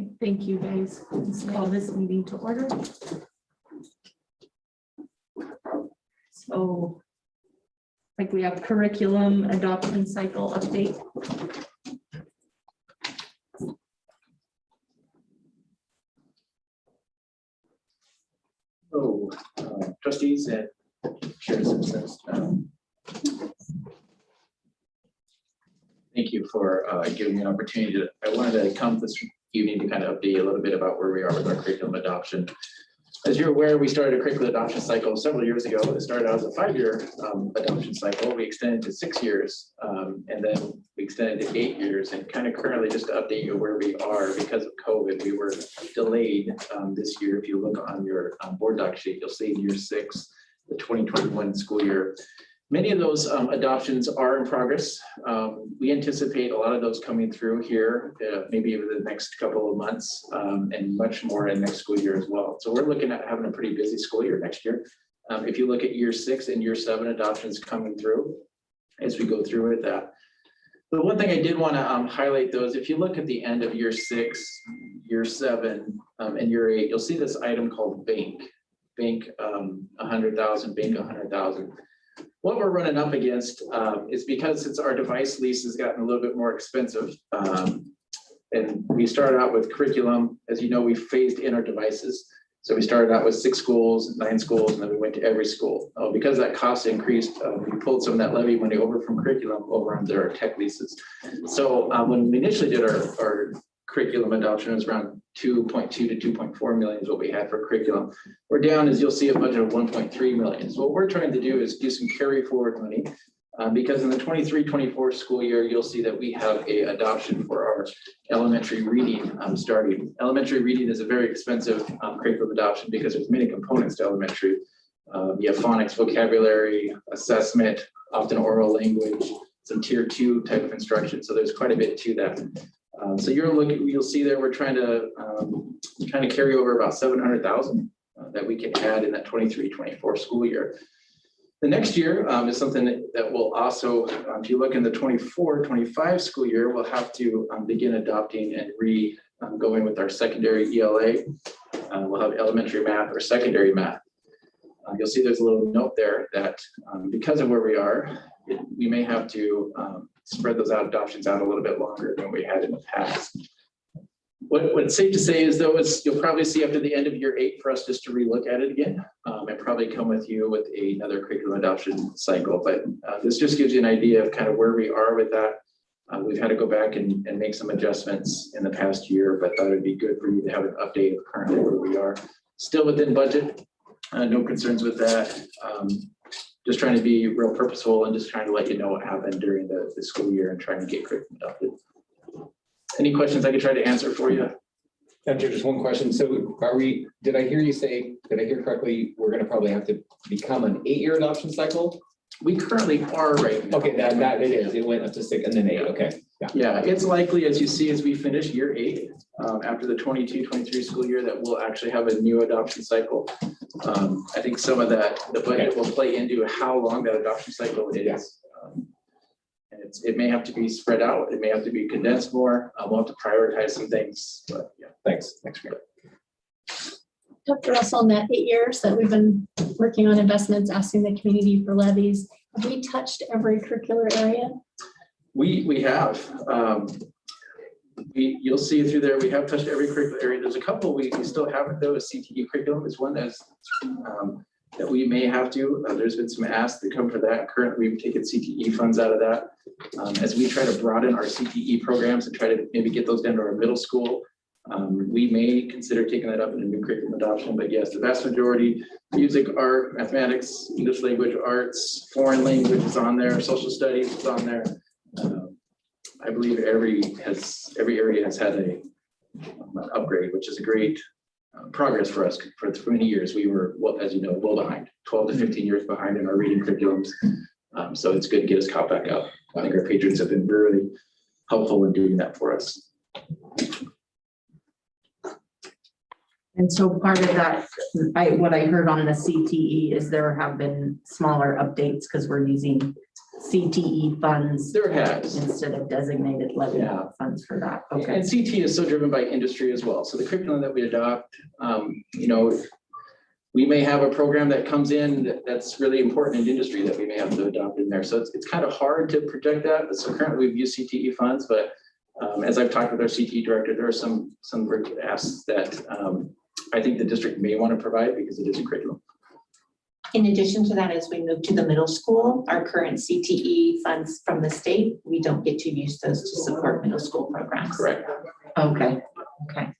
Okay, thank you guys. Let's call this meeting to order. So, like we have curriculum adoption cycle update. So, trustees and chairs and citizens, thank you for giving me an opportunity to. I wanted to come this evening to kind of update you a little bit about where we are with our curriculum adoption. As you're aware, we started a curriculum adoption cycle several years ago. It started out as a 5-year adoption cycle. We extended to 6 years, and then we extended to 8 years. And kind of currently, just to update you where we are, because of COVID, we were delayed this year. If you look on your board doc sheet, you'll see in year 6, the 2021 school year. Many of those adoptions are in progress. We anticipate a lot of those coming through here, maybe over the next couple of months, and much more in next school year as well. So we're looking at having a pretty busy school year next year. If you look at year 6 and year 7 adoptions coming through as we go through with that. The one thing I did want to highlight though is if you look at the end of year 6, year 7, and year 8, you'll see this item called bank 100,000, bank 100,000. What we're running up against is because since our device lease has gotten a little bit more expensive, and we started out with curriculum, as you know, we phased in our devices. So we started out with 6 schools, 9 schools, and then we went to every school. Because that cost increased, we pulled some of that levy money over from curriculum over onto our tech leases. So when we initially did our curriculum adoption, it was around 2.2 to 2.4 million is what we had for curriculum. We're down, as you'll see, a budget of 1.3 million. So what we're trying to do is do some carry forward money because in the 23-24 school year, you'll see that we have a adoption for our elementary reading starting. Elementary reading is a very expensive curriculum adoption because there's many components to elementary. You have phonics, vocabulary, assessment, often oral language, some tier 2 type of instruction. So there's quite a bit to that. So you'll see there we're trying to carry over about 700,000 that we can add in that 23-24 school year. The next year is something that will also, if you look in the 24-25 school year, we'll have to begin adopting and going with our secondary ELA. We'll have elementary math or secondary math. You'll see there's a little note there that because of where we are, we may have to spread those adoptions out a little bit longer than we had in the past. What's safe to say is though, is you'll probably see after the end of year 8 for us just to relook at it again and probably come with you with another curriculum adoption cycle. But this just gives you an idea of kind of where we are with that. We've had to go back and make some adjustments in the past year, but thought it'd be good for you to have an update of currently where we are. Still within budget, no concerns with that. Just trying to be real purposeful and just trying to let you know what happened during the school year and trying to get curriculum adopted. Any questions I could try to answer for you? Just one question. So did I hear correctly, we're going to probably have to become an 8-year adoption cycle? We currently are right now. Okay, that it is. It went up to 6 and then 8. Okay. Yeah, it's likely as you see as we finish year 8, after the 22-23 school year, that we'll actually have a new adoption cycle. I think some of that, the budget will play into how long that adoption cycle is. And it may have to be spread out. It may have to be condensed more. We'll have to prioritize some things, but yeah. Thanks. Dr. Russell, in that 8 years that we've been working on investments, asking the community for levies, have we touched every curricular area? We have. You'll see through there, we have touched every curricular area. There's a couple we still haven't though. CTE curriculum is one that we may have to. There's been some asks that come for that. Currently, we've taken CTE funds out of that. As we try to broaden our CTE programs and try to maybe get those down to our middle school, we may consider taking that up in a new curriculum adoption. But yes, the vast majority, music, art, mathematics, English language arts, foreign language is on there, social studies is on there. I believe every area has had an upgrade, which is a great progress for us. For many years, we were, well, as you know, well behind, 12 to 15 years behind in our reading curriculums. So it's good to get us caught back up. I think our patrons have been really helpful in doing that for us. And so part of that, what I heard on the CTE is there have been smaller updates because we're using CTE funds There has. instead of designated levy Yeah. funds for that. And Okay. CT is so driven by industry as well. So the curriculum that we adopt, you know, we may have a program that comes in that's really important in industry that we may have to adopt in there. So it's kind of hard to project that. So currently we've used CTE funds, but as I've talked with our CTE director, there are some asks that I think the district may want to provide because it is a curriculum. In addition to that, as we move to the middle school, our current CTE funds from the state, we don't get to use those to support middle school programs. Correct. Okay. Okay.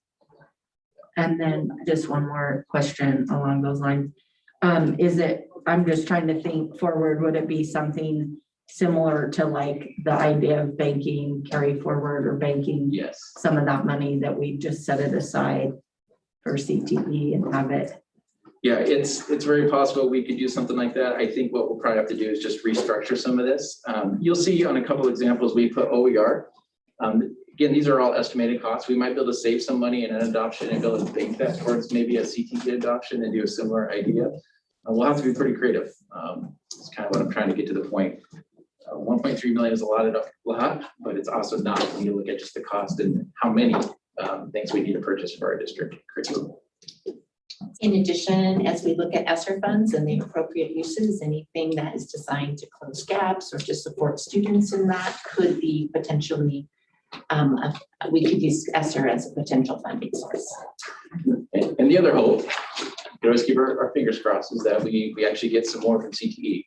And then just one more question along those lines. I'm just trying to think forward, would it be something similar to like the idea of banking carry forward or banking Yes. some of that money that we just set it aside for CTE and have it? Yeah, it's very possible we could do something like that. I think what we'll probably have to do is just restructure some of this. You'll see on a couple of examples, we put OER. Again, these are all estimated costs. We might be able to save some money in an adoption and be able to bank that towards maybe a CTE adoption and do a similar idea. We'll have to be pretty creative. It's kind of what I'm trying to get to the point. 1.3 million is a lot, but it's also not when you look at just the cost and how many things we need to purchase for our district curriculum. In addition, as we look at ESSER funds and the appropriate uses, anything that is designed to close gaps or to support students in that could be potentially, we could use ESSER as a potential funding source. And the other hope, we always keep our fingers crossed, is that we actually get some more from CTE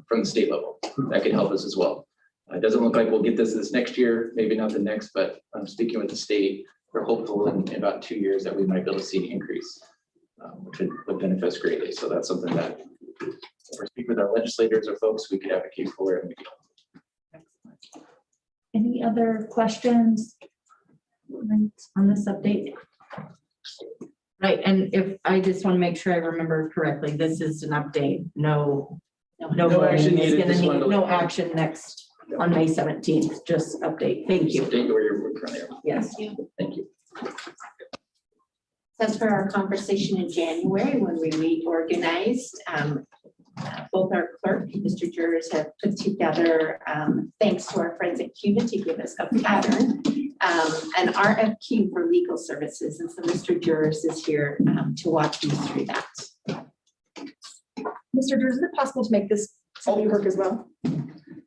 from the state level. That could help us as well. It doesn't look like we'll get this next year, maybe not the next, but speaking with the state, we're hopeful in about 2 years that we might be able to see an increase, which would benefit us greatly. So that's something that if we speak with our legislators or folks, we could advocate for it. Any other questions on this update? Right, and if, I just want to make sure I remember correctly, this is an update, no action voting is needed, gonna just need, wanted to no let you know. action next on May 17th, just update. Thank you. State where you're currently at. Yes. Thank you. That's for our conversation in January when we reorganized. Both our clerk, Mr. Jurors, have put together, thanks to our friends at CUNA to give us a pattern, an RFQ for legal services. And so Mr. Jurors is here to walk you through that. Mr. Drews, is it possible to make this something work as well?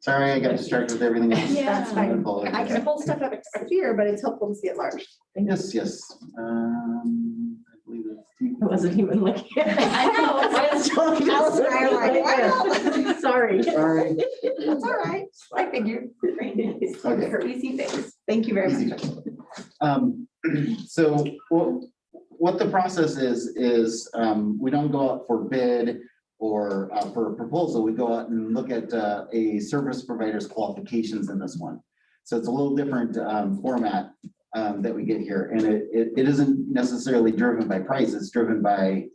Sorry, I got distracted with everything else. That's I fine. apologize. I can hold stuff up here, but it's helpful to see it large. Yes, yes. I believe I wasn't even looking. I know. I was totally Alice and I are like, wow. Sorry. Sorry. That's all right. I figured. Okay. For easy things. Thank you very Easy. much. So what the process is we don't go out for bid or for a proposal. We go out and look at a service provider's qualifications in this one. So it's a little different format that we get here, and it isn't necessarily driven by price. It's driven by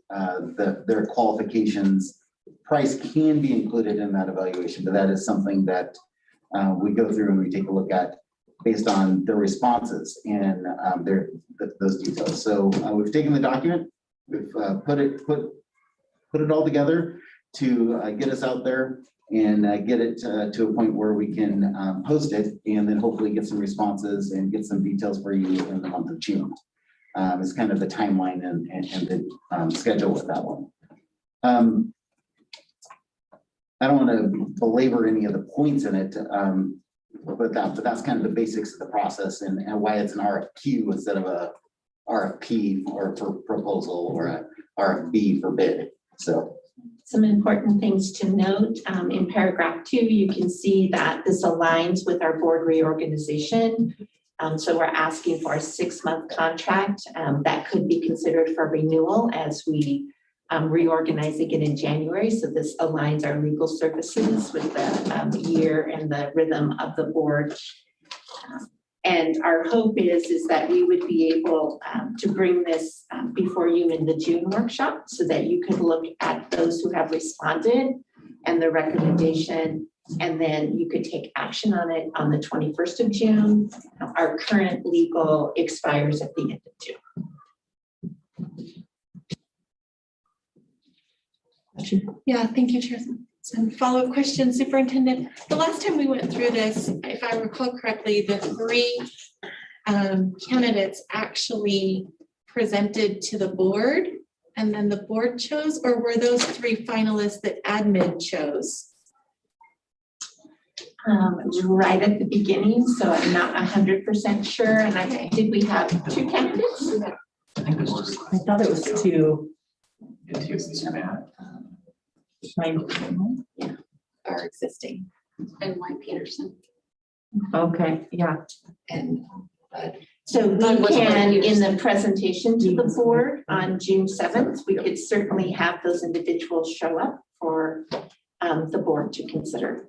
their qualifications. Price can be included in that evaluation, but that is something that we go through and we take a look at based on their responses and those details. So we've taken the document, we've put it all together to get us out there and get it to a point where we can post it and then hopefully get some responses and get some details for you in the month of June. It's kind of the timeline and the schedule with that one. I don't want to belabor any of the points in it, but that's kind of the basics of the process and why it's an RFQ instead of a RFP or for proposal or a RFB for bid. So Some important things to note, in paragraph 2, you can see that this aligns with our board reorganization. So we're asking for a 6-month contract that could be considered for renewal as we reorganize again in January. So this aligns our legal services with the year and the rhythm of the board. And our hope is that we would be able to bring this before you in the June workshop so that you could look at those who have responded and the recommendation, and then you could take action on it on the 21st of June. Our current legal expires at the end of June. Yeah, thank you, Chairman. Some follow-up question, Superintendent. The last time we went through this, if I recall correctly, the three candidates actually presented to the board and then the board chose, or were those three finalists that admin chose? Right at the beginning, so I'm not 100% sure. And did we have two candidates? I thought it was two. Are existing. And White Peterson. Okay, yeah. And So we Mine was can, White in the presentation to the board on June 7th, we could certainly have those individuals show up for the board to consider.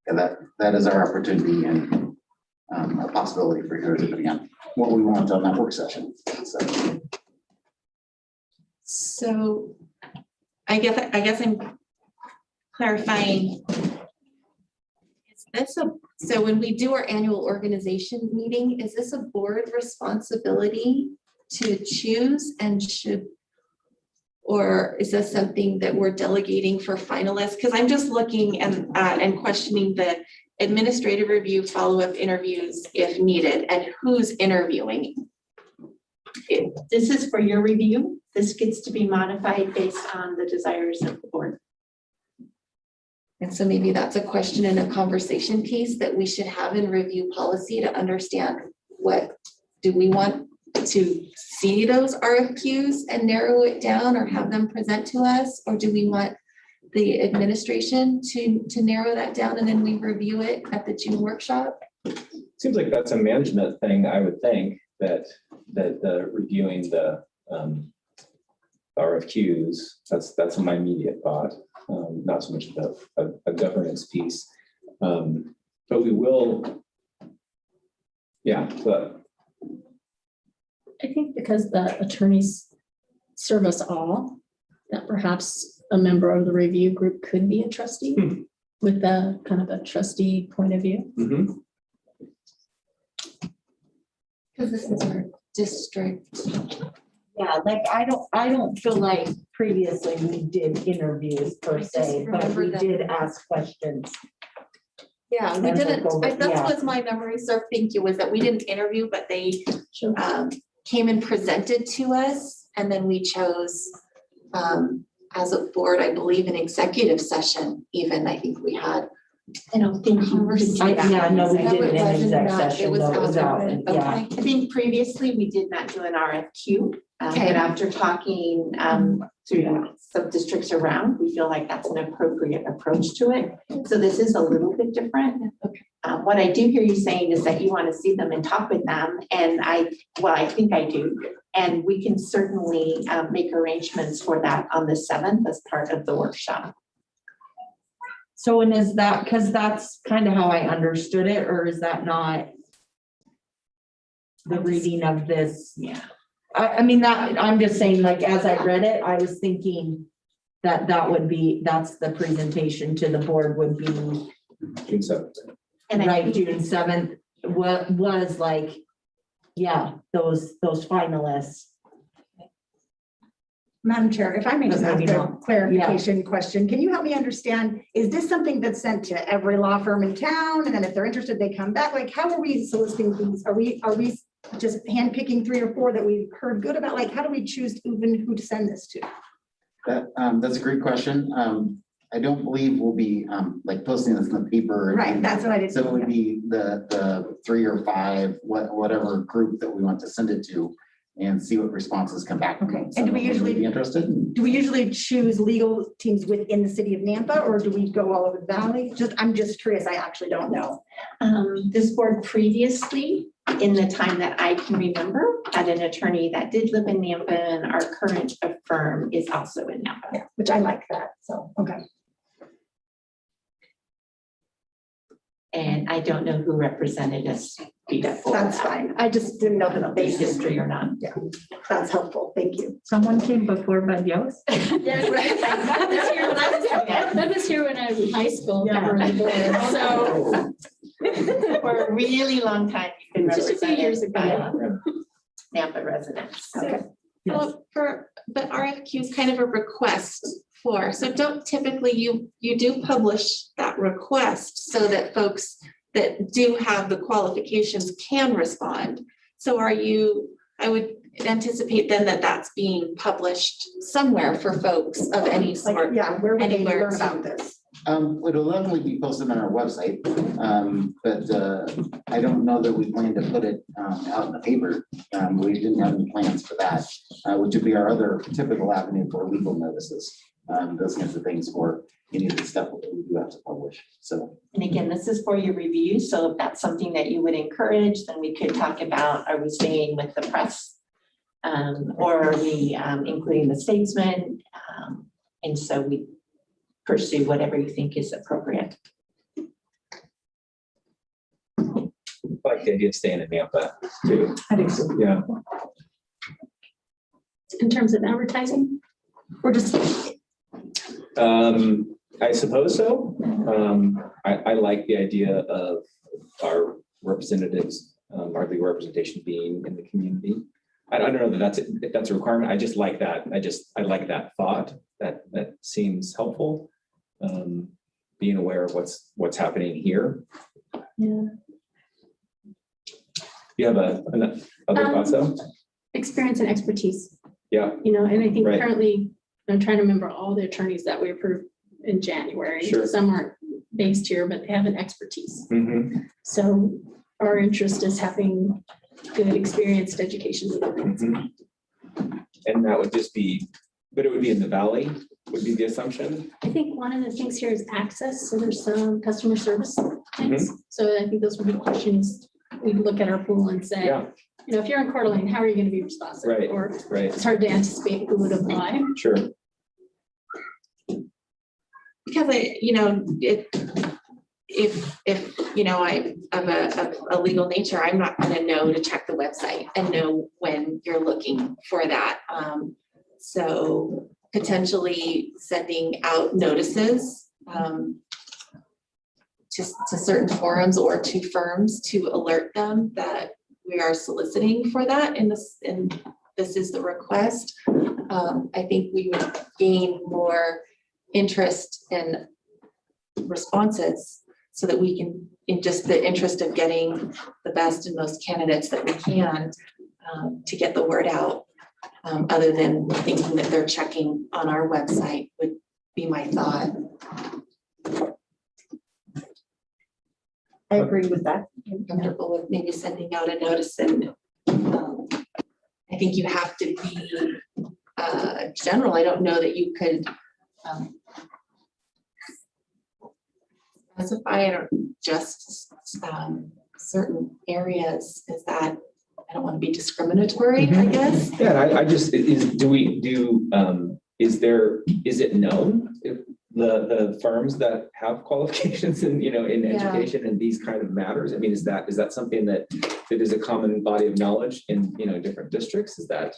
And that is our opportunity and a possibility for you, depending on what we want on that work session. So I guess I'm clarifying. Is this so when we do our annual organization meeting, is this a board responsibility to choose and or is this something that we're delegating for finalists? Because I'm just looking and questioning the administrative review follow-up interviews if needed and who's interviewing. This is for your review. This gets to be modified based on the desires of the board. And so maybe that's a question and a conversation piece that we should have in review policy to understand what do we want to see those RFQs and narrow it down or have them present to us? Or do we want the administration to narrow that down and then we review it at the June workshop? Seems like that's a management thing, I would think, that the reviewing the RFQs, that's my immediate thought, not so much a governance piece. But we will, yeah, but I think because the attorneys serve us all, that perhaps a member of the review group could be a trustee with a kind of a trustee point of view. Because this is our district. Yeah, like I don't feel like previously we did interviews per se, but remember we that. did ask questions. Yeah, we And didn't, look over- that yeah. was my memory, so thank you, was that we didn't interview, but they Sure. came and presented to us, and then we chose as a board, I believe, an executive session even, I think we had. I don't think you could do that. Yeah, no, we No, did it it in wasn't exec that. It session, was though, it was out, after. and yeah. I think previously we did not do an RFQ, Okay. but after talking to some districts around, we feel like that's an appropriate approach to it. So this is a little bit different. What I do hear you saying is that you want to see them and talk with them, and I think I do. And we can certainly make arrangements for that on the 7th as part of the workshop. So, and is that, because that's kind of how I understood it, or is that not the reading of this? Yeah. I mean, that, I'm just saying, like, as I read it, I was thinking that would be, that's the presentation to the board would be, June 7th. And I right, think June 7th, was like, yeah, those finalists. Madam Chair, if I may just ask Maybe a not. clarification question, can you help me understand, is this something that's sent to every law firm in town? And then if they're interested, they come back? Like, how are we soliciting these? Are we just handpicking 3 or 4 that we've heard good about? Like, how do we choose even who to send this to? That's a great question. I don't believe we'll be like posting this in the paper. Right, that's what I did. So it would be the 3 or 5, whatever group that we want to send it to, and see what responses come back. Okay, and Some do we of them usually- would be interested? Do we usually choose legal teams within the city of Nampa, or do we go all over the valley? I'm just curious. I actually don't know. this board previously, in the time that I can remember, had an attorney that did live in Nampa, and our current firm is also in Nampa. Yeah, which I like that. So, okay. And I don't know who represented us. That's fine. I just didn't know that they History or not. Yeah, that's helpful. Thank you. Someone came before Bud Yost? Yes, right. That was here when I was in high school. Yeah. never on the board, So. For a really long time, you've been Just a few years represented by Nampa residents. Okay. Well, but RFQ is kind of a request for? So don't typically, you do publish that request so that folks that do have the qualifications can respond. So I would anticipate then that that's being published somewhere for folks of any Like, sort. yeah, where would they Anywhere, learn so- about this? It'll likely be posted on our website, but I don't know that we plan to put it out in the paper. We didn't have any plans for that, which would be our other typical avenue for legal notices. Those kinds of things for any of the stuff that we do have to publish, so. And again, this is for your review, so if that's something that you would encourage, then we could talk about, are we staying with the press? Or are we including the statesman? And so we pursue whatever you think is appropriate. I like the idea of staying in Napa too. I think so. Yeah. In terms of advertising, or just, I suppose so. I like the idea of our representatives, our legal representation being in the community. I don't know that if that's a requirement. I just like that. I like that thought. That seems helpful. Being aware of what's happening here. yeah, You have other thoughts though? experience and expertise, Yeah, and I think Right. currently, I'm trying to remember all the attorneys that we approved in January. Sure. Some aren't based here, but they have an expertise. mhm, So our interest is having good experienced education. mhm. And that would just be, but it would be in the valley, would be the assumption. I think one of the things here is access, so there's some customer service things. So I think those would be questions, we look at our pool and say, Yeah, if you're in Coeur d'Alene, how are you gonna be responsive? Right. Or right, it's hard to anticipate who would apply. sure. Because I'm of a legal nature, I'm not gonna know to check the website and know when you're looking for that. So potentially sending out notices to certain forums or to firms to alert them that we are soliciting for that and this is the request. I think we would gain more interest in responses so that we can, in just the interest of getting the best and most candidates that we can, to get the word out, other than thinking that they're checking on our website would be my thought. I agree with that. I'm comfortable with maybe sending out a notice and I think you have to be general. I don't know that you could specify or just certain areas. Is that, I don't want to be discriminatory, I guess. Yeah, and I just, is it known if the firms that have qualifications in, in Yeah. education and these kind of matters? I mean, is that something that is a common body of knowledge in, different districts? Is that,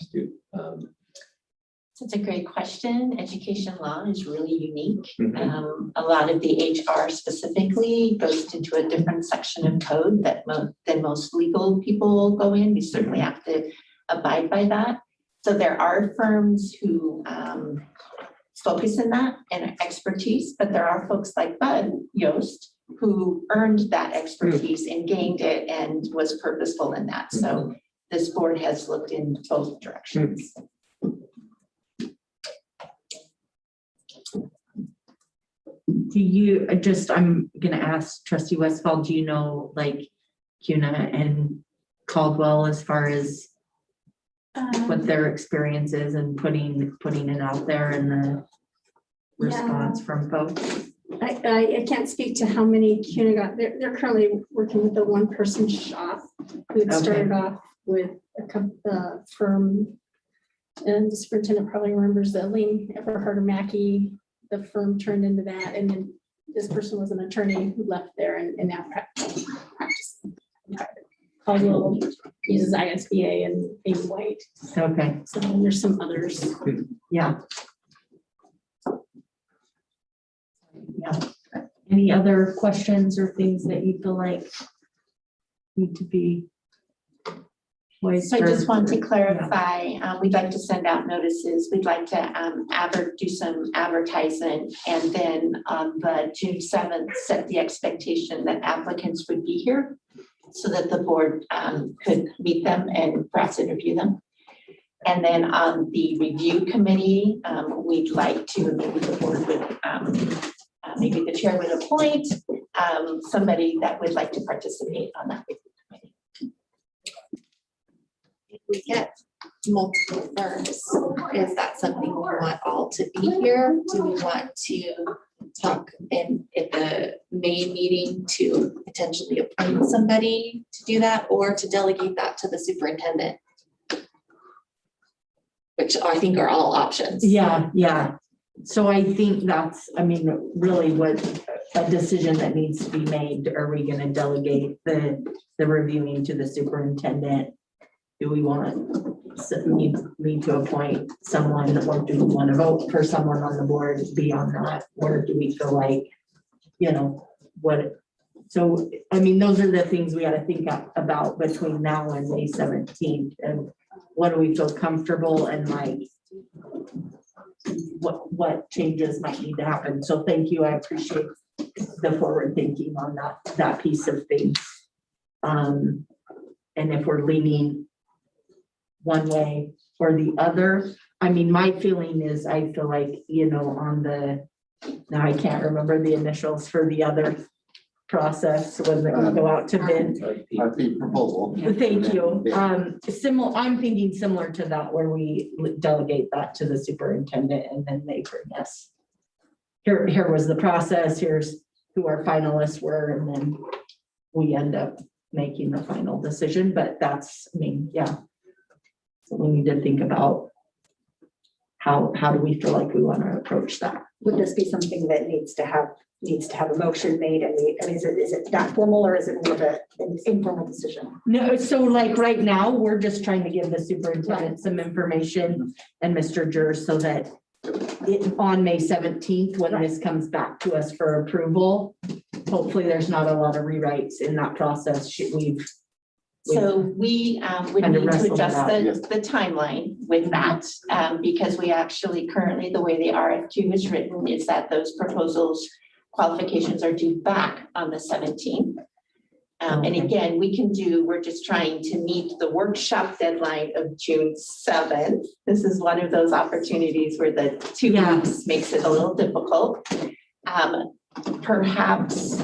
It's a great question. Education law is really unique. Mhm. A lot of the HR specifically goes into a different section of code than most legal people go in. We certainly have to abide by that. So there are firms who focus in that and expertise, but there are folks like Bud Yost who earned that expertise and gained it and was purposeful in that. So this board has looked in both directions. Do you, I'm gonna ask Trustee Westfall, do you know like CUNA and Caldwell as far as what their experience is and putting it out there and the response from folks? I can't speak to how many CUNA got. They're currently working with a one-person shop who had started off with a firm. And the superintendent probably remembers the Elaine Everhart or Mackey. The firm turned into that, and then this person was an attorney who left there and now practice. Caldwell uses ISBA and Amy White. Okay, So then there's some others. yeah. Yeah. Any other questions or things that you feel like need to be So I just want to clarify, we'd like to send out notices. We'd like to do some advertising. And then on the June 7th, set the expectation that applicants would be here so that the board could meet them and perhaps interview them. And then on the review committee, we'd like to, maybe the board would, maybe the chair would appoint somebody that would like to participate on that. If we get multiple firms, is that something we want all to be here? Do we want to talk at the May meeting to potentially appoint somebody to do that, or to delegate that to the superintendent? Which I think are all options. Yeah, yeah. So I think that's, I mean, really what a decision that needs to be made. Are we gonna delegate the reviewing to the superintendent? Do we need to appoint someone, or do we want to vote for someone on the board beyond that? Or do we feel like, you know, what? So, I mean, those are the things we got to think about between now and May 17th. And what do we feel comfortable, and like, what changes might need to happen? So thank you. I appreciate the forward thinking on that piece of things. And if we're leaning one way or the other, I mean, my feeling is, I feel like, you know, on the, now I can't remember the initials for the other process, was it gonna go out to bid? RFP proposal. Thank you. Yeah. Similar, I'm thinking similar to that, where we delegate that to the superintendent and then they bring us. Here was the process, here's who our finalists were, and then we end up making the final decision. But that's, I mean, yeah. So we need to think about how do we feel like we want to approach that? Would this be something that needs to have a motion made? I mean, is it that formal, or is it more of an informal decision? No, so like right now, we're just trying to give the superintendent some information and Mr. Jers, so that on May 17th, when this comes back to us for approval, hopefully there's not a lot of rewrites in that process. So we would Kind of need to wrestle adjust it the timeline with that, because we actually currently, the way the RFQ is written is that those proposals qualifications are due back on the 17th. And again, we're just trying to meet the workshop deadline of June 7th. This is one of those opportunities where the 2 weeks makes it a little difficult. Perhaps,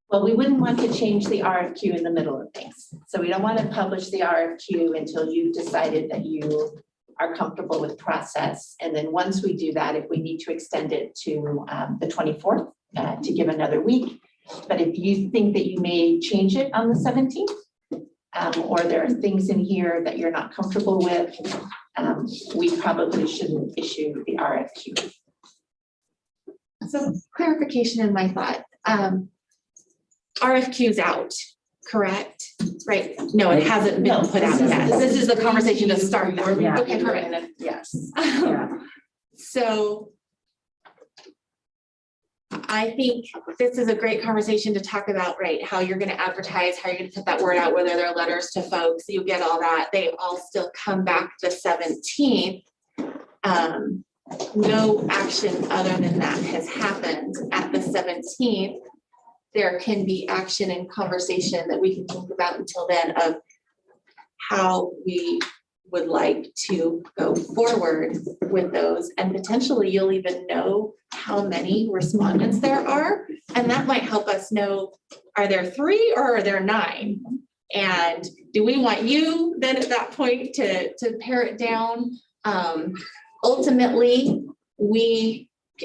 well, we wouldn't want to change the RFQ in the middle of things. So we don't want to publish the RFQ until you've decided that you are comfortable with process. And then once we do that, if we need to extend it to the 24th to give another week. But if you think that you may change it on the 17th, or there are things in here that you're not comfortable with, we probably shouldn't issue the RFQ. So clarification in my thought, RFQ's out, correct? Right? No, it hasn't been put out yet. This is the conversation to start that. Yeah. Okay, perfect. Yes. Yeah. So I think this is a great conversation to talk about, right? How you're going to advertise, how you're going to put that word out, whether there are letters to folks, you get all that. They all still come back the 17th. No action other than that has happened at the 17th. There can be action and conversation that we can think about until then of how we would like to go forward with those. And potentially you'll even know how many respondents there are. And that might help us know, are there 3 or are there 9? And do we want you then at that point to pare it down? Ultimately,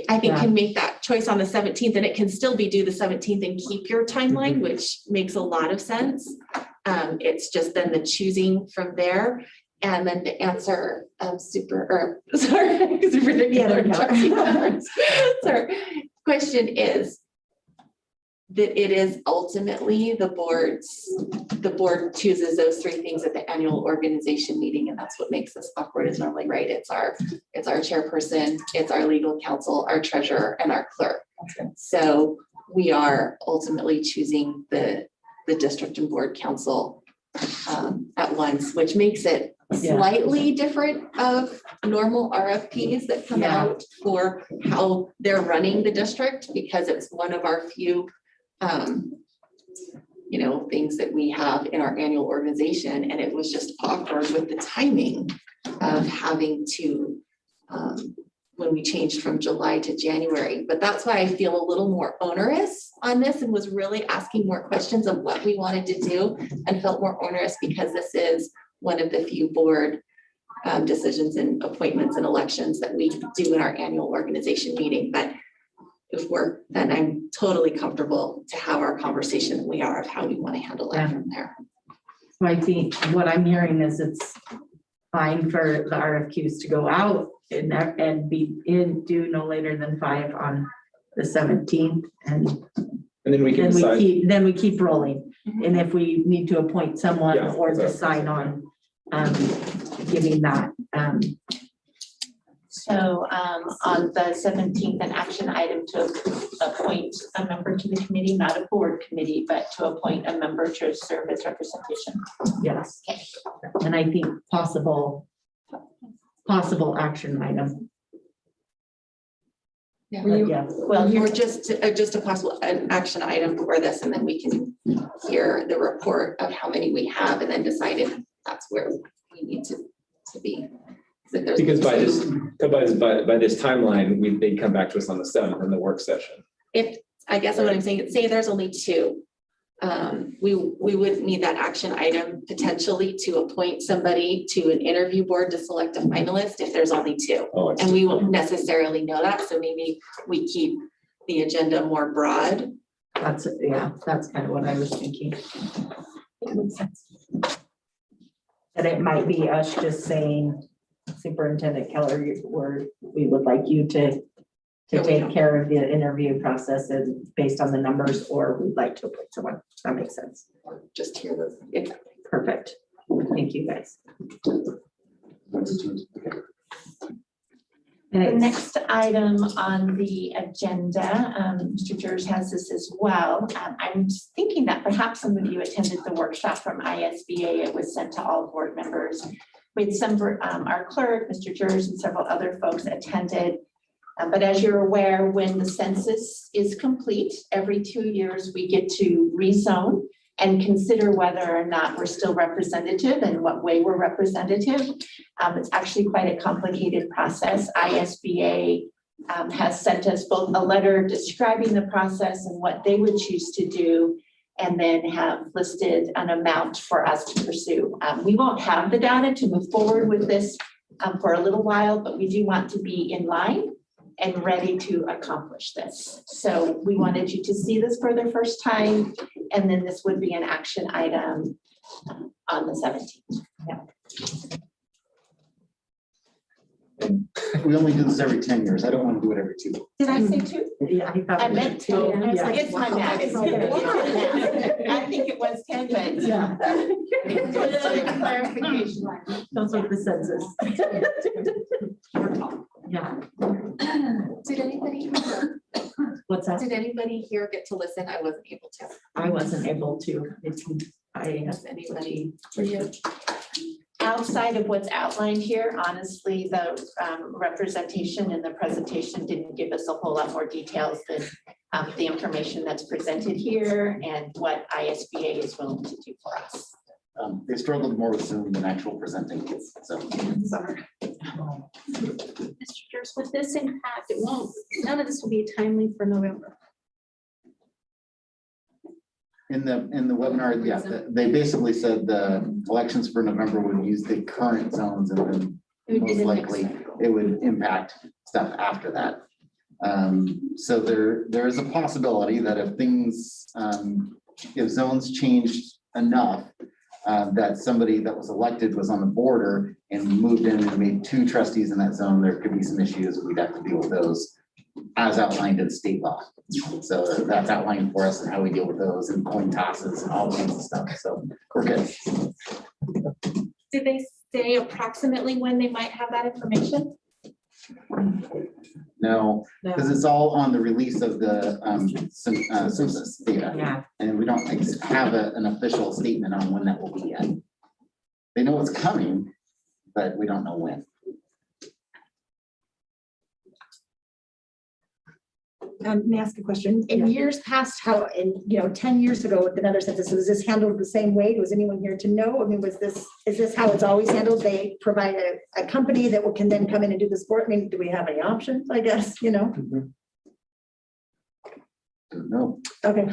I think can make that choice on the 17th, and it can still be due the 17th and keep your timeline, which makes a lot of sense. It's just then the choosing from there. And then to answer question is that it is ultimately the board chooses those 3 things at the annual organization meeting, and that's what makes this awkward is normally, right? It's our chairperson, it's our legal counsel, our treasurer, and our clerk. Okay. So we are ultimately choosing the district and board council at once, which makes it Yeah. slightly different of normal RFPs that come Yeah. out for how they're running the district, because it's one of our few things that we have in our annual organization, and it was just awkward with the timing of having to when we changed from July to January. But that's why I feel a little more onerous on this and was really asking more questions of what we wanted to do, and felt more onerous because this is one of the few board decisions and appointments and elections that we do in our annual organization meeting. But then I'm totally comfortable to have our conversation that we are of how we want to handle it from there. So I think what I'm hearing is it's fine for the RFQs to go out and be due no later than 5 on the 17th, and And then we can decide. then we keep rolling. And if we need to appoint someone Yeah, or exactly. decide on giving that. So on the 17th, an action item to appoint a member to the committee, not a board committee, but to appoint a member to serve as representation. Yes. And I think possible action item. Yeah. But yes. Well, Or just a possible an action item for this, and then we can hear the report of how many we have, and then decide if that's where we need to be. If there's Because by two- this timeline, they'd come back to us on the 7th in the work session. If, I guess what I'm saying, say there's only 2, we would need that action item potentially to appoint somebody to an interview board to select a finalist if there's only 2. Oh, I see. And we won't necessarily know that, so maybe we keep the agenda more broad. That's kind of what I was thinking. And it might be us just saying, Superintendent Keller, we would like you to take care of the interview process and based on the numbers, or we'd like to appoint someone. That makes sense. Or just hear those. Exactly. Perfect. Thank you, guys. The next item on the agenda, Mr. Jers has this as well. I'm just thinking that perhaps some of you attended the workshop from ISBA. It was sent to all board members. We had some, our clerk, Mr. Jers, and several other folks attended. But as you're aware, when the census is complete, every 2 years, we get to rezone and consider whether or not we're still representative and what way we're representative. It's actually quite a complicated process. ISBA has sent us both a letter describing the process and what they would choose to do, and then have listed an amount for us to pursue. We won't have the data to move forward with this for a little while, but we do want to be in line and ready to accomplish this. So we wanted you to see this for the first time, and then this would be an action item on the 17th. We only do this every 10 years. I don't want to do it every 2. Did I say 2? Yeah, I thought. I meant 2. Yeah. It's my math. I think it was 10, but. Yeah. Clarification. Those are the census. Yeah. Did anybody, What's that? did anybody here get to listen? I wasn't able to. I wasn't able to. Does anybody for you? Outside of what's outlined here, honestly, the representation in the presentation didn't give us a whole lot more details than the information that's presented here and what ISBA is willing to do for us. They struggled more with Zoom than actual presenting. So Mr. Jers, with this impact, none of this will be timely for November. in the webinar, yeah, they basically said the elections for November would use the current zones, and then most likely it would impact stuff after that. So there is a possibility that if things, if zones changed enough, that somebody that was elected was on the border and moved in and made 2 trustees in that zone, there could be some issues. We'd have to deal with those as outlined in state law. So that's outlined for us and how we deal with those and coin tosses and all kinds of stuff. So we're good. Did they say approximately when they might have that information? No, because it's all on the release of the census data. Yeah, And we don't have an official statement on when that will be yet. They know it's coming, but we don't know when. May I ask a question? In years past, how, 10 years ago with another census, was this handled the same way? Was anyone here to know? I mean, is this how it's always handled? They provide a company that can then come in and do this for it? I mean, do we have any options, I guess, No. Okay,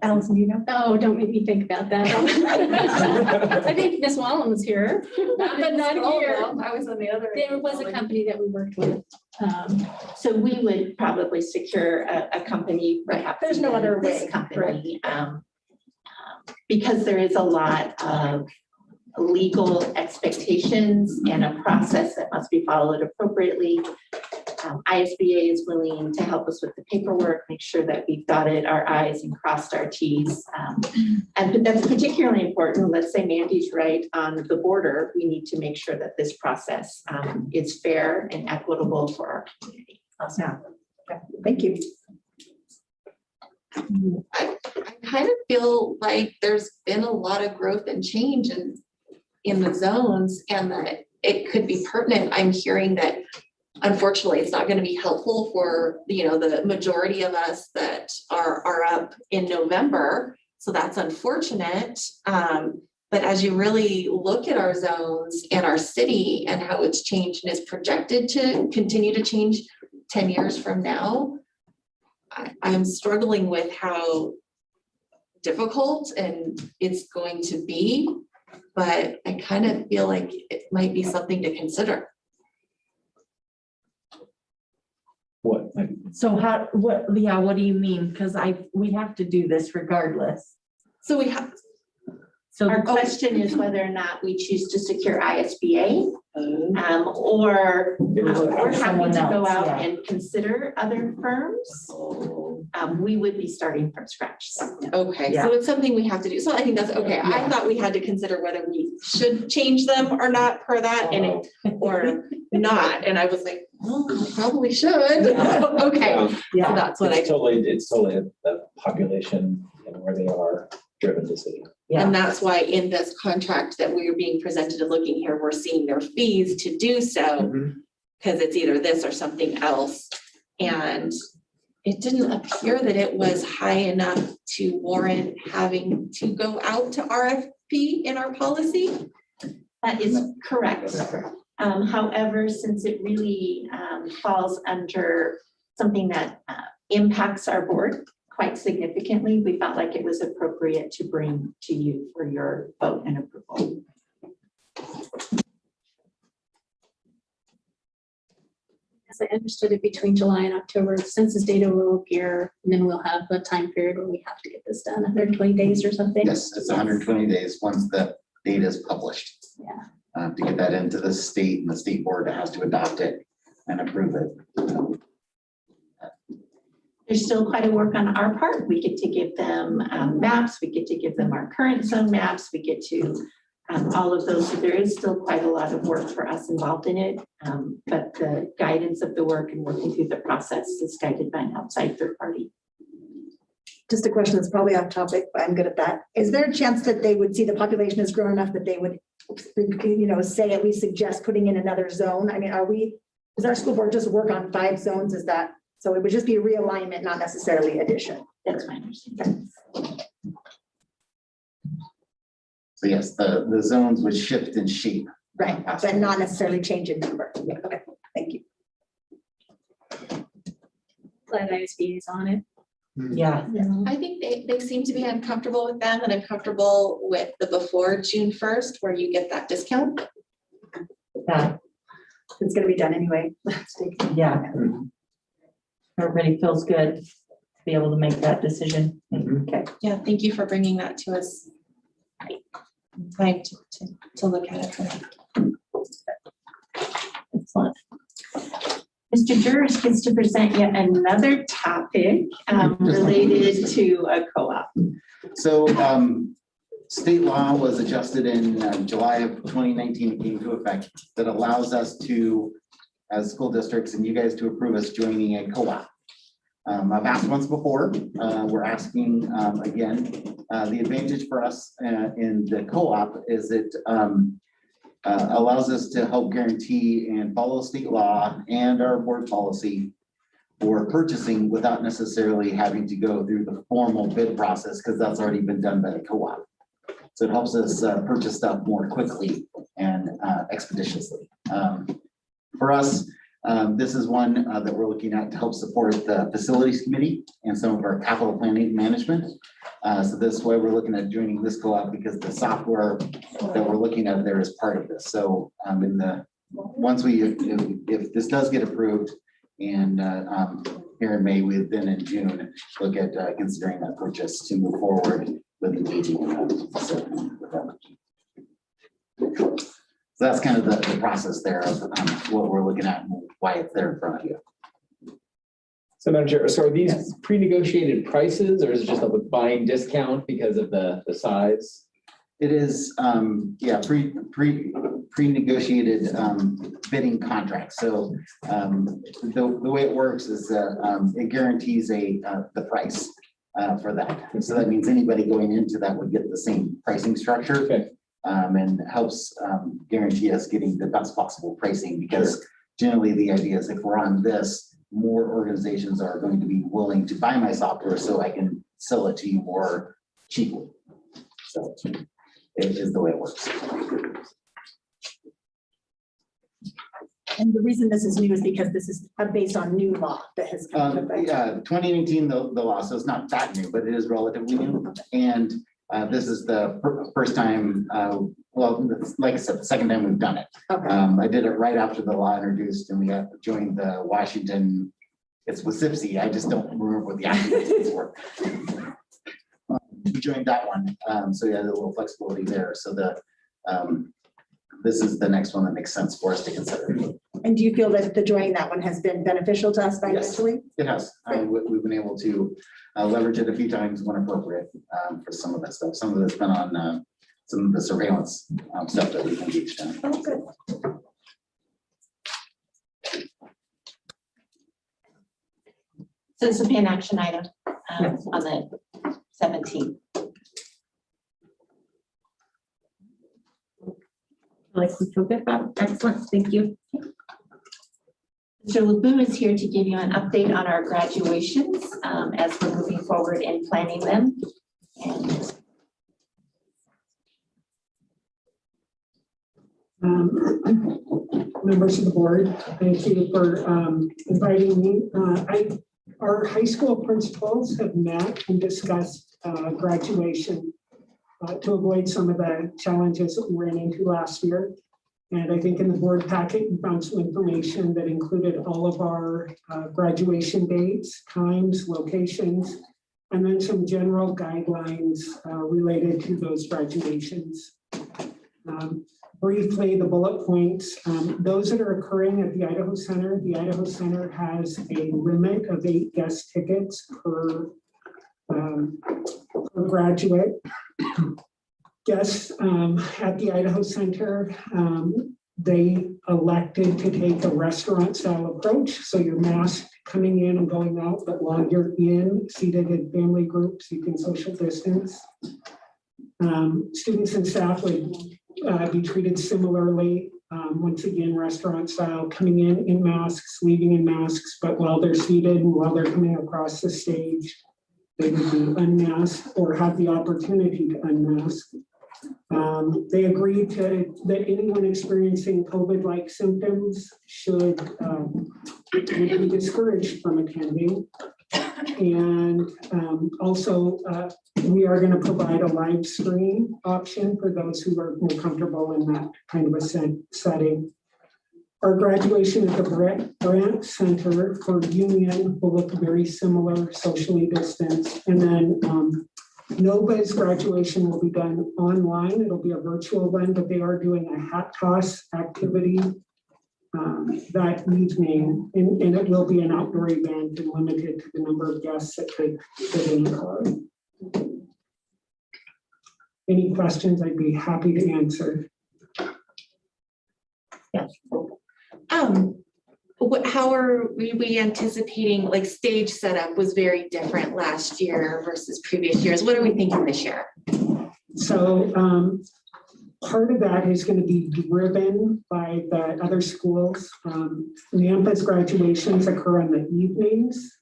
Allison, you know? Oh, don't make me think about that. I think Miss Wallen was here, but not here. I was on the other. There was a company that we worked with. So we would probably secure a company, perhaps. There's no other this way, company, because there is a lot of legal expectations and a process that must be followed appropriately. ISBA is willing to help us with the paperwork, make sure that we've dotted our I's and crossed our T's. And that's particularly important. Let's say Mandy's right on the border. We need to make sure that this process is fair and equitable for our community. Yeah. Thank you. I kind of feel like there's been a lot of growth and change in the zones, and that it could be pertinent. I'm hearing that unfortunately it's not going to be helpful for the majority of us that are up in November. So that's unfortunate. But as you really look at our zones and our city and how it's changed and is projected to continue to change 10 years from now, I'm struggling with how difficult and it's going to be, but I kind of feel like it might be something to consider. What? so what do you mean? Because we have to do this regardless. So we have, So Our question is whether or not we choose to secure ISBA, or we're happy Someone to go else, out yeah. and consider other firms. We would be starting from scratch. So. okay, Yeah. so it's something we have to do. So I think that's okay. I Yeah. thought we had to consider whether we should change them or not per that and or not. And I was like, well, I probably should. Okay, so Yeah, that's what It's totally a population and where they are driven decision. yeah. And that's why in this contract that we are being presented and looking here, we're seeing their fees to do so, because it's either this or something else. And it didn't appear that it was high enough to warrant having to go out to RFP in our policy. That is correct. However, since it really falls under something that impacts our board quite significantly, we felt like it was appropriate to bring to you for your vote and approval. As I understood it, between July and October, census data will appear, and then we'll have a time period where we have to get this done, 120 days or something. Yes, it's 120 days once the data is published. Yeah. To get that into the state, and the state board has to adopt it and approve it. There's still quite a work on our part. We get to give them maps, we get to give them our current zone maps, we get to all of those. So there is still quite a lot of work for us involved in it. But the guidance of the work and working through the process is guided by an outside third party. Just a question that's probably off topic, but I'm good at that. Is there a chance that they would see the population has grown enough that they would, say at least suggest putting in another zone? I mean, does our school board just work on 5 zones? Is that, so it would just be realignment, not necessarily addition? That's my understanding. So yes, the zones would shift in shape. Right, but not necessarily change in number. Yeah, okay, thank you. Glad ISB is on it. Yeah, I think they seem to be uncomfortable with them and uncomfortable with the before June 1st, where you get that discount. yeah, It's gonna be done anyway. Let's take it. yeah. Everybody feels good to be able to make that decision. Okay. Yeah, thank you for bringing that to us. Time to look at it. Excellent. Mr. Juris gets to present yet another topic related to a co-op. So state law was adjusted in July of 2019, it came into effect, that allows us to as school districts and you guys to approve us joining a co-op. I've asked once before, we're asking again. The advantage for us in the co-op is it allows us to help guarantee and follow state law and our board policy for purchasing without necessarily having to go through the formal bid process, because that's already been done by the co-op. So it helps us purchase stuff more quickly and expeditiously. For us, this is one that we're looking at to help support the facilities committee and some of our capital planning management. So this is why we're looking at joining this co-op, because the software that we're looking at there is part of this. So once if this does get approved and here in May, we then in June look at considering that purchase to move forward with engaging in that. So that's kind of the process there of what we're looking at and why it's there in front of you. So Madam Chair, so are these pre-negotiated prices, or is it just a buying discount because of the size? It is, yeah, pre-negotiated bidding contracts. So the way it works is it guarantees the price for that. And so that means anybody going into that would get the same pricing structure. Okay. And helps guarantee us getting the best possible pricing, because generally the idea is if we're on this, more organizations are going to be willing to buy my software so I can sell it to you more cheaply. So it is the way it works. And the reason this is new is because this is based on new law that has come to effect. Yeah, 2018, the law, so it's not that new, but it is relatively new. And this is the first time, well, like I said, the second time we've done it. Okay. I did it right after the law introduced, and we got joined the Washington, it's with SIPSI, I just don't remember what the acronyms were. We joined that one, so yeah, a little flexibility there. So this is the next one that makes sense for us to consider. And do you feel that the joining that one has been beneficial to us financially? It has. We've been able to leverage it a few times when appropriate for some of that stuff. Some of it's been on some of the surveillance stuff that we've engaged in. Oh, good. So this will be an action item on the 17th. Like we feel good about it. Excellent, thank you. Mr. Lebu is here to give you an update on our graduations as we're moving forward in planning them. And members of the board, thank you for inviting me. Our high school principals have met and discussed graduation to avoid some of the challenges that we ran into last year. And I think in the board packet, you found some information that included all of our graduation dates, times, locations, and then some general guidelines related to those graduations. Briefly, the bullet points, those that are occurring at the Idaho Center has a limit of 8 guest tickets per graduate. Guests at the Idaho Center, they elected to take a restaurant style approach. So you're masked coming in and going out, but while you're in, seated in family groups, you can social distance. Students and staff would be treated similarly. Once again, restaurant style, coming in masks, leaving in masks, but while they're seated and while they're coming across the stage, they would be unmasked or have the opportunity to unmask. They agreed that anyone experiencing COVID-like symptoms would be discouraged from attending. And also, we are going to provide a live stream option for those who are more comfortable in that kind of a setting. Our graduation at the Brant Center for Union will look very similar, socially distanced. And then Nova's graduation will be done online. It'll be a virtual one, but they are doing a hat toss activity that evening. And it will be an outdoor event and limited to the number of guests that could fit in the car. Any questions, I'd be happy to answer. yes. how are we anticipating, like stage setup was very different last year versus previous years. What are we thinking this year? So part of that is going to be driven by the other schools. Nampa's graduations occur on the evenings.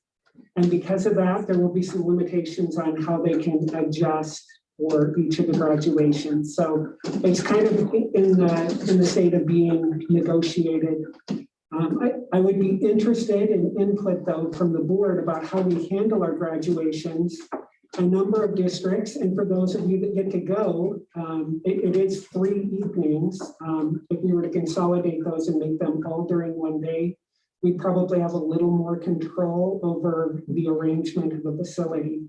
And because of that, there will be some limitations on how they can adjust for each of the graduations. So it's kind of in the state of being negotiated. I would be interested in input though from the board about how we handle our graduations. A number of districts, and for those of you that get to go, it is 3 evenings. If we were to consolidate those and make them all during one day, we probably have a little more control over the arrangement of the facility.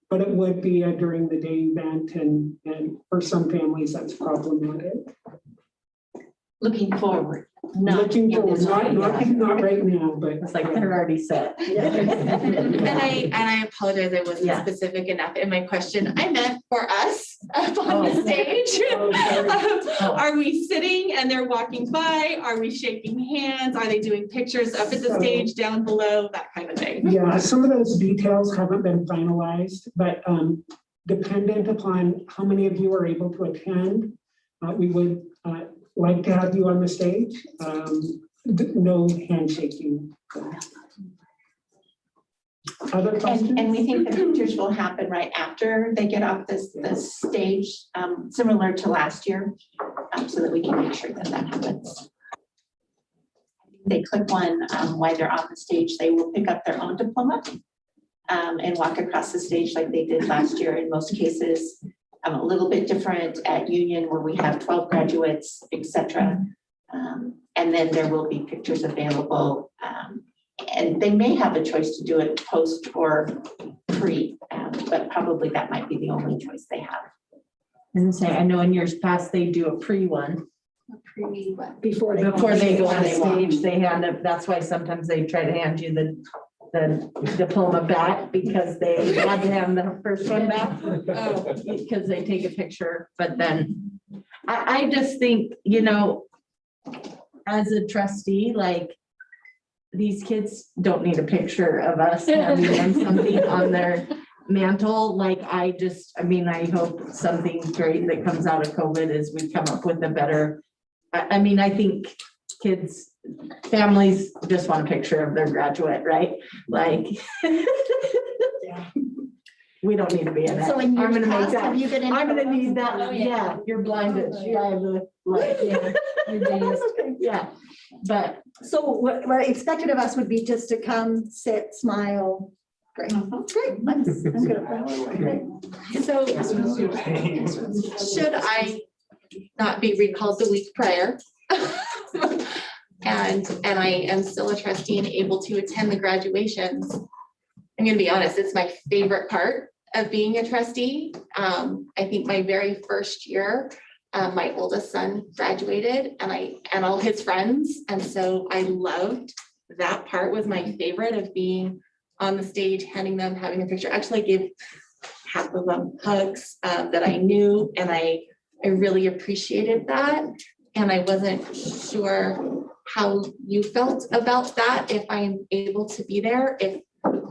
But it would be a during the day event, and for some families that's problematic. Looking forward. Not Looking in forward, this not right now, but It's like they're already set. And I apologize, I wasn't Yeah. specific enough in my question. I meant for us up on the Oh. stage. Oh, sorry. Are we sitting and they're walking by? Are we shaking hands? Are they doing pictures up at the stage, down below, that kind of thing? yeah, some of those details haven't been finalized, but dependent upon how many of you are able to attend, we would like to have you on the stage. No handshaking. Other questions? And we think the pictures will happen right after they get off this stage, similar to last year, so that we can make sure that that happens. They click one while they're on the stage, they will pick up their own diploma and walk across the stage like they did last year in most cases. A little bit different at Union where we have 12 graduates, etc. And then there will be pictures available. And they may have a choice to do it post or pre, but probably that might be the only choice they have. And say, I know in years past, they do a pre one. Before Before they go on Before they walk. stage, they hand it, that's why sometimes they try to hand you the diploma back because they had to hand the first one back. Because they take a picture, but then I just think, you know, as a trustee, like these kids don't need a picture of us having them something on their mantle. Like I mean, I hope something great that comes out of COVID is we come up with a better, I mean, I think kids, families just want a picture of their graduate, right? Like, we don't need to be in it. So in I'm years gonna make past, that. have you been in? I'm gonna need that, Oh, yeah, you're blinded by the light, yeah. Yeah, but So what expected of us would be just to come, sit, smile. Great, great. I'm good. So should I not be recalled the week prior? And I am still a trustee and able to attend the graduations. I'm gonna be honest, it's my favorite part of being a trustee. I think my very first year, my oldest son graduated and all his friends. And so I loved that part, was my favorite, of being on the stage, handing them, having a picture. Actually, I gave half of them hugs that I knew, and I really appreciated that. And I wasn't sure how you felt about that, if I'm able to be there, if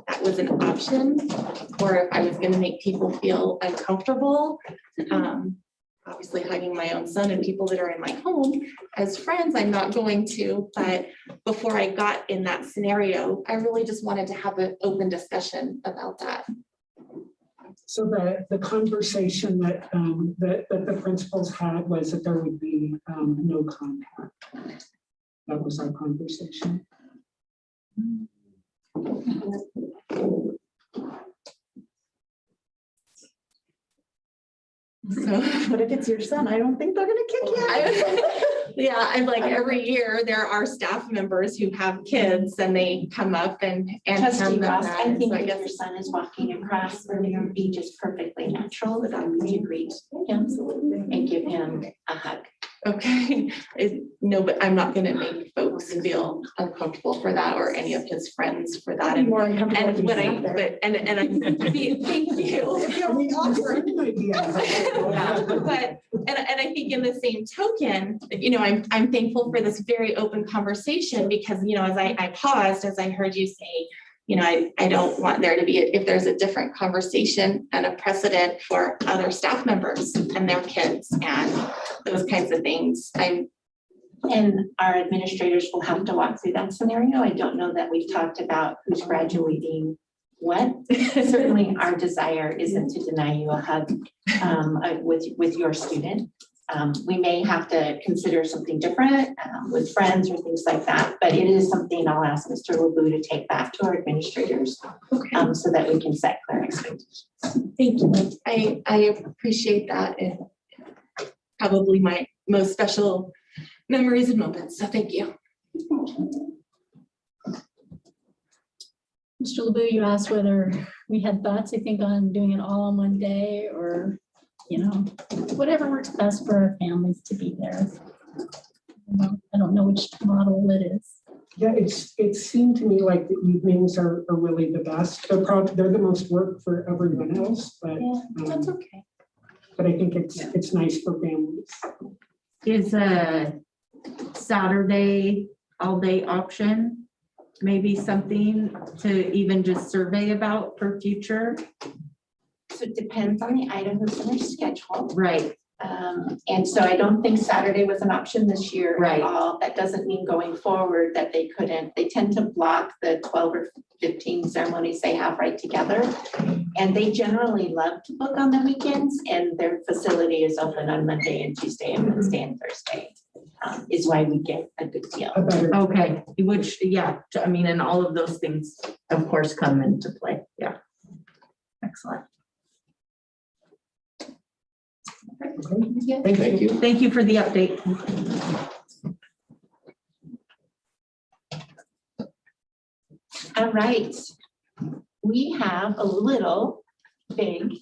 that was an option, or if I was going to make people feel uncomfortable. Obviously hugging my own son and people that are in my home as friends, I'm not going to, but before I got in that scenario, I really just wanted to have an open discussion about that. So the conversation that the principals had was that there would be no contact. That was our conversation. So But if it's your son, I don't think they're gonna kick you out. yeah, I'm like, every year there are staff members who have kids and they come up and Trustee hand them Ross, that. I And think so I if guess your son is walking across earlier beach is perfectly natural, that we greet him and give him a hug. Okay, no, but I'm not gonna make folks feel uncomfortable for that or any of his friends for that. And More uncomfortable. and when I, if he's but, and I'm, thank you. I mean, But, and I think in the same token, you know, I'm thankful for this very open conversation because, you know, as I paused, as I heard you say, you know, I don't want there to be, if there's a different conversation and a precedent for other staff members and their kids and those kinds of things. And our administrators will have to walk through that scenario. I don't know that we've talked about who's graduating what. Certainly our desire isn't to deny you a hug with your student. We may have to consider something different with friends or things like that, but it is something I'll ask Mr. LeBou to take back to our administrators so that we can set clear expectations. Thank you. I appreciate that and probably my most special memories and moments. So thank you. Mr. LeBou, you asked whether we had thoughts, I think, on doing it all on one day or, you know, whatever works best for our families to be there. I don't know which model it is. Yeah, it seemed to me like the evenings are really the best. They're the most work for everyone else, but Yeah, that's okay. but I think it's nice for families. Is a Saturday all-day option maybe something to even just survey about for future? So it depends on the item that's in their schedule. Right. And so I don't think Saturday was an option this year Right. at all. That doesn't mean going forward that they couldn't. They tend to block the 12 or 15 ceremonies they have right together. And they generally love to book on the weekends, and their facility is open on Monday and Tuesday and Wednesday and Thursday. Is why we get a good deal. A better Okay, which, yeah, I mean, and all of those things, of course, come into play. Yeah. Excellent. Thank you. Thank you for the update. All right. We have a little big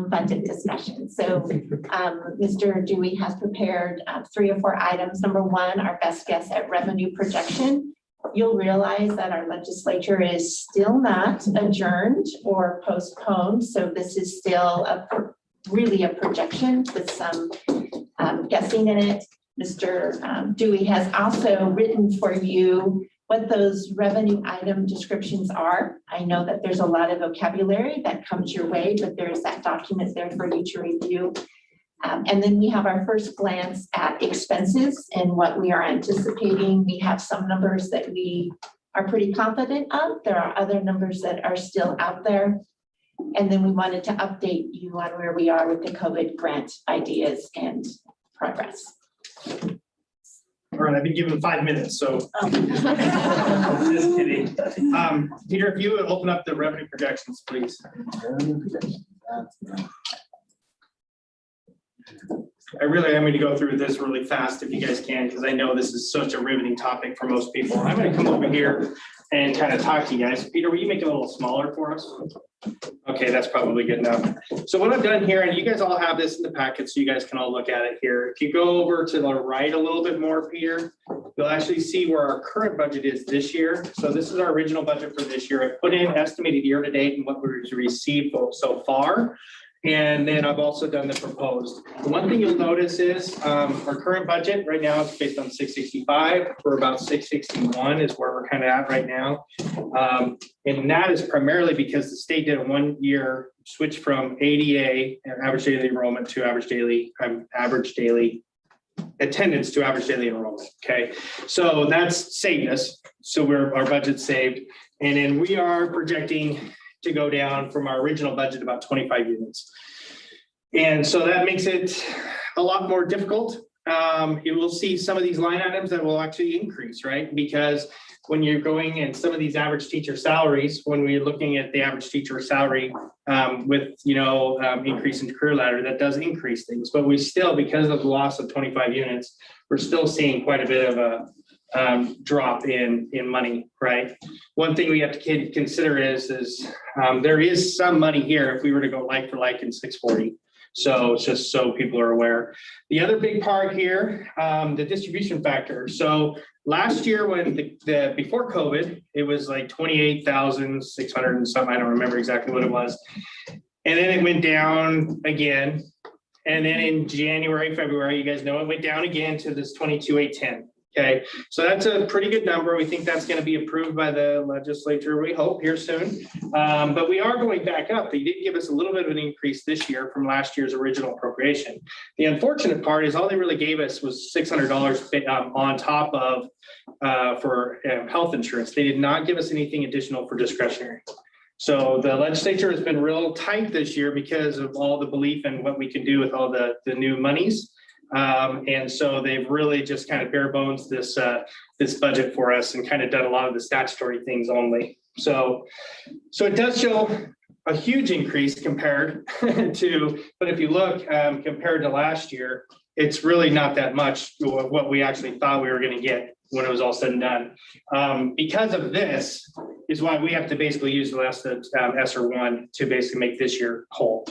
budget discussion. So Mr. Dewey has prepared 3 or 4 items. Number 1, our best guess at revenue projection. You'll realize that our legislature is still not adjourned or postponed. So this is still really a projection with some guessing in it. Mr. Dewey has also written for you what those revenue item descriptions are. I know that there's a lot of vocabulary that comes your way, but there's that document there for you to review. And then we have our first glance at expenses and what we are anticipating. We have some numbers that we are pretty confident of. There are other numbers that are still out there. And then we wanted to update you on where we are with the COVID grant ideas and progress. All right, I've been given 5 minutes, so. Just kidding. Peter, if you would open up the revenue projections, please. I really am going to go through this really fast if you guys can, because I know this is such a riveting topic for most people. I'm going to come over here and kind of talk to you guys. Peter, will you make it a little smaller for us? Okay, that's probably good enough. So what I've done here, and you guys all have this in the packet, so you guys can all look at it here. If you go over to the right a little bit more, Peter, you'll actually see where our current budget is this year. So this is our original budget for this year. I put in estimated year to date and what we've received so far. And then I've also done the proposed. The one thing you'll notice is our current budget right now is based on 665. We're about 661 is where we're kind of at right now. And that is primarily because the state did a 1-year switch from ADA, average daily enrollment, to average daily attendance to average daily enrollment. Okay, so that's saved us. So our budget's saved. And then we are projecting to go down from our original budget about 25 units. And so that makes it a lot more difficult. You will see some of these line items that will actually increase, right? Because when you're going in some of these average teacher salaries, when we're looking at the average teacher salary with, increase in career ladder, that does increase things. But we still, because of the loss of 25 units, we're still seeing quite a bit of a drop in money, right? One thing we have to consider is there is some money here if we were to go like for like in 640. So it's just so people are aware. The other big part here, the distribution factor. So last year when before COVID, it was like 28,600 and something. I don't remember exactly what it was. And then it went down again. And then in January, February, you guys know it went down again to this 22,810. Okay, so that's a pretty good number. We think that's going to be approved by the legislature, we hope, here soon. But we are going back up. They did give us a little bit of an increase this year from last year's original appropriation. The unfortunate part is all they really gave us was $600 on top of for health insurance. They did not give us anything additional for discretionary. So the legislature has been real tight this year because of all the belief in what we can do with all the new monies. And so they've really just kind of bare bones this budget for us and kind of done a lot of the statutory things only. So it does show a huge increase compared to, but if you look compared to last year, it's really not that much what we actually thought we were going to get when it was all said and done. Because of this is why we have to basically use the last ESSER 1 to basically make this year whole.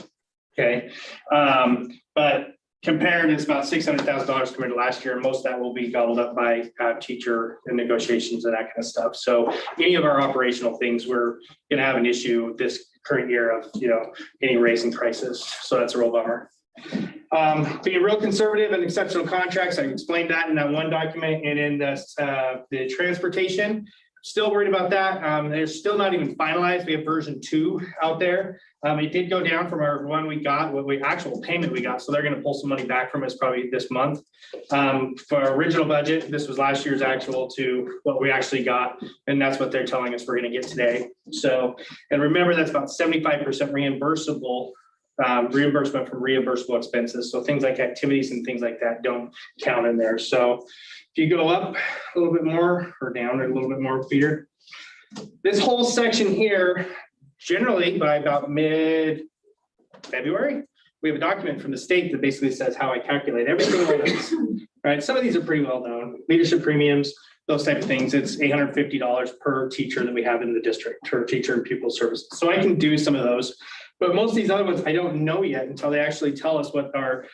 Okay, but compared, it's about $600,000 compared to last year. And most of that will be gobbled up by teacher and negotiations and that kind of stuff. So any of our operational things, we're going to have an issue this current year of, any raising prices. So that's a real bummer. Being real conservative and exceptional contracts, I explained that in that one document. And in the transportation, still worried about that. They're still not even finalized. We have version 2 out there. It did go down from our one we got, actual payment we got. So they're going to pull some money back from us probably this month. For our original budget, this was last year's actual to what we actually got. And that's what they're telling us we're going to get today. So, and remember, that's about 75% reimbursable. Reimbursement from reimbursable expenses. So things like activities and things like that don't count in there. So if you go up a little bit more or down a little bit more, Peter, this whole section here, generally by about mid-February, we have a document from the state that basically says how I calculate every single one of these. Right? Some of these are pretty well known. Leadership premiums, those type of things. It's $850 per teacher that we have in the district, per teacher and pupil services. So I can do some of those. But most of these other ones, I don't know yet until they actually tell us what our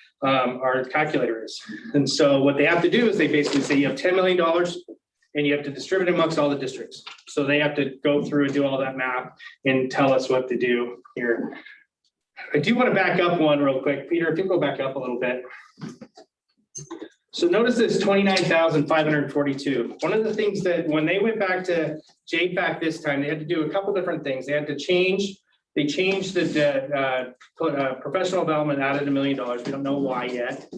calculator is. And so what they have to do is they basically say you have $10 million and you have to distribute it amongst all the districts. So they have to go through and do all that math and tell us what to do here. I do want to back up one real quick. Peter, if you go back up a little bit. So notice this 29,542. One of the things that when they went back to JFAC this time, they had to do a couple different things. They had to change. They changed the professional development, added $1 million. We don't know why yet.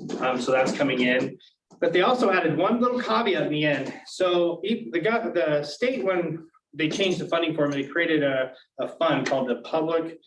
So that's coming in. But they also added one little caveat in the end. So the state, when they changed the funding formula, they created a fund called the Public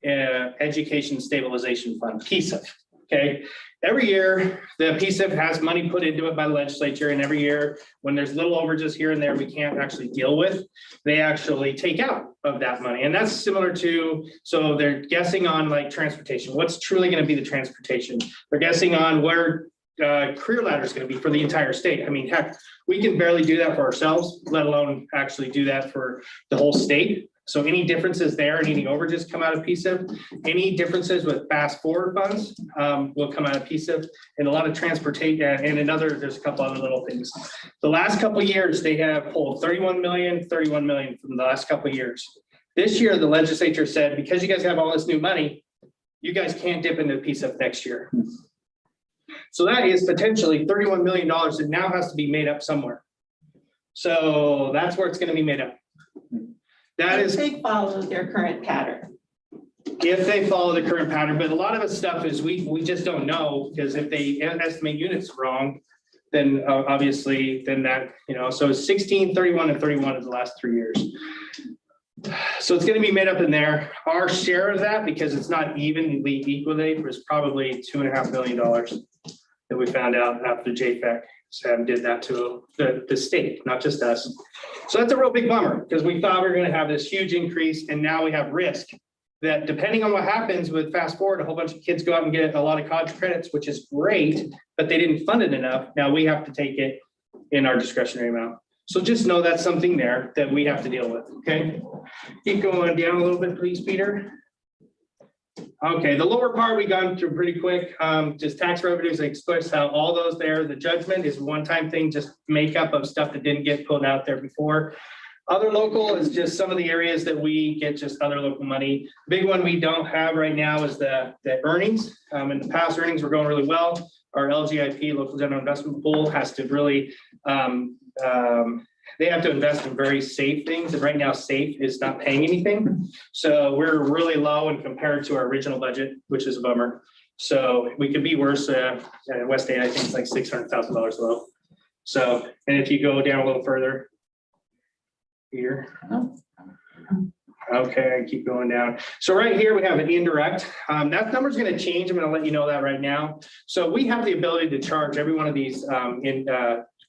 Education Stabilization Fund, PSEF. Okay. Every year, the PSEF has money put into it by the legislature, and every year, when there's little overages here and there we can't actually deal with, they actually take out of that money. And that's similar to, so they're guessing on like transportation. What's truly going to be the transportation? They're guessing on where career ladder is going to be for the entire state. I mean, heck, we can barely do that for ourselves, let alone actually do that for the whole state. So any differences there and any overages come out of PSEF. Any differences with fast forward funds will come out of PSEF, and a lot of transportation and there's a couple other little things. The last couple of years, they have pulled 31 million from the last couple of years. This year, the legislature said, because you guys have all this new money, you guys can't dip into PSEF next year. So that is potentially $31 million that now has to be made up somewhere. So that's where it's going to be made up. That is, if they follow their current pattern. If they follow the current pattern, but a lot of the stuff is we just don't know, because if they estimate units wrong, then obviously then that, so 16, 31, and 31 is the last 3 years. So it's going to be made up in there. Our share of that, because it's not evenly equally, was probably $2.5 million that we found out after JFAC did that to the state, not just us. So that's a real big bummer, because we thought we were going to have this huge increase, and now we have risk that depending on what happens with fast forward, a whole bunch of kids go out and get a lot of college credits, which is great, but they didn't fund it enough. Now we have to take it in our discretionary amount. So just know that's something there that we have to deal with, okay? Keep going down a little bit, please, Peter. Okay, the lower part we gone through pretty quick. Just tax revenues, I expressed how all those there. The judgment is a one-time thing, just makeup of stuff that didn't get pulled out there before. Other local is just some of the areas that we get just other local money. Big one we don't have right now is the earnings. In the past, earnings were going really well. Our LGIP, local general investment pool, has to really they have to invest in very safe things, and right now SAFE is not paying anything. So we're really low in compared to our original budget, which is a bummer. So we could be worse. West State, I think it's like $600,000 low. So, and if you go down a little further here. Okay, I keep going down. So right here, we have an indirect. That number's going to change. I'm going to let you know that right now. So we have the ability to charge every one of these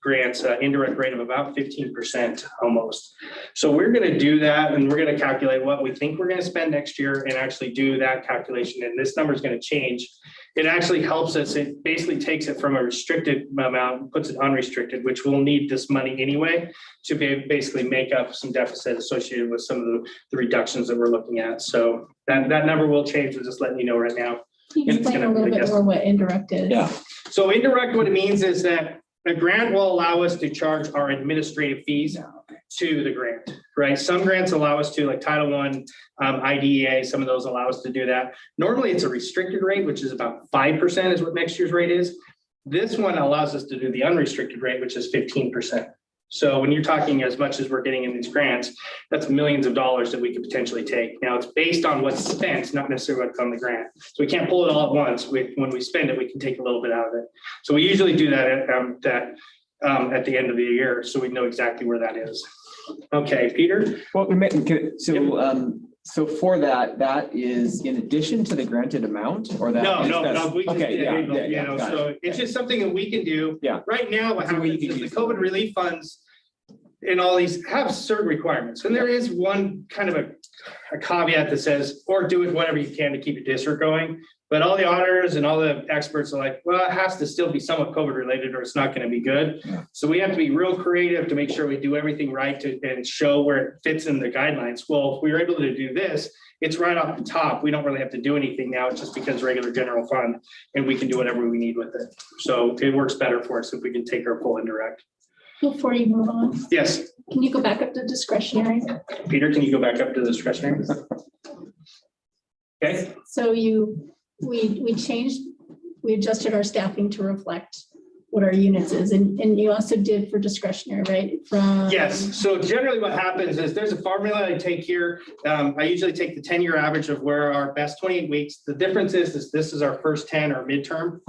grants indirect rate of about 15% almost. So we're going to do that, and we're going to calculate what we think we're going to spend next year and actually do that calculation. And this number is going to change. It actually helps us. It basically takes it from a restricted amount and puts it unrestricted, which we'll need this money anyway to basically make up some deficit associated with some of the reductions that we're looking at. So that number will change. We're just letting you know right now. Can you explain a little bit more what indirect is? Yeah. So indirect, what it means is that a grant will allow us to charge our administrative fees to the grant, right? Some grants allow us to, like Title I, IDEA, some of those allow us to do that. Normally it's a restricted rate, which is about 5% is what next year's rate is. This one allows us to do the unrestricted rate, which is 15%. So when you're talking as much as we're getting in these grants, that's millions of dollars that we could potentially take. Now it's based on what's spent, not necessarily what's on the grant. So we can't pull it all at once. When we spend it, we can take a little bit out of it. So we usually do that at the end of the year, so we know exactly where that is. Okay, Peter? Well, so for that is in addition to the granted amount, or that? No, we just, Okay, you know, so it's just something that we can do. Yeah. Right now, what happens is the COVID relief funds and all these have certain requirements. And there is one kind of a caveat that says, or do it whatever you can to keep your district going. But all the auditors and all the experts are like, well, it has to still be somewhat COVID related or it's not going to be good. Yeah. So we have to be real creative to make sure we do everything right and show where it fits in the guidelines. Well, if we were able to do this, it's right off the top. We don't really have to do anything now. It's just because regular general fund and we can do whatever we need with it. So it works better for us if we can take our full indirect. Before you move on. Yes. Can you go back up to discretionary? Peter, can you go back up to discretionary? Okay. So we adjusted our staffing to reflect what our units is, and you also did for discretionary, right? From yes. So generally what happens is there's a formula I take here. I usually take the 10-year average of where our best 28 weeks. The difference is this is our first 10 or midterm.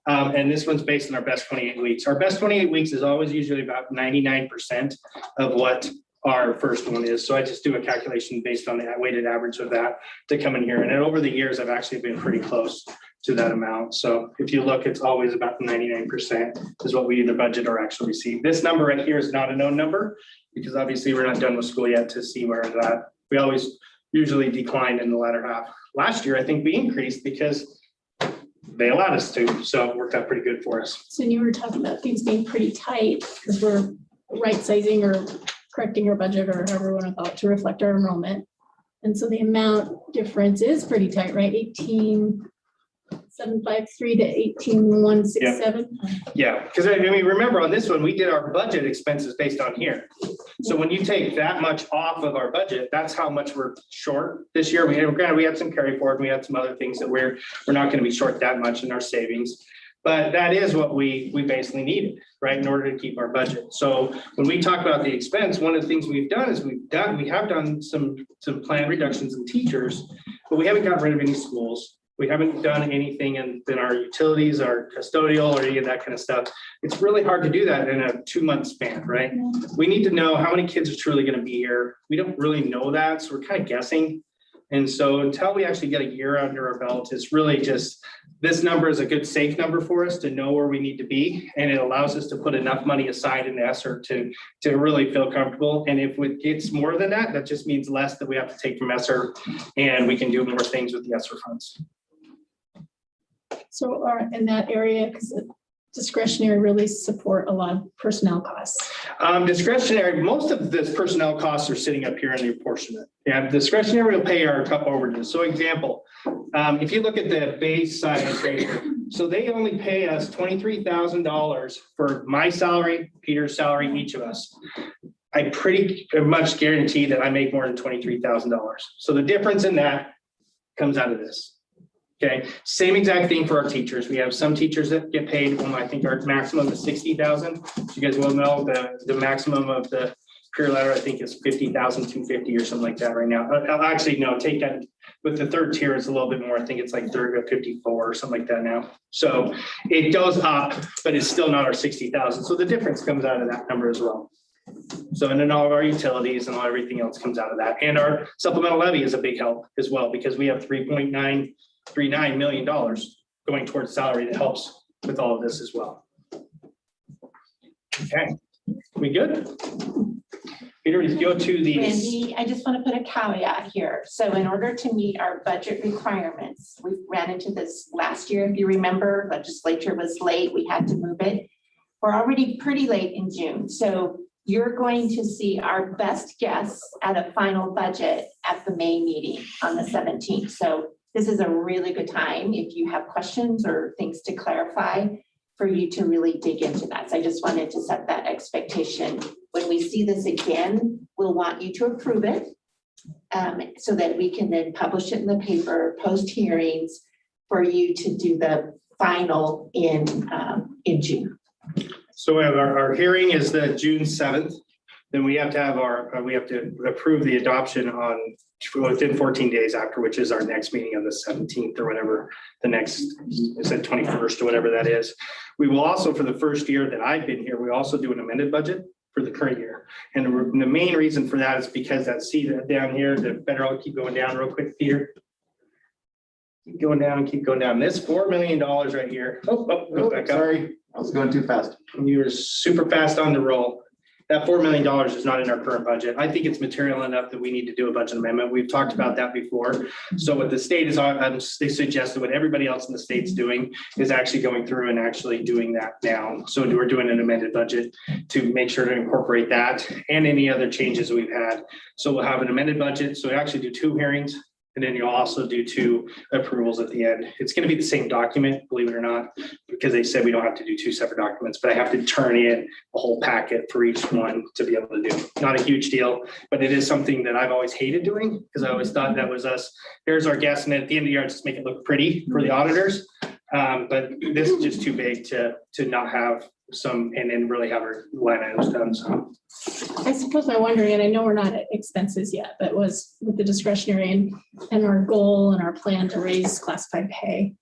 And this one's based on our best 28 weeks. Our best 28 weeks is always usually about 99% of what our first one is. So I just do a calculation based on the weighted average of that to come in here. And then over the years, I've actually been pretty close to that amount. So if you look, it's always about 99% is what we either budget or actually receive. This number right here is not a known number because obviously we're not done with school yet to see where it's at. We always usually decline in the latter half. Last year, I think we increased because they allowed us to. So it worked out pretty good for us. So you were talking about things being pretty tight because we're right sizing or correcting our budget or however we want to call it to reflect our enrollment. And so the amount difference is pretty tight, right? 18,753 to 18,167. Yeah, because I mean, remember on this one, we did our budget expenses based on here. So when you take that much off of our budget, that's how much we're short this year. We had some carry forward, we had some other things that we're not going to be short that much in our savings. But that is what we basically needed, right, in order to keep our budget. So when we talk about the expense, one of the things we've done is we have done some planned reductions in teachers, but we haven't gotten rid of any schools. We haven't done anything in our utilities, our custodial, or any of that kind of stuff. It's really hard to do that in a 2-month span, right? We need to know how many kids are truly going to be here. We don't really know that, so we're kind of guessing. And so until we actually get a year under our belt, it's really just, this number is a good safe number for us to know where we need to be. And it allows us to put enough money aside in ESSER to really feel comfortable. And if it gets more than that, that just means less that we have to take from ESSER and we can do more things with the ESSER funds. So in that area, because discretionary really support a lot of personnel costs? Discretionary, most of this personnel costs are sitting up here in the apportionment. Yeah, discretionary will pay our cup overages. So example, if you look at the base side right here, so they only pay us $23,000 for my salary, Peter's salary, each of us. I pretty much guarantee that I make more than $23,000. So the difference in that comes out of this. Okay, same exact thing for our teachers. We have some teachers that get paid, I think our maximum is 60,000. You guys will know the maximum of the career ladder, I think is 50,250 or something like that right now. I'll actually, no, take that with the third tier, it's a little bit more. I think it's like 54 or something like that now. So it goes up, but it's still not our 60,000. So the difference comes out of that number as well. So, and then all of our utilities and everything else comes out of that. And our supplemental levy is a big help as well, because we have $3.939 million going towards salary that helps with all of this as well. Okay, we good? Peter, let's go to the. Randy, I just want to put a caveat here. So in order to meet our budget requirements, we ran into this last year. If you remember, legislature was late. We had to move it. We're already pretty late in June. So you're going to see our best guess at a final budget at the May meeting on the 17th. So this is a really good time if you have questions or things to clarify for you to really dig into that. So I just wanted to set that expectation. When we see this again, we'll want you to approve it so that we can then publish it in the paper, post hearings for you to do the final in June. So we have our hearing is the June 7th. Then we have to have we have to approve the adoption on within 14 days after, which is our next meeting of the 17th or whatever the next, is it 21st or whatever that is. We will also, for the first year that I've been here, we also do an amended budget for the current year. And the main reason for that is because that C down here, the better, I'll keep going down real quick, Peter. Keep going down, keep going down. This $4 million right here. Go back up. Sorry, I was going too fast. You were super fast on the roll. That $4 million is not in our current budget. I think it's material enough that we need to do a budget amendment. We've talked about that before. So what the state is on, they suggested what everybody else in the state's doing is actually going through and actually doing that now. So we're doing an amended budget to make sure to incorporate that and any other changes we've had. So we'll have an amended budget. So we actually do 2 hearings. And then you'll also do 2 approvals at the end. It's going to be the same document, believe it or not, because they said we don't have to do 2 separate documents, but I have to turn in a whole packet for each one to be able to do. Not a huge deal, but it is something that I've always hated doing because I always thought that was us. Here's our guess, and then at the end of the year, just make it look pretty for the auditors. But this is just too big to not have some and then really have our line items done. So I suppose I'm wondering, and I know we're not at expenses yet, but was with the discretionary and our goal and our plan to raise classified pay.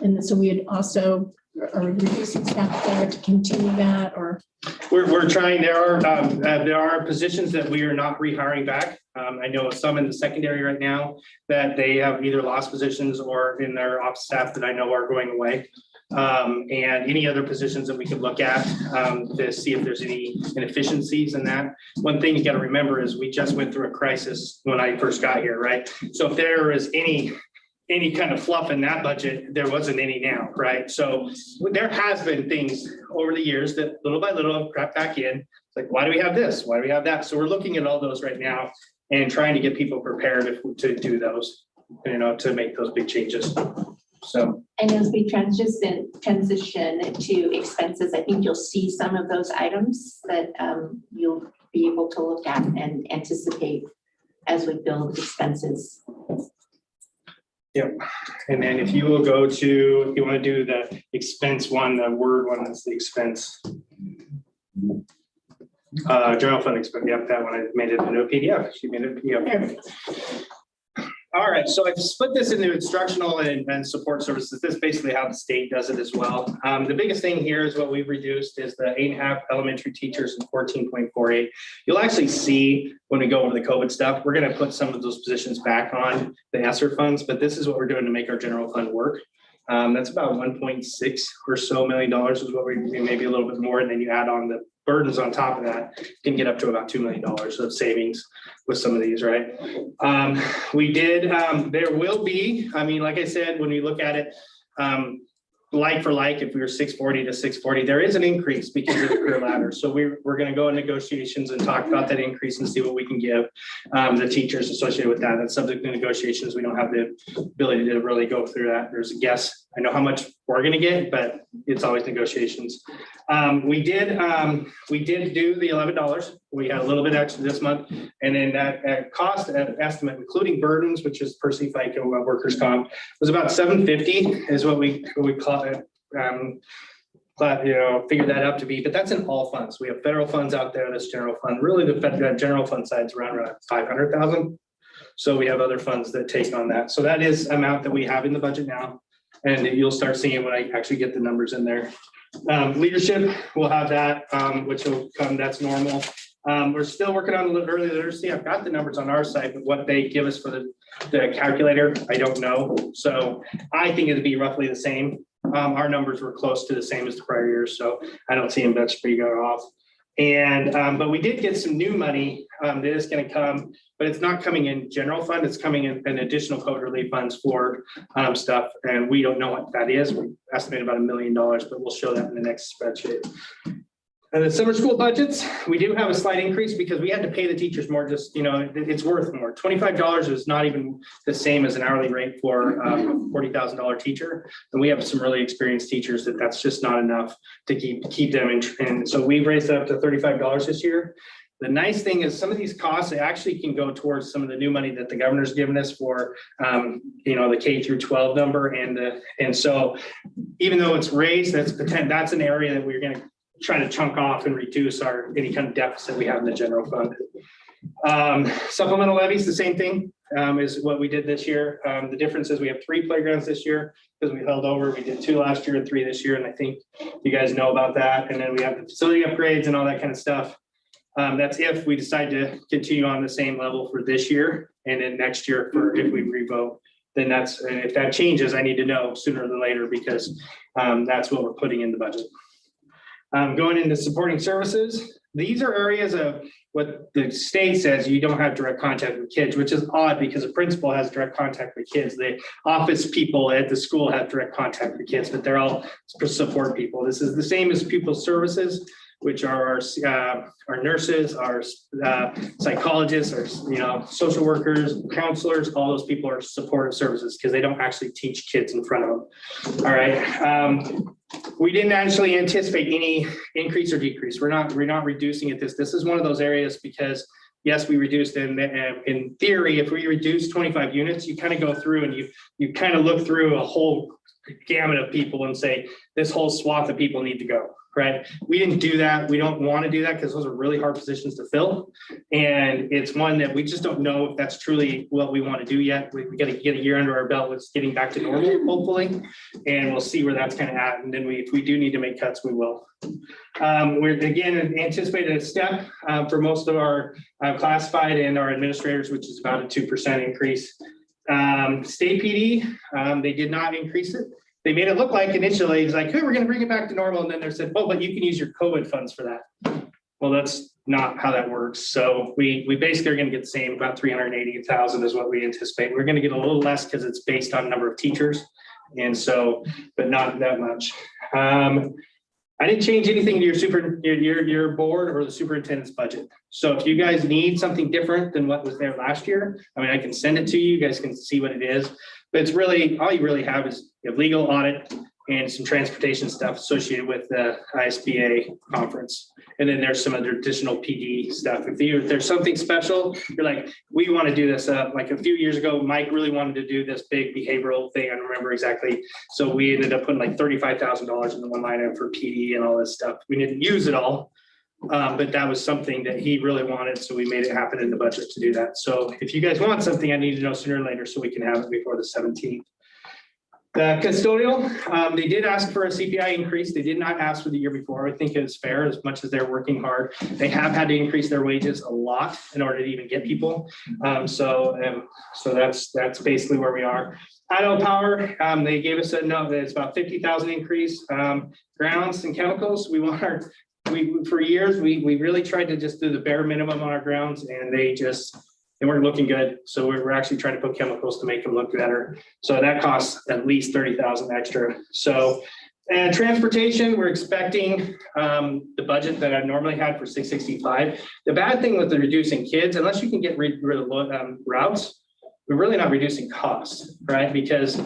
And so we had also are reducing staff there to continue that, or we're trying. There are positions that we are not rehiring back. I know some in the secondary right now that they have either lost positions or in their ops staff that I know are going away. And any other positions that we could look at to see if there's any inefficiencies in that. One thing you got to remember is we just went through a crisis when I first got here, right? So if there is any kind of fluff in that budget, there wasn't any now, right? So there has been things over the years that little by little have crept back in. It's like, why do we have this? Why do we have that? So we're looking at all those right now and trying to get people prepared to do those, to make those big changes. So, and as we transition to expenses, I think you'll see some of those items that you'll be able to look at and anticipate as we build expenses. Yep. And then if you will go to, if you want to do the expense one, the word one, that's the expense. General fund expense. Yep, that one I made it into a PDF. She made it a PDF. All right, so I've split this into instructional and support services. This is basically how the state does it as well. The biggest thing here is what we've reduced is the 8.5 elementary teachers and 14.48. You'll actually see when we go over the COVID stuff, we're going to put some of those positions back on the ESSER funds, but this is what we're doing to make our general fund work. That's about 1.6 or so million dollars is what we maybe a little bit more, and then you add on the burdens on top of that, you can get up to about $2 million of savings with some of these, right? We did, there will be, I mean, like I said, when we look at it, like for like, if we were 640 to 640, there is an increase because of the career ladder. So we're going to go in negotiations and talk about that increase and see what we can give the teachers associated with that. That's subject to negotiations. We don't have the ability to really go through that. There's a guess. I know how much we're going to get, but it's always negotiations. We did do the $11. We had a little bit extra this month, and then that cost estimate, including burdens, which is per se FICA workers' comp, was about $750 is what we call it. Figure that out to be, but that's in all funds. We have federal funds out there. That's general fund. Really, the general fund side's around 500,000. So we have other funds that take on that. So that is amount that we have in the budget now, and you'll start seeing when I actually get the numbers in there. Leadership, we'll have that, which will come. That's normal. We're still working on the early literacy. I've got the numbers on our side, but what they give us for the calculator, I don't know. So I think it'd be roughly the same. Our numbers were close to the same as the prior years, so I don't see them much big off. And but we did get some new money that is going to come, but it's not coming in general fund. It's coming in additional COVID relief funds for stuff, and we don't know what that is. We estimate about $1 million, but we'll show that in the next spreadsheet. And the summer school budgets, we do have a slight increase because we had to pay the teachers more. Just, it's worth more. $25 is not even the same as an hourly rate for a $40,000 teacher. And we have some really experienced teachers that's just not enough to keep them in. And so we've raised it up to $35 this year. The nice thing is some of these costs actually can go towards some of the new money that the governor's given us for, the K through 12 number. And so even though it's raised, that's an area that we're going to try to chunk off and reduce any kind of deficit we have in the general fund. Supplemental levies, the same thing is what we did this year. The difference is we have 3 playgrounds this year because we held over. We did 2 last year and 3 this year, and I think you guys know about that. And then we have the facility upgrades and all that kind of stuff. That's if we decide to continue on the same level for this year, and then next year if we revote, then and if that changes, I need to know sooner than later because that's what we're putting in the budget. Going into supporting services, these are areas of what the state says you don't have direct contact with kids, which is odd because the principal has direct contact with kids. The office people at the school have direct contact with kids, but they're all support people. This is the same as pupil services, which are our nurses, our psychologists, our social workers, counselors. All those people are supportive services because they don't actually teach kids in front of them. All right. We didn't actually anticipate any increase or decrease. We're not reducing it. This is one of those areas because yes, we reduced in theory. If we reduce 25 units, you kind of go through and you kind of look through a whole gamut of people and say this whole swath of people need to go. Right. We didn't do that. We don't want to do that because those are really hard positions to fill. And it's one that we just don't know if that's truly what we want to do yet. We got to get a year under our belt with getting back to normal, hopefully. And we'll see where that's kind of at. And then if we do need to make cuts, we will. We're again anticipated a step for most of our classified and our administrators, which is about a 2% increase. State PD, they did not increase it. They made it look like initially, it's like, hey, we're going to bring it back to normal. And then they said, oh, but you can use your COVID funds for that. Well, that's not how that works. So we basically are going to get the same, about 380,000 is what we anticipate. We're going to get a little less because it's based on number of teachers. And so, but not that much. I didn't change anything to your board or the superintendent's budget. So if you guys need something different than what was there last year, I can send it to you. You guys can see what it is. But it's really, all you really have is you have legal, audit, and some transportation stuff associated with the ISBA conference. And then there's some other additional PD stuff. If there's something special, you're like, we want to do this up. Like a few years ago, Mike really wanted to do this big behavioral thing. I don't remember exactly. So we ended up putting like $35,000 in the one line item for PD and all this stuff. We didn't use it all, but that was something that he really wanted. So we made it happen in the budget to do that. So if you guys want something, I need to know sooner or later so we can have it before the 17th. The custodial, they did ask for a CPI increase. They did not ask for the year before. I think it's fair as much as they're working hard. They have had to increase their wages a lot in order to even get people. So that's basically where we are. Idaho Power, they gave us a note that it's about 50,000 increase. Grounds and chemicals, for years, we really tried to just do the bare minimum on our grounds, and they just they weren't looking good. So we're actually trying to put chemicals to make them look better. So that costs at least 30,000 extra. So, and transportation, we're expecting the budget that I normally had for 665. The bad thing with the reducing kids, unless you can get rid of routes, we're really not reducing costs, right? Because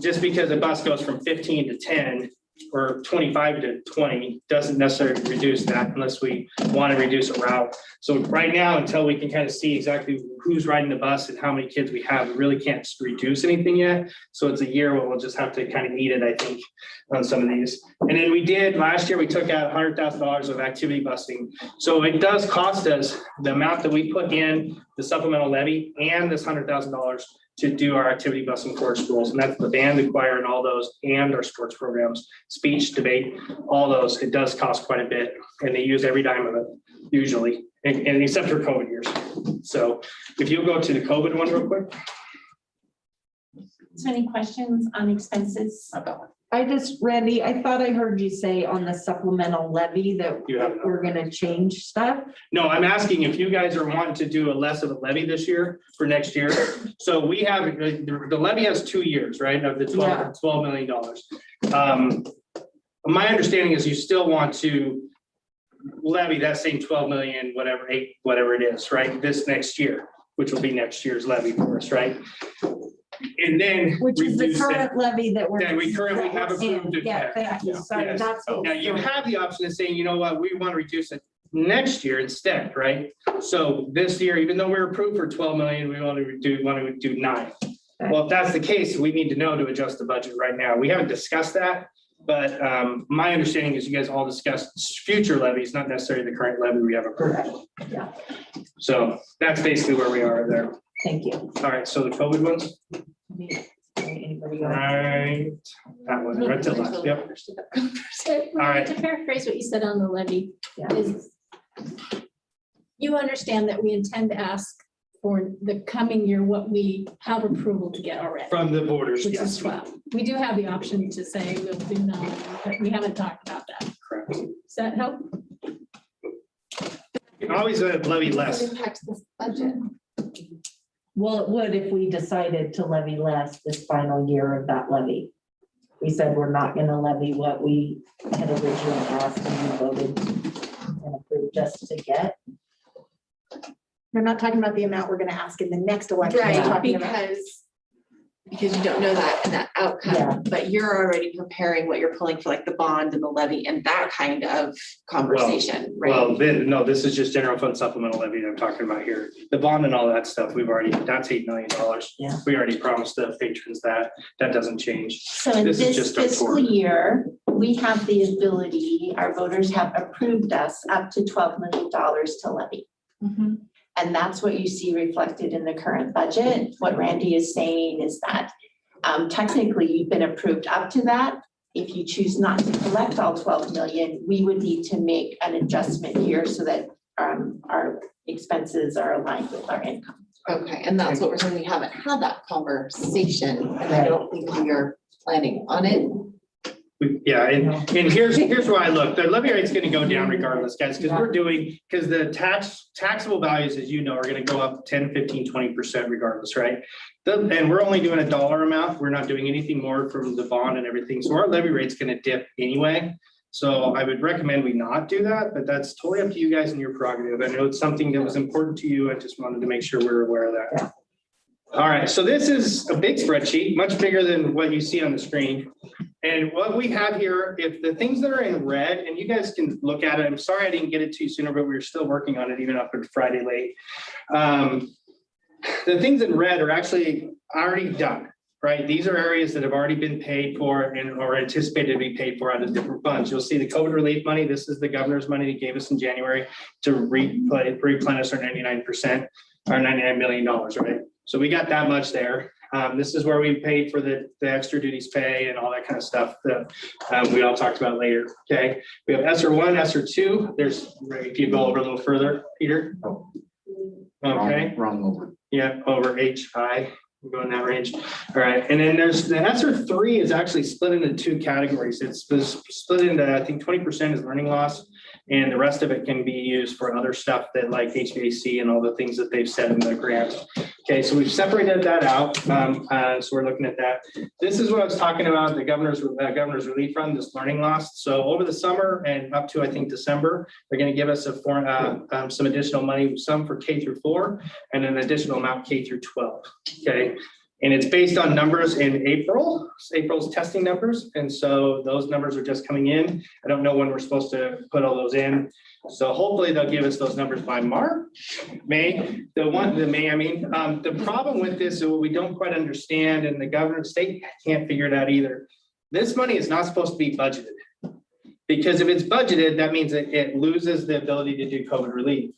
just because a bus goes from 15 to 10 or 25 to 20 doesn't necessarily reduce that unless we want to reduce a route. So right now, until we can kind of see exactly who's riding the bus and how many kids we have, we really can't reduce anything yet. So it's a year where we'll just have to kind of eat it, I think, on some of these. And then we did, last year, we took out $100,000 of activity busing. So it does cost us the amount that we put in the supplemental levy and this $100,000 to do our activity busing for our schools. And that's the band, the choir, and all those, and our sports programs, speech, debate, all those. It does cost quite a bit, and they use every dime of it, usually, and except for COVID years. So if you go to the COVID one real quick. So any questions on expenses? Randy, I thought I heard you say on the supplemental levy that You have we're gonna change stuff. No, I'm asking if you guys are wanting to do a less of a levy this year for next year. So we have, the levy has 2 years, right, of the $12 million. My understanding is you still want to levy that same 12 million, whatever, 8, whatever it is, right, this next year, which will be next year's levy for us, right? And then Which is the reduce it. current levy that we're. That we currently have approved. Yeah, thank you. Sorry, Yes. that's. what Now, was you going- have the option of saying, you know what, we want to reduce it next year instead, right? So this year, even though we're approved for 12 million, we want to do 9. Well, if that's the case, we need to know to adjust the budget right now. We haven't discussed that, but my understanding is you guys all discussed future levies, not necessarily the current levy we have approved. Yeah. So that's basically where we are there. Thank you. All right, so the COVID ones, Anybody go? right, that one, right to the left, yep. So, right. to paraphrase what you said on the levy, Yeah. is you understand that we intend to ask for the coming year what we have approval to get already, From the borders, which is yes. 12. We do have the option to say we'll do 9, but we haven't talked about that. Correct. Does that help? You can always levy less. It impacts this budget. Well, it would if we decided to levy less this final year of that levy. We said we're not gonna levy what we had originally asked and we voted and approved just to get. They're not talking about the amount we're gonna ask in the next election. They're Right, talking about- because you don't know that and that Yeah. outcome, but you're already preparing what you're pulling for like the bond and the levy and that kind of conversation, Well, right? then, no, this is just general fund supplemental levy that I'm talking about here. The bond and all that stuff, we've already, that's $8 million. Yeah. We already promised the patrons that doesn't change. So in This is this just our fiscal core. year, we have the ability, our voters have approved us up to $12 million to levy. Mhm. And that's what you see reflected in the current budget. What Randy is saying is that technically you've been approved up to that. If you choose not to collect all 12 million, we would need to make an adjustment here so that our expenses are aligned with our income. Okay, and that's what we're saying, we haven't had that conversation, and I don't think we are planning on it. Yeah, and here's why I look, the levy rate's gonna go down regardless, guys, because because the taxable values, as you know, are gonna go up 10, 15, 20% regardless, right? And we're only doing a dollar amount, we're not doing anything more from the bond and everything, so our levy rate's gonna dip anyway. So I would recommend we not do that, but that's totally up to you guys and your prerogative. I know it's something that was important to you, I just wanted to make sure we're aware of that. All right, so this is a big spreadsheet, much bigger than what you see on the screen. And what we have here, if the things that are in red, and you guys can look at it, I'm sorry I didn't get it to you sooner, but we were still working on it even up at Friday late. The things in red are actually already done, right? These are areas that have already been paid for and or anticipated to be paid for out of different funds. You'll see the COVID relief money. This is the governor's money he gave us in January to replenish our 99%, our $99 million, right? So we got that much there. This is where we paid for the extra duties pay and all that kind of stuff that we all talked about later, okay? We have ESSER 1, ESSER 2. There's, if you go over a little further, Peter. Okay, Wrong over. yeah, over HI, we're going that range. All right, and then there's the ESSER 3 is actually split into 2 categories. It's split into, I think 20% is learning loss And the rest of it can be used for other stuff that like HVAC and all the things that they've said in the grant. Okay, so we've separated that out. So we're looking at that. This is what I was talking about, the governor's relief fund, this learning loss. So over the summer and up to, I think, December, they're going to give us some additional money, some for K through 4 and an additional amount K through 12. Okay. And it's based on numbers in April's testing numbers. And so those numbers are just coming in. I don't know when we're supposed to put all those in. So hopefully they'll give us those numbers by May. The problem with this is what we don't quite understand, and the governor state can't figure it out either. This money is not supposed to be budgeted, because if it's budgeted, that means it loses the ability to do COVID relief.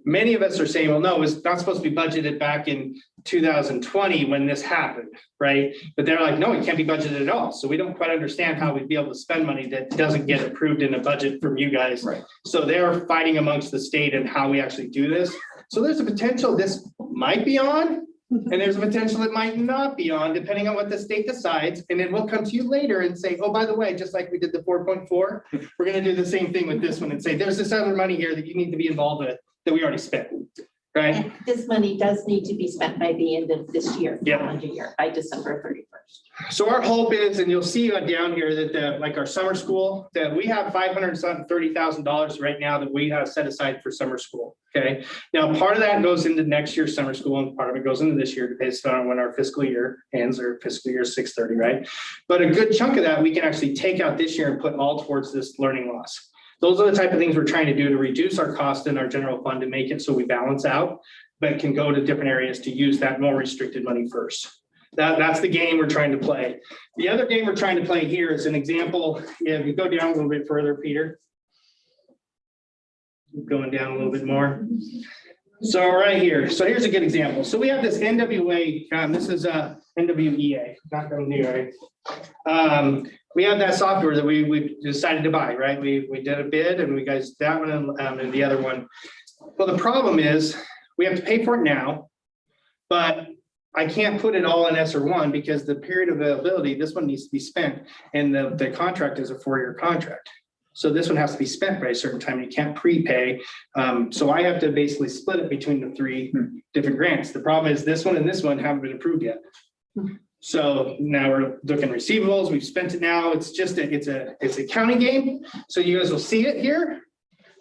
Many of us are saying, well, no, it's not supposed to be budgeted back in 2020 when this happened, right? But they're like, no, it can't be budgeted at all. So we don't quite understand how we'd be able to spend money that doesn't get approved in a budget from you guys. Right. So they're fighting amongst the state and how we actually do this. So there's a potential this might be on, and there's a potential it might not be on, depending on what the state decides. And then we'll come to you later and say, oh, by the way, just like we did the 4.4, we're going to do the same thing with this one and say, there's this other money here that you need to be involved with that we already spent, right? And this money does need to be spent by the end of this year, Yeah. calendar year, by December 31st. So our hope is, and you'll see down here that like our summer school, that we have $530,000 right now that we have set aside for summer school. Okay. Now, part of that goes into next year's summer school, and part of it goes into this year based on when our fiscal year ends, or fiscal year 6/30, right? But a good chunk of that we can actually take out this year and put all towards this learning loss. Those are the type of things we're trying to do to reduce our cost in our general fund to make it so we balance out, but can go to different areas to use that more restricted money first. That's the game we're trying to play. The other game we're trying to play here is an example. If you go down a little bit further, Peter. Going down a little bit more. So right here. So here's a good example. So we have this NWA. This is NWEA. Not NWA. We have that software that we decided to buy, right? We did a bid, and we guys that one and the other one. Well, the problem is we have to pay for it now, but I can't put it all in ESSER1 because the period of availability, this one needs to be spent, and the contract is a 4-year contract. So this one has to be spent by a certain time. You can't prepay. So I have to basically split it between the 3 different grants. The problem is this one and this one haven't been approved yet. So now we're looking receivables. We've spent it now. It's just it's a counting game. So you guys will see it here,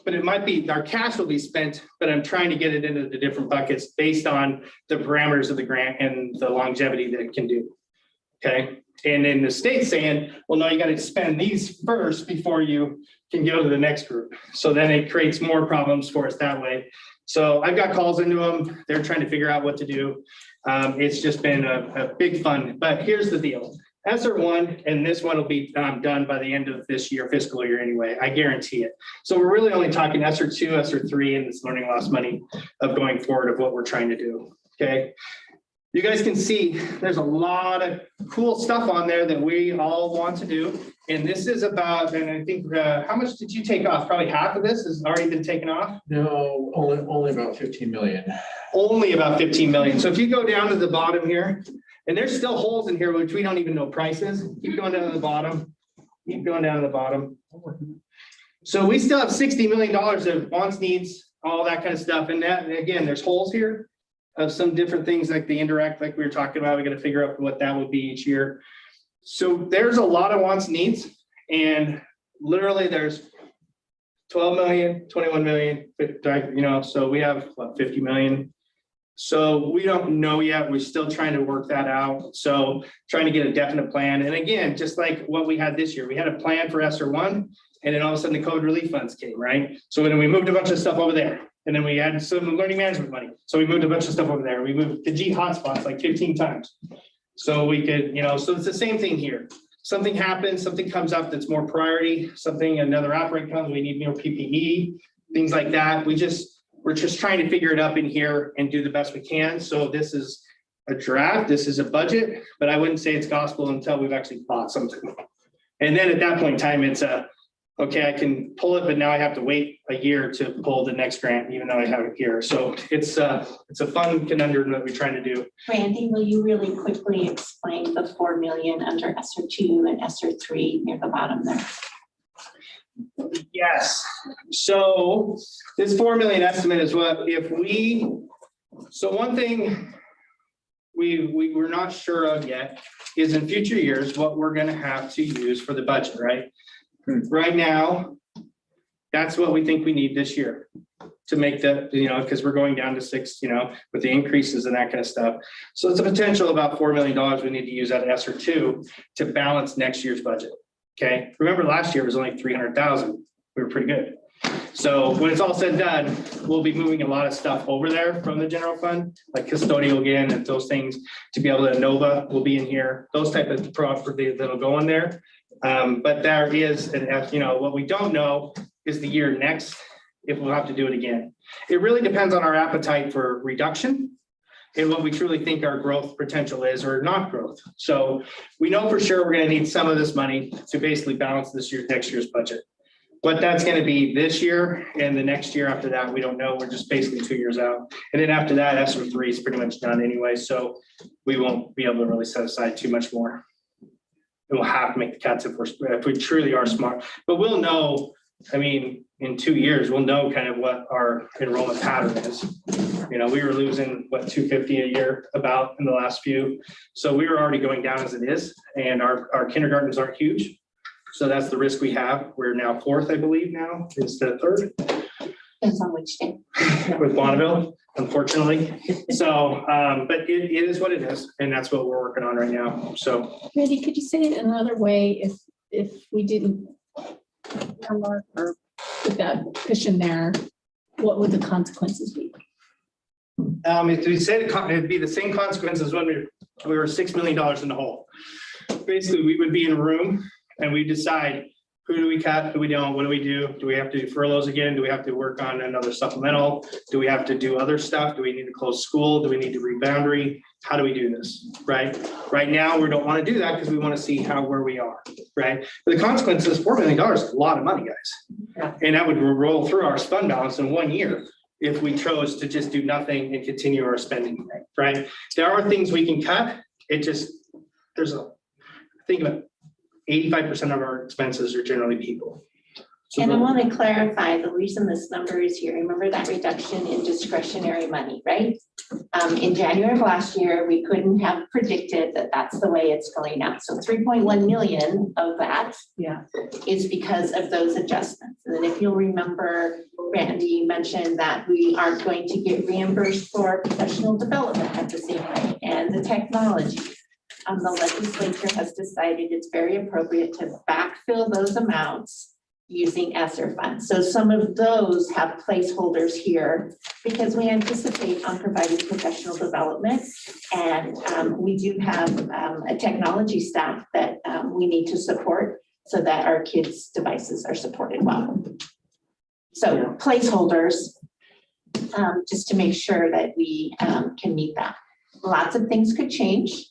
but it might be our cash will be spent, but I'm trying to get it into the different buckets based on the parameters of the grant and the longevity that it can do. Okay. And then the state's saying, well, no, you got to spend these first before you can go to the next group. So then it creates more problems for us that way. So I've got calls into them. They're trying to figure out what to do. It's just been a big fun, but here's the deal. ESSER1 and this one will be done by the end of this year, fiscal year anyway, I guarantee it. So we're really only talking ESSER2, ESSER3, and this learning loss money of going forward of what we're trying to do, okay? You guys can see there's a lot of cool stuff on there that we all want to do. And this is about, and I think, how much did you take off? Probably half of this has already been taken off? No, only about 15 million. Only about 15 million. So if you go down to the bottom here, and there's still holes in here, which we don't even know prices. Keep going down to the bottom. Keep going down to the bottom. So we still have $60 million of wants, needs, all that kind of stuff. And that, again, there's holes here of some different things like the indirect, like we were talking about. We got to figure out what that would be each year. So there's a lot of wants, needs, and literally there's 12 million, 21 million, so we have what, 50 million. So we don't know yet. We're still trying to work that out. So trying to get a definite plan. And again, just like what we had this year, we had a plan for ESSER1, and then all of a sudden the COVID relief funds came, right? So then we moved a bunch of stuff over there. And then we had some learning management money. So we moved a bunch of stuff over there. We moved the G hotspots like 15 times. So we could, so it's the same thing here. Something happens, something comes up that's more priority, another outbreak comes, we need more PPE, things like that. We're just trying to figure it up in here and do the best we can. So this is a draft, this is a budget, but I wouldn't say it's gospel until we've actually bought something. And then at that point in time, it's okay, I can pull it, but now I have to wait a year to pull the next grant, even though I have it here. So it's a fun conundrum that we're trying to do. Randy, will you really quickly explain the 4 million under ESSER2 and ESSER3 near the bottom there? Yes, so this 4 million estimate is what if we, so one thing we're not sure of yet is in future years, what we're gonna have to use for the budget, right? Right now, that's what we think we need this year to make the, because we're going down to 6, with the increases and that kind of stuff. So it's a potential about $4 million we need to use out of ESSER 2 to balance next year's budget. Okay, remember last year was only 300,000. We were pretty good. So when it's all said and done, we'll be moving a lot of stuff over there from the general fund, like custodial again and those things to be able to Nova will be in here, those type of property that'll go in there. But there is, what we don't know is the year next, if we'll have to do it again. It really depends on our appetite for reduction and what we truly think our growth potential is or not growth. So we know for sure we're going to need some of this money to basically balance next year's budget. What that's going to be this year and the next year after that, we don't know. We're just basically 2 years out. And then after that, ESSER 3 is pretty much done anyway. So we won't be able to really set aside too much more. And we'll have to make the cuts if we truly are smart. But we'll know, in 2 years, we'll know kind of what our enrollment pattern is. We were losing, 250 a year about in the last few. So we were already going down as it is. And our kindergartens aren't huge. So that's the risk we have. We're now 4th, I believe now, instead of 3rd. Depends on which day. With Bonneville, unfortunately. So, but it is what it is. And that's what we're working on right now. So. Randy, could you say it another way if we didn't or put that cushion there, what would the consequences be? If we said it'd be the same consequences when we were $6 million in the hole. Basically, we would be in a room and we decide who do we cut, who we don't, what do we do? Do we have to do furloughs again? Do we have to work on another supplemental? Do we have to do other stuff? Do we need to close school? Do we need to reboundary? How do we do this, right? Right now, we don't want to do that because we want to see where we are, right? But the consequence is $4 million is a lot of money, guys. Yeah. And that would roll through our fund balance in 1 year if we chose to just do nothing and continue our spending, right? There are things we can cut. Think about 85% of our expenses are generally people. So And I want to clarify the reason this number is here. Remember that reduction in discretionary money, right? In January of last year, we couldn't have predicted that that's the way it's going out. So 3.1 million of that is because of those adjustments. And then if you'll remember, Randy mentioned that we aren't going to get reimbursed for professional development at the same rate and the technology. The legislature has decided it's very appropriate to backfill those amounts using ESSER funds. So some of those have placeholders here because we anticipate on providing professional development. And we do have a technology staff that we need to support so that our kids' devices are supported well. So placeholders, just to make sure that we can meet that. Lots of things could change.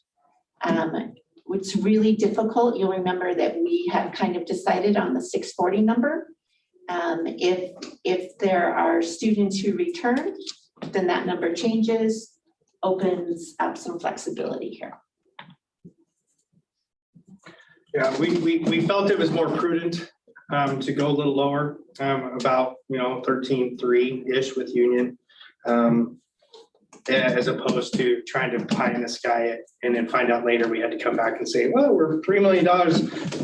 It's really difficult. You'll remember that we have kind of decided on the 640 number. If there are students who return, then that number changes, opens up some flexibility here. Yeah, we felt it was more prudent to go a little lower, about 13.3-ish with union. As opposed to trying to pie in the sky it and then find out later we had to come back and say, well, we're $3 million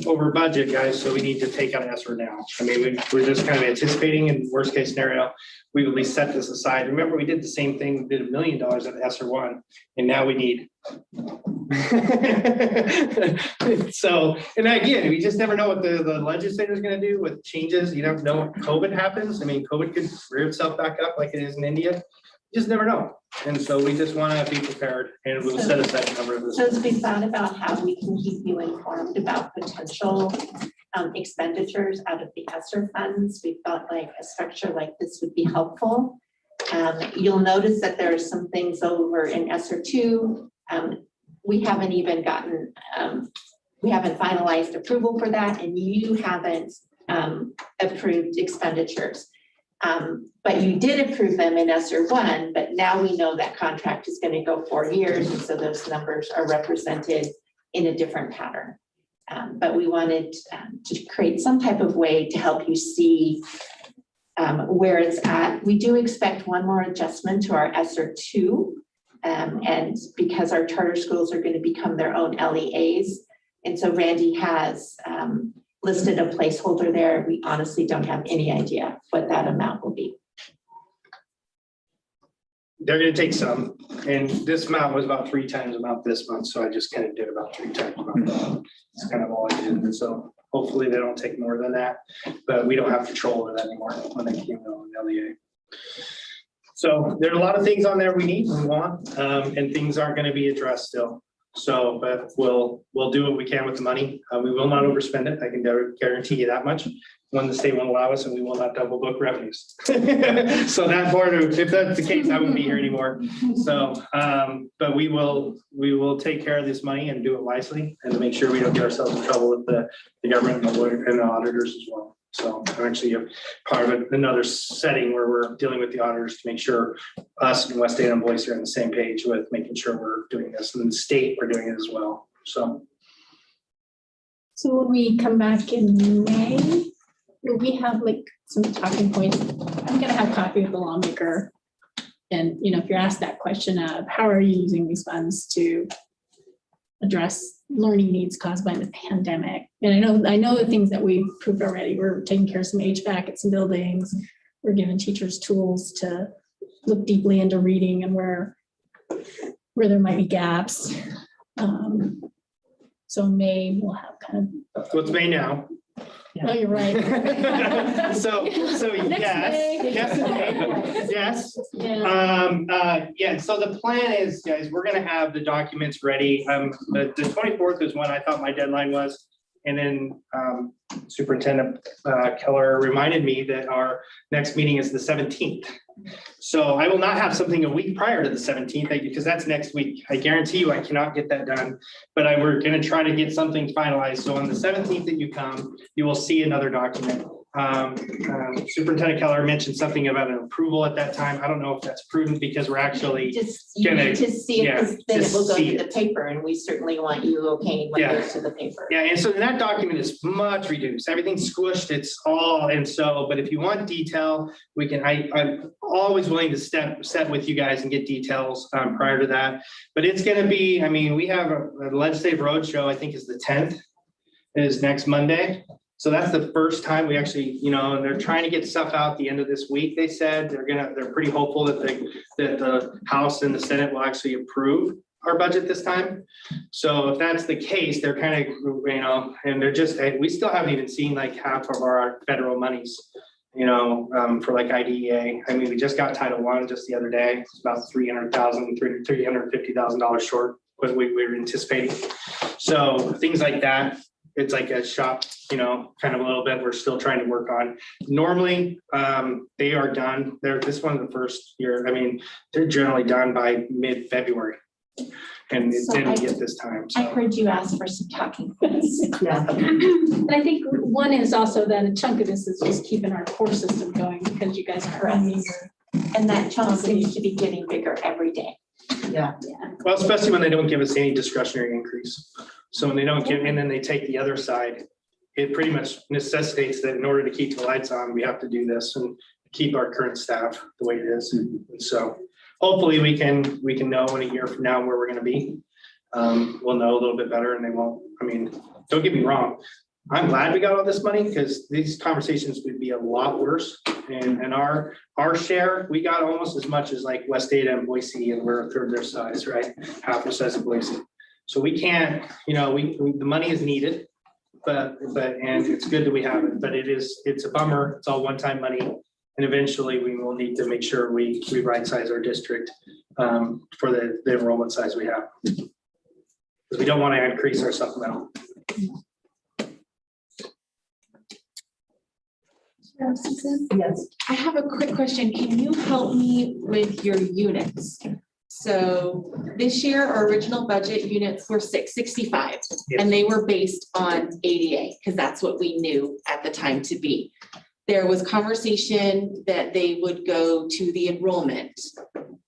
over budget, guys, so we need to take out ESSER now. We're just kind of anticipating in worst case scenario, we at least set this aside. Remember, we did the same thing, we did $1 million at ESSER 1, and now we need. So, and again, we just never know what the legislator is going to do with changes. You never know what COVID happens. COVID could rear itself back up like it is in India. You just never know. And so we just want to be prepared and we'll set aside a number of this. So as we thought about how we can keep you informed about potential expenditures out of the ESSER funds, we felt like a structure like this would be helpful. You'll notice that there are some things over in ESSER 2. We haven't even gotten, we haven't finalized approval for that, and you haven't approved expenditures. But you did approve them in ESSER 1, but now we know that contract is going to go 4 years, and so those numbers are represented in a different pattern. But we wanted to create some type of way to help you see where it's at. We do expect one more adjustment to our ESSER 2. And because our charter schools are going to become their own LEAs. And so Randy has listed a placeholder there. We honestly don't have any idea what that amount will be. They're gonna take some, and this amount was about 3 times amount this month, so I just kind of did about 3 times amount. That's kind of all I did, and so hopefully they don't take more than that, but we don't have control over that anymore when they came on LEA. So there's a lot of things on there we need and want, and things aren't gonna be addressed still. So, but we'll do what we can with the money. We will not overspend it. I can guarantee you that much. When the state won't allow us, and we will not double book revenues. So that part of, if that's the case, I won't be here anymore. So, but we will take care of this money and do it wisely and to make sure we don't get ourselves in trouble with the government and the lawyer and the auditors as well. So I'm actually a part of another setting where we're dealing with the auditors to make sure us and West Ada and Boise are on the same page with making sure we're doing this, and the state we're doing it as well. So when we come back in May, will we have like some talking points? I'm gonna have coffee with the lawmaker. And, you know, if you're asked that question of how are you using these funds to address learning needs caused by the pandemic? And I know the things that we've proved already. We're taking care of some HVAC at some buildings. We're giving teachers tools to look deeply into reading and where there might be gaps. So in May, we'll have kind of. what's May now? Oh, you're right. So Next May. yes. Yeah. Yeah, so the plan is, guys, we're gonna have the documents ready. The 24th is when I thought my deadline was. And then Superintendent Keller reminded me that our next meeting is the 17th. So I will not have something a week prior to the 17th because that's next week. I guarantee you I cannot get that done, but we're gonna try to get something finalized. So on the 17th that you come, you will see another document. Superintendent Keller mentioned something about an approval at that time. I don't know if that's prudent because we're actually You gonna- need to see it, yeah, because then it just will go see to the paper, and we certainly want you okaying what Yeah. goes to the paper. Yeah, and so that document is much reduced. Everything's squished. It's all, and so, but if you want detail, we can, I'm always willing to set with you guys and get details prior to that. But it's gonna be, I mean, we have a legislative roadshow, I think is the 10th, is next Monday. So that's the first time we actually, you know, and they're trying to get stuff out the end of this week. They said they're pretty hopeful that the House and the Senate will actually approve our budget this time. So if that's the case, they're kind of, you know, and they're just, we still haven't even seen like half of our federal monies, you know, for like IDEA. I mean, we just got Title I just the other day. It's about $350,000 short what we were anticipating. So things like that. It's like a shop, you know, kind of a little bit we're still trying to work on. Normally, they are done. This one the first year, I mean, they're generally done by mid-February. And it So didn't get this time. I So heard you ask for some talking points. Yeah. And I think one is also that a chunk of this is just keeping our core system going because you guys are running And that chunk seems to be getting bigger every day. well, especially when they don't give us any discretionary increase. So when they don't give, and then they take the other side, it pretty much necessitates that in order to keep the lights on, we have to do this and keep our current staff the way it is. And so hopefully we can know in a year from now where we're gonna be. We'll know a little bit better and they won't, I mean, don't get me wrong. I'm glad we got all this money because these conversations would be a lot worse. And our share, we got almost as much as like West Ada and Boise, and we're a third their size, right? Half the size of Boise. So we can't, you know, the money is needed, but and it's good that we have it, but it's a bummer. It's all one-time money. And eventually we will need to make sure we right size our district for the enrollment size we have. Because we don't want to increase our supplemental. Yes. I have a quick question. Can you help me with your units? So this year, our original budget units were 665, and they were based on ADA, because that's what we knew at the time to be. There was conversation that they would go to the enrollment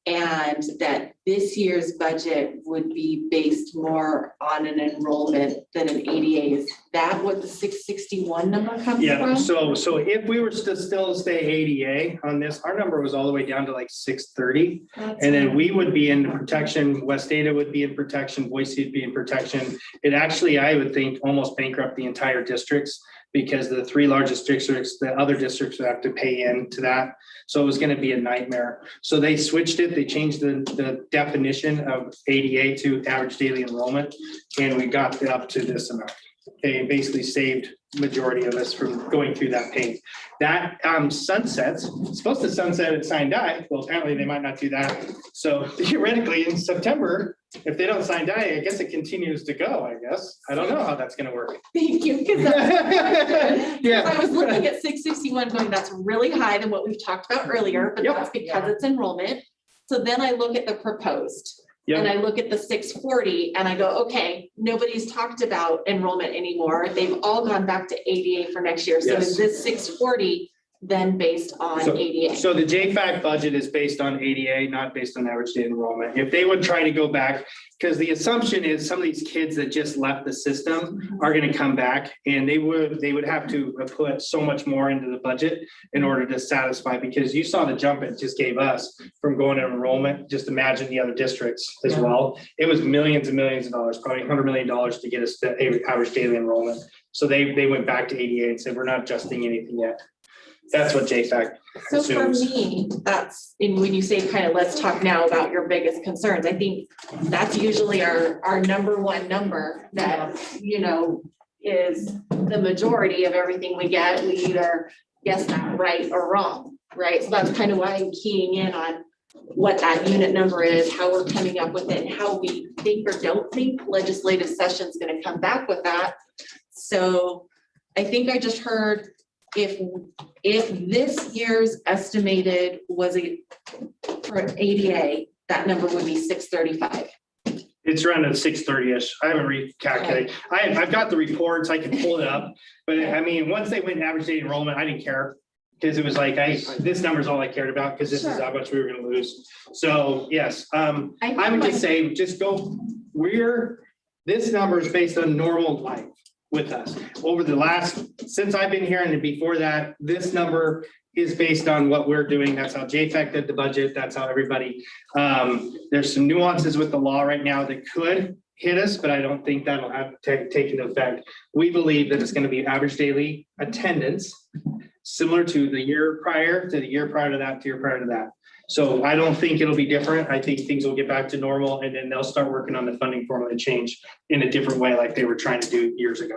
and that this year's budget would be based more on an enrollment than an ADA. Is that what the 661 number comes Yeah, from? so if we were to still stay ADA on this, our number was all the way down to like 630. And then we would be in protection, West Ada would be in protection, Boise would be in protection. It actually, I would think, almost bankrupt the entire districts, because the 3 largest districts, the other districts would have to pay into that. So it was gonna be a nightmare. So they switched it, they changed the definition of ADA to average daily enrollment, and we got up to this amount. Okay, and basically saved majority of us from going through that pain. That sunsets, it's supposed to sunset at Sign Die. Well, apparently they might not do that. So theoretically in September, if they don't sign die, I guess it continues to go, I guess. I don't know how that's gonna work. Thank you, because I Yeah. was looking at 661 going, that's really high than what we've talked about earlier, but Yep. that's because it's enrollment. So then I look at the proposed. And Yep. I look at the 640 and I go, okay, nobody's talked about enrollment anymore. They've all gone back to ADA for next year. So Yes. is this 640 then based on ADA? So the JFAC budget is based on ADA, not based on average daily enrollment. If they would try to go back, because the assumption is some of these kids that just left the system are gonna come back, and they would have to put so much more into the budget in order to satisfy, because you saw the jump it just gave us from going to enrollment. Just imagine the other districts as well. It was millions and millions of dollars, probably $100 million to get us to average daily enrollment. So they went back to ADA and said, we're not adjusting anything yet. That's what JFAC So for assumes. me, that's, and when you say kind of, let's talk now about your biggest concerns, I think that's usually our number one number that, you know, is the majority of everything we get. We either guess that right or wrong, right? So that's kind of why I'm keying in on what that unit number is, how we're coming up with it, and how we think or don't think legislative session's gonna come back with that. So I think I just heard if this year's estimated was for an ADA, that number would be 635. It's around at 630-ish. I haven't recalculated. I've got the reports. I can pull it up. But I mean, once they went average daily enrollment, I didn't care. Because it was like, this number's all I cared about, because this is how much we were gonna lose. So yes, I would just say, just go, this number is based on normal life with us. Over the since I've been here and before that, this number is based on what we're doing. That's how JFAC did the budget. That's how everybody, there's some nuances with the law right now that could hit us, but I don't think that'll have taken effect. We believe that it's gonna be average daily attendance, similar to the year prior, to the year prior to that, to year prior to that. So I don't think it'll be different. I think things will get back to normal, and then they'll start working on the funding formula change in a different way like they were trying to do years ago.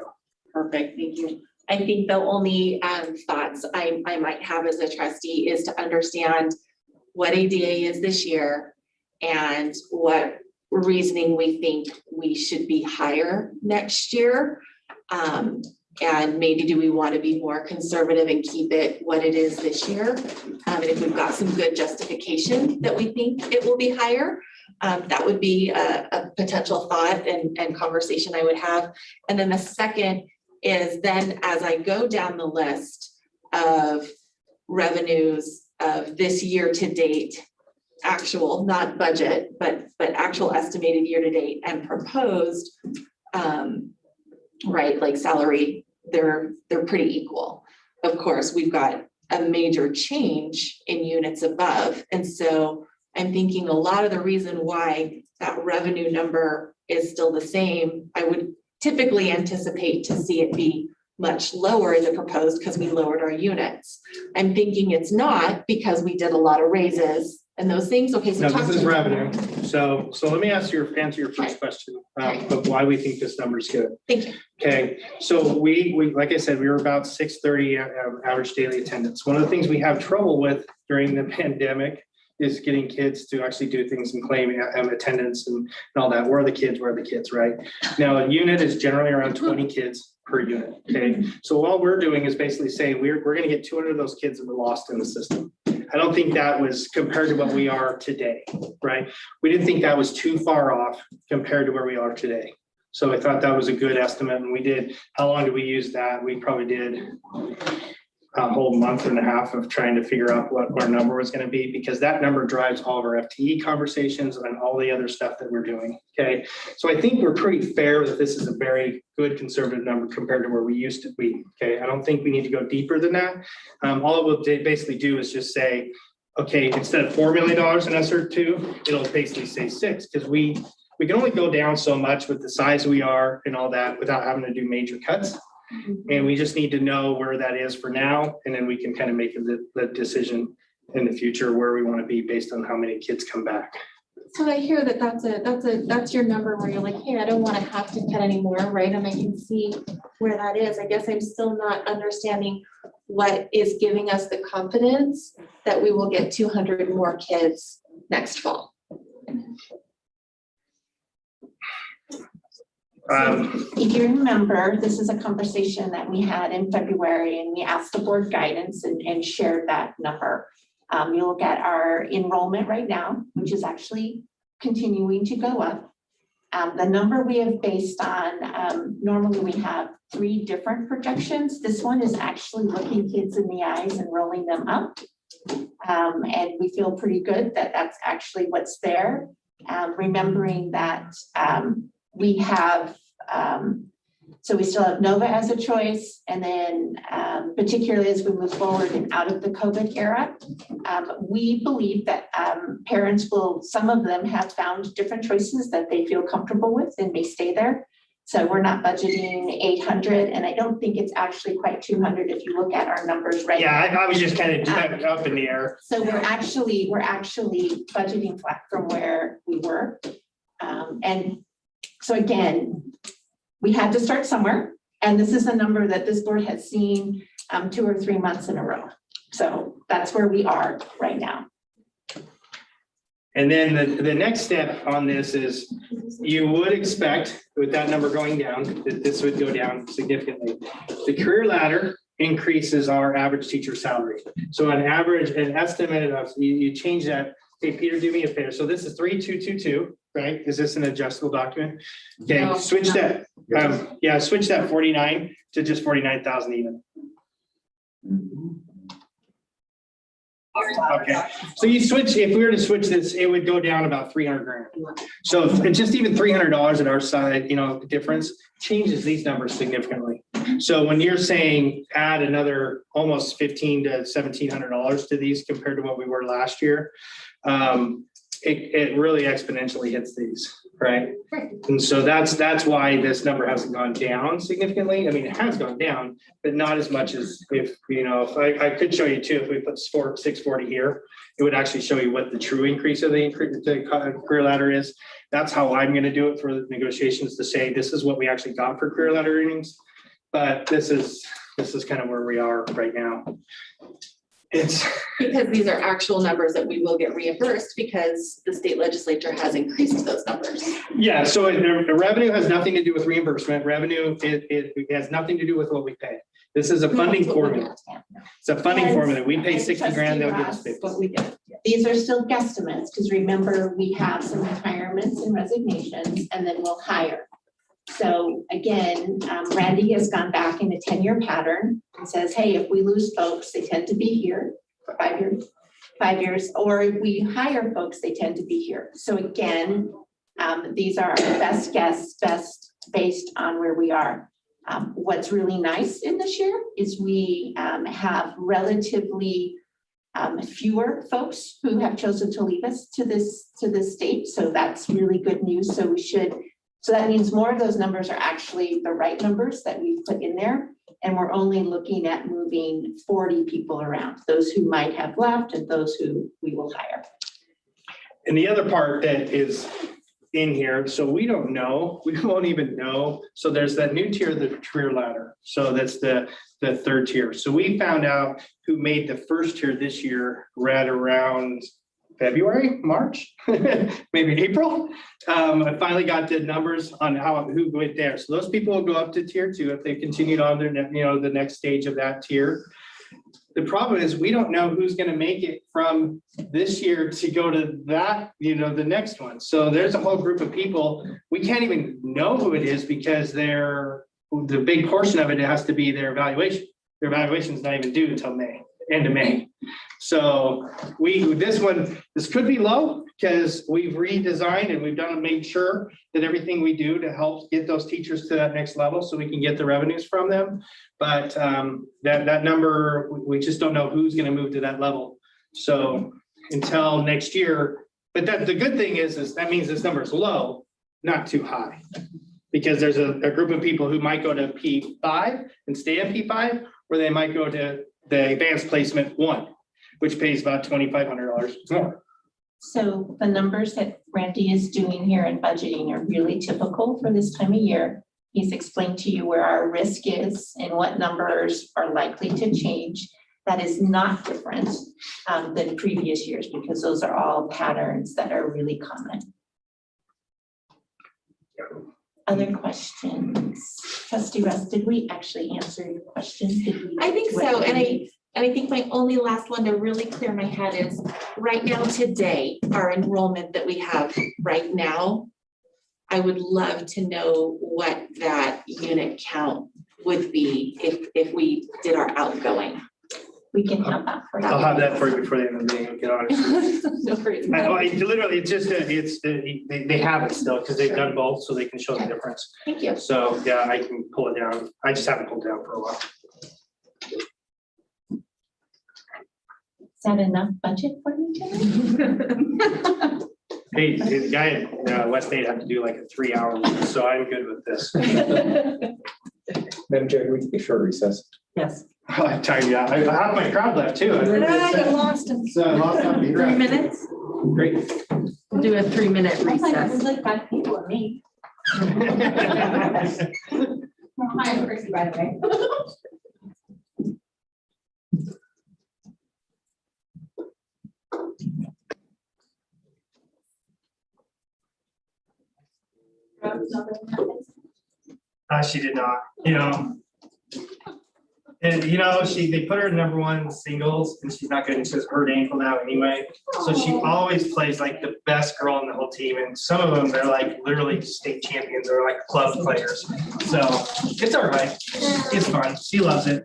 Perfect, thank you. I think the only thoughts I might have as a trustee is to understand what ADA is this year and what reasoning we think we should be higher next year. And maybe do we want to be more conservative and keep it what it is this year? And if we've got some good justification that we think it will be higher, that would be a potential thought and conversation I would have. And then the second is then as I go down the list of revenues of this year to date, actual, not budget, but actual estimated year to date and proposed, right, like salary, they're pretty equal. Of course, we've got a major change in units above. And so I'm thinking a lot of the reason why that revenue number is still the same, I would typically anticipate to see it be much lower in the proposed because we lowered our units. I'm thinking it's not because we did a lot of raises and those things. Okay, so No, talk this to is me. revenue. So let me answer your first question of why we think this number is good. Thank you. Okay, so we like I said, we were about 630 average daily attendance. One of the things we have trouble with during the pandemic is getting kids to actually do things and claim attendance and all that. Where are the kids? Where are the kids, right? Now, a unit is generally around 20 kids per unit, okay? So all we're doing is basically saying we're gonna get 200 of those kids that were lost in the system. I don't think that was compared to what we are today, right? We didn't think that was too far off compared to where we are today. So I thought that was a good estimate, and we did, how long did we use that? We probably did a whole month and a half of trying to figure out what our number was gonna be, because that number drives all of our FTE conversations and all the other stuff that we're doing, okay? So I think we're pretty fair that this is a very good conservative number compared to where we used to be, okay? I don't think we need to go deeper than that. All it will basically do is just say, okay, instead of $4 million in ESER 2, it'll basically say 6, because we can only go down so much with the size we are and all that without having to do major cuts. And we just need to know where that is for now, and then we can kind of make the decision in the future where we want to be based on how many kids come back. So I hear that that's your number where you're like, hey, I don't want to have to cut anymore, right? And I can see where that is. I guess I'm still not understanding what is giving us the confidence that we will get 200 more kids next fall. If you remember, this is a conversation that we had in February, and we asked the board guidance and shared that number. You look at our enrollment right now, which is actually continuing to go up. The number we have based on, normally we have 3 different projections. This one is actually looking kids in the eyes and rolling them up. And we feel pretty good that that's actually what's there. Remembering that we have, so we still have Nova as a choice, and then particularly as we move forward and out of the COVID era, we believe that parents will, some of them have found different choices that they feel comfortable with and may stay there. So we're not budgeting 800, and I don't think it's actually quite 200 if you look at our numbers right now. Yeah, I was just kind of up in the air. So we're actually budgeting flat from where we were. And so again, we had to start somewhere, and this is a number that this board has seen 2 or 3 months in a row. So that's where we are right now. And then the next step on this is you would expect with that number going down, that this would go down significantly. The career ladder increases our average teacher salary. So on average, an estimate of, you change that. Hey, Peter, do me a favor. So this is 3222, right? Is this an adjustable document? Okay, No, switch that. Yeah, switch that 49 to just 49,000 even. Okay, so you switch, if we were to switch this, it would go down about 300 grand. So it's just even $300 at our side, difference changes these numbers significantly. So when you're saying add another almost $1,500 to $1,700 to these compared to what we were last year, it really exponentially hits these, right? And so that's why this number hasn't gone down significantly. I mean, it has gone down, but not as much as if I could show you too, if we put 640 here, it would actually show you what the true increase of the career ladder is. That's how I'm going to do it for the negotiations, to say this is what we actually got for career ladder earnings. But this is kind of where we are right now. It's because these are actual numbers that we will get reimbursed because the state legislature has increased those numbers. Yeah, so the revenue has nothing to do with reimbursement. Revenue, it has nothing to do with what we pay. This is a funding formula. It's a funding formula. We pay 60 grand, they'll give us 50. What we did. These are still guesstimates, because remember, we have some retirements and resignations, and then we'll hire. So again, Randy has gone back in a 10-year pattern and says, hey, if we lose folks, they tend to be here for 5 years, or if we hire folks, they tend to be here. So again, these are our best guess, best based on where we are. What's really nice in this year is we have relatively fewer folks who have chosen to leave us to this state. So that's really good news. So that means more of those numbers are actually the right numbers that we've put in there. And we're only looking at moving 40 people around, those who might have left and those who we will hire. And the other part that is in here, so we don't know, we won't even know. So there's that new tier, the career ladder. So that's the third tier. So we found out who made the first tier this year right around February, March, maybe April. I finally got the numbers on who went there. So those people will go up to tier 2 if they continued on their, the next stage of that tier. The problem is we don't know who's going to make it from this year to go to that, the next one. So there's a whole group of people, we can't even know who it is because the big portion of it has to be their evaluation. their evaluation's not even due until May, end of May. So this could be low because we've redesigned and we've made sure that everything we do to help get those teachers to that next level so we can get the revenues from them. But that number, we just don't know who's gonna move to that level. So until next year, but the good thing is that means this number is low, not too high. Because there's a group of people who might go to P5 and stay at P5, or they might go to the advanced placement 1, which pays about $2,500 more. So the numbers that Randy is doing here in budgeting are really typical for this time of year. He's explained to you where our risk is and what numbers are likely to change. That is not different than previous years because those are all patterns that are really common. Other questions? Trustee Russ, did we actually answer your question? I think so, and I think my only last one to really clear my head is right now today, our enrollment that we have right now, I would love to know what that unit count would be if we did our outgoing. We can have that for you. I'll have that for you before the end of the meeting, get honest. No worries. Literally, it's just, they have it still because they've done both, so they can show the difference. Thank you. So, yeah, I can pull it down. I just haven't pulled it down for a while. Is that enough budget for you tonight? Hey, the guy at West State had to do like a 3-hour one, so I'm good with this. Madam Chair, can we take a short recess? Yes. Oh, I'm tired, yeah. I have my crowd left too. I lost him. So I lost my 3 minutes? Great. We'll do a 3-minute recess. like 5 people and me. Hi, I'm Chrissy, by the way. She did not, and they put her in #1 singles and she's not good. She has hurt ankle now anyway. So she always plays like the best girl in the whole team. And some of them, they're like literally state champions or like club players. So it's all right. It's fun. She loves it.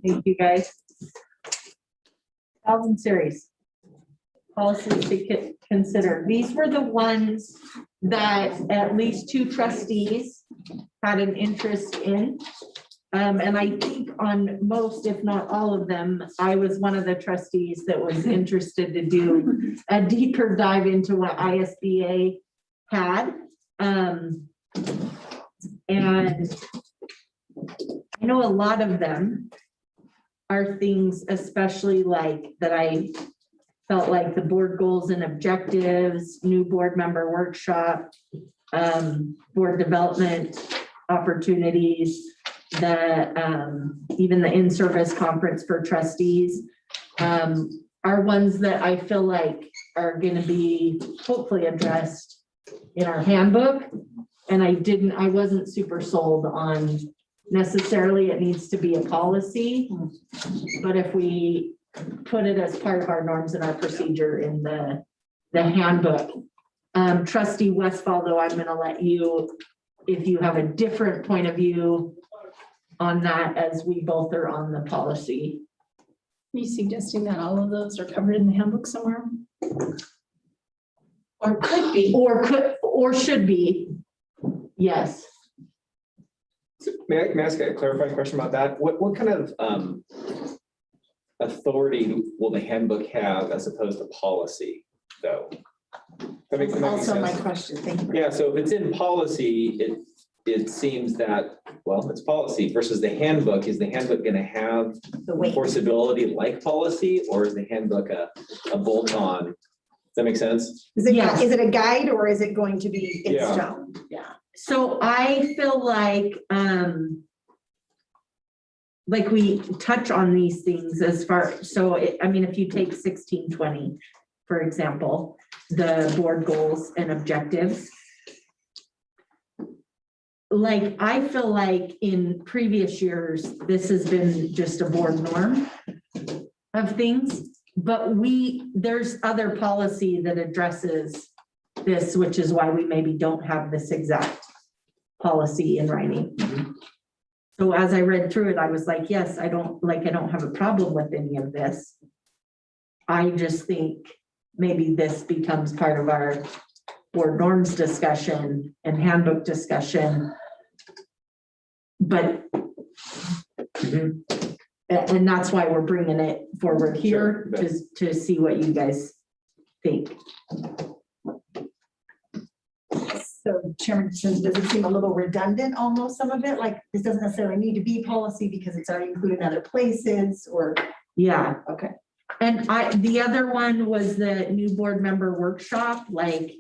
Thank you, guys. 1000 series. Policies to consider. These were the ones that at least 2 trustees had an interest in. And I think on most, if not all of them, I was one of the trustees that was interested to do a deeper dive into what ISBA had. And I know a lot of them are things, especially like that I felt like the board goals and objectives, new board member workshop, board development opportunities, even the in-service conference for trustees are ones that I feel like are going to be hopefully addressed in our handbook. And I wasn't super sold on necessarily it needs to be a policy, but if we put it as part of our norms and our procedure in the handbook. Trustee Westfall, though, I'm going to let you, if you have a different point of view on that, as we both are on the policy. Are you suggesting that all of those are covered in the handbook somewhere? Or could be. Or should be, yes. May I ask a clarifying question about that? What kind of authority will the handbook have as opposed to policy, though? That makes Also my sense. question, thank you. Yeah, so if it's in policy, it seems that, well, it's policy versus the handbook. Is the handbook going to have The weight. enforceability like policy, or is the handbook a bolt-on? Does that make sense? Is it, Yes. is it a guide or is it going to be in Yeah. stone? So I feel like we touch on these things as far, so I mean, if you take 1620, for example, the board goals and objectives. Like, I feel like in previous years, this has been just a board norm of things, but there's other policy that addresses this, which is why we maybe don't have this exact policy in writing. So as I read through it, I was like, yes, I don't have a problem with any of this. I just think maybe this becomes part of our board norms discussion and handbook discussion. But, and that's why we're bringing it forward here, Sure. to see what you guys think. So Chairman, does it seem a little redundant almost, some of it? Like, this doesn't necessarily need to be policy because it's already included in other places, or? Yeah. Okay. And the other one was the new board member workshop, like,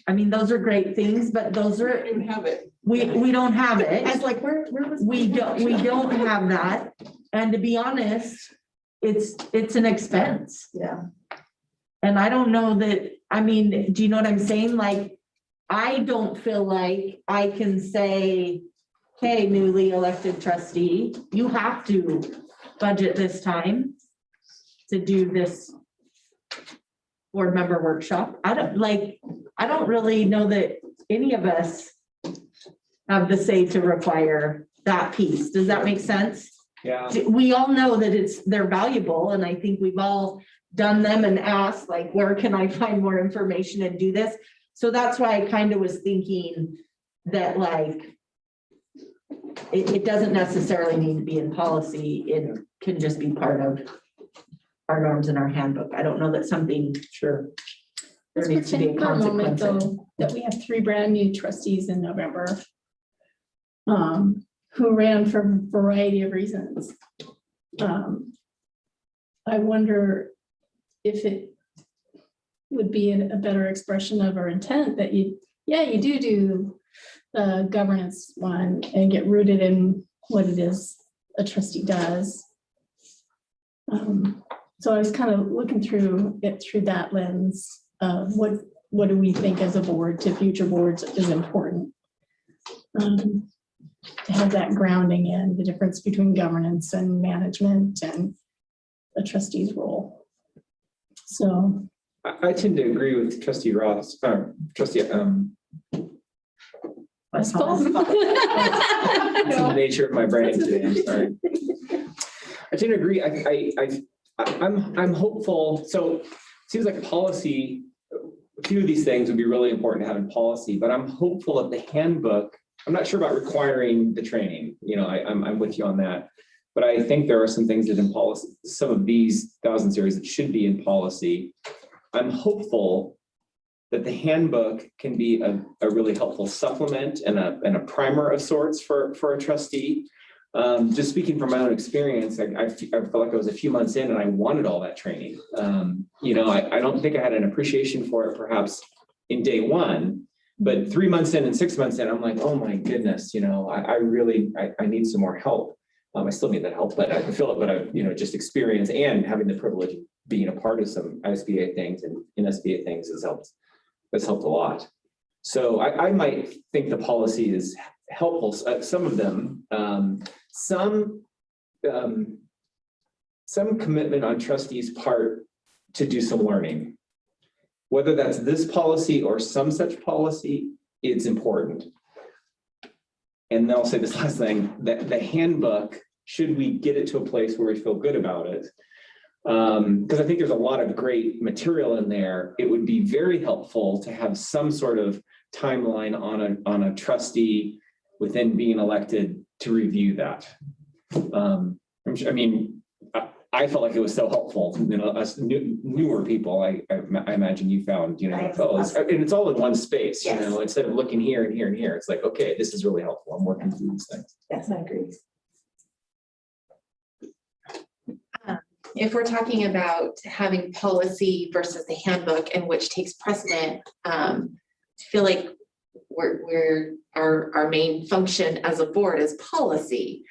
I mean, those are great things, but those are, You have it. we don't have I was it. like, where was? We don't have that. And to be honest, it's an expense. Yeah. And I don't know that, I mean, do you know what I'm saying? Like, I don't feel like I can say, hey, newly elected trustee, you have to budget this time to do this board member workshop. I don't really know that any of us have the say to require that piece. Does that make sense? Yeah. We all know that they're valuable, and I think we've all done them and asked, like, where can I find more information and do this? So that's why I kind of was thinking that, like, it doesn't necessarily need to be in policy. It can just be part of our norms in our handbook. I don't know that something. Sure. There Let's needs to be a pretend for a moment, consequence. though, that we have 3 brand new trustees in November who ran for a variety of reasons. I wonder if it would be a better expression of our intent that you do the governance one and get rooted in what it is a trustee does. So I was kind of looking through it through that lens of what do we think as a board to future boards is important. To have that grounding in the difference between governance and management and the trustee's role. So. I tend to agree with Trustee Ross, Trustee, it's That's the nature of my brain today, I'm sorry. I tend to agree. I'm hopeful. So it seems like policy, a few of these things would be really important to have in policy, but I'm hopeful that the handbook, I'm not sure about requiring the training, you know, I'm with you on that. But I think there are some things that in policy, some of these 1,000 series that should be in policy. I'm hopeful that the handbook can be a really helpful supplement and a primer of sorts for a trustee. Just speaking from my own experience, I felt like I was a few months in and I wanted all that training. You know, I don't think I had an appreciation for it perhaps in day one, but 3 months in and 6 months in, I'm like, oh my goodness, you know, I really need some more help. I still need that help, but I feel it, but I, you know, just experience and having the privilege of being a part of some ISBA things and NSBA things has helped a lot. So I might think the policy is helpful. Some of them, some commitment on trustees' part to do some learning. Whether that's this policy or some such policy, it's important. And then I'll say this last thing, that the handbook, should we get it to a place where we feel good about it? Because I think there's a lot of great material in there. It would be very helpful to have some sort of timeline on a trustee within being elected to review that. I mean, I felt like it was so helpful, you know, us newer people, I imagine you found, you know, and it's all in one space, you know, instead of looking here and here and here, it's like, okay, this is really helpful. I'm working through these things. Yes, I agree. If we're talking about having policy versus the handbook and which takes precedent, I feel like our main function as a board is policy.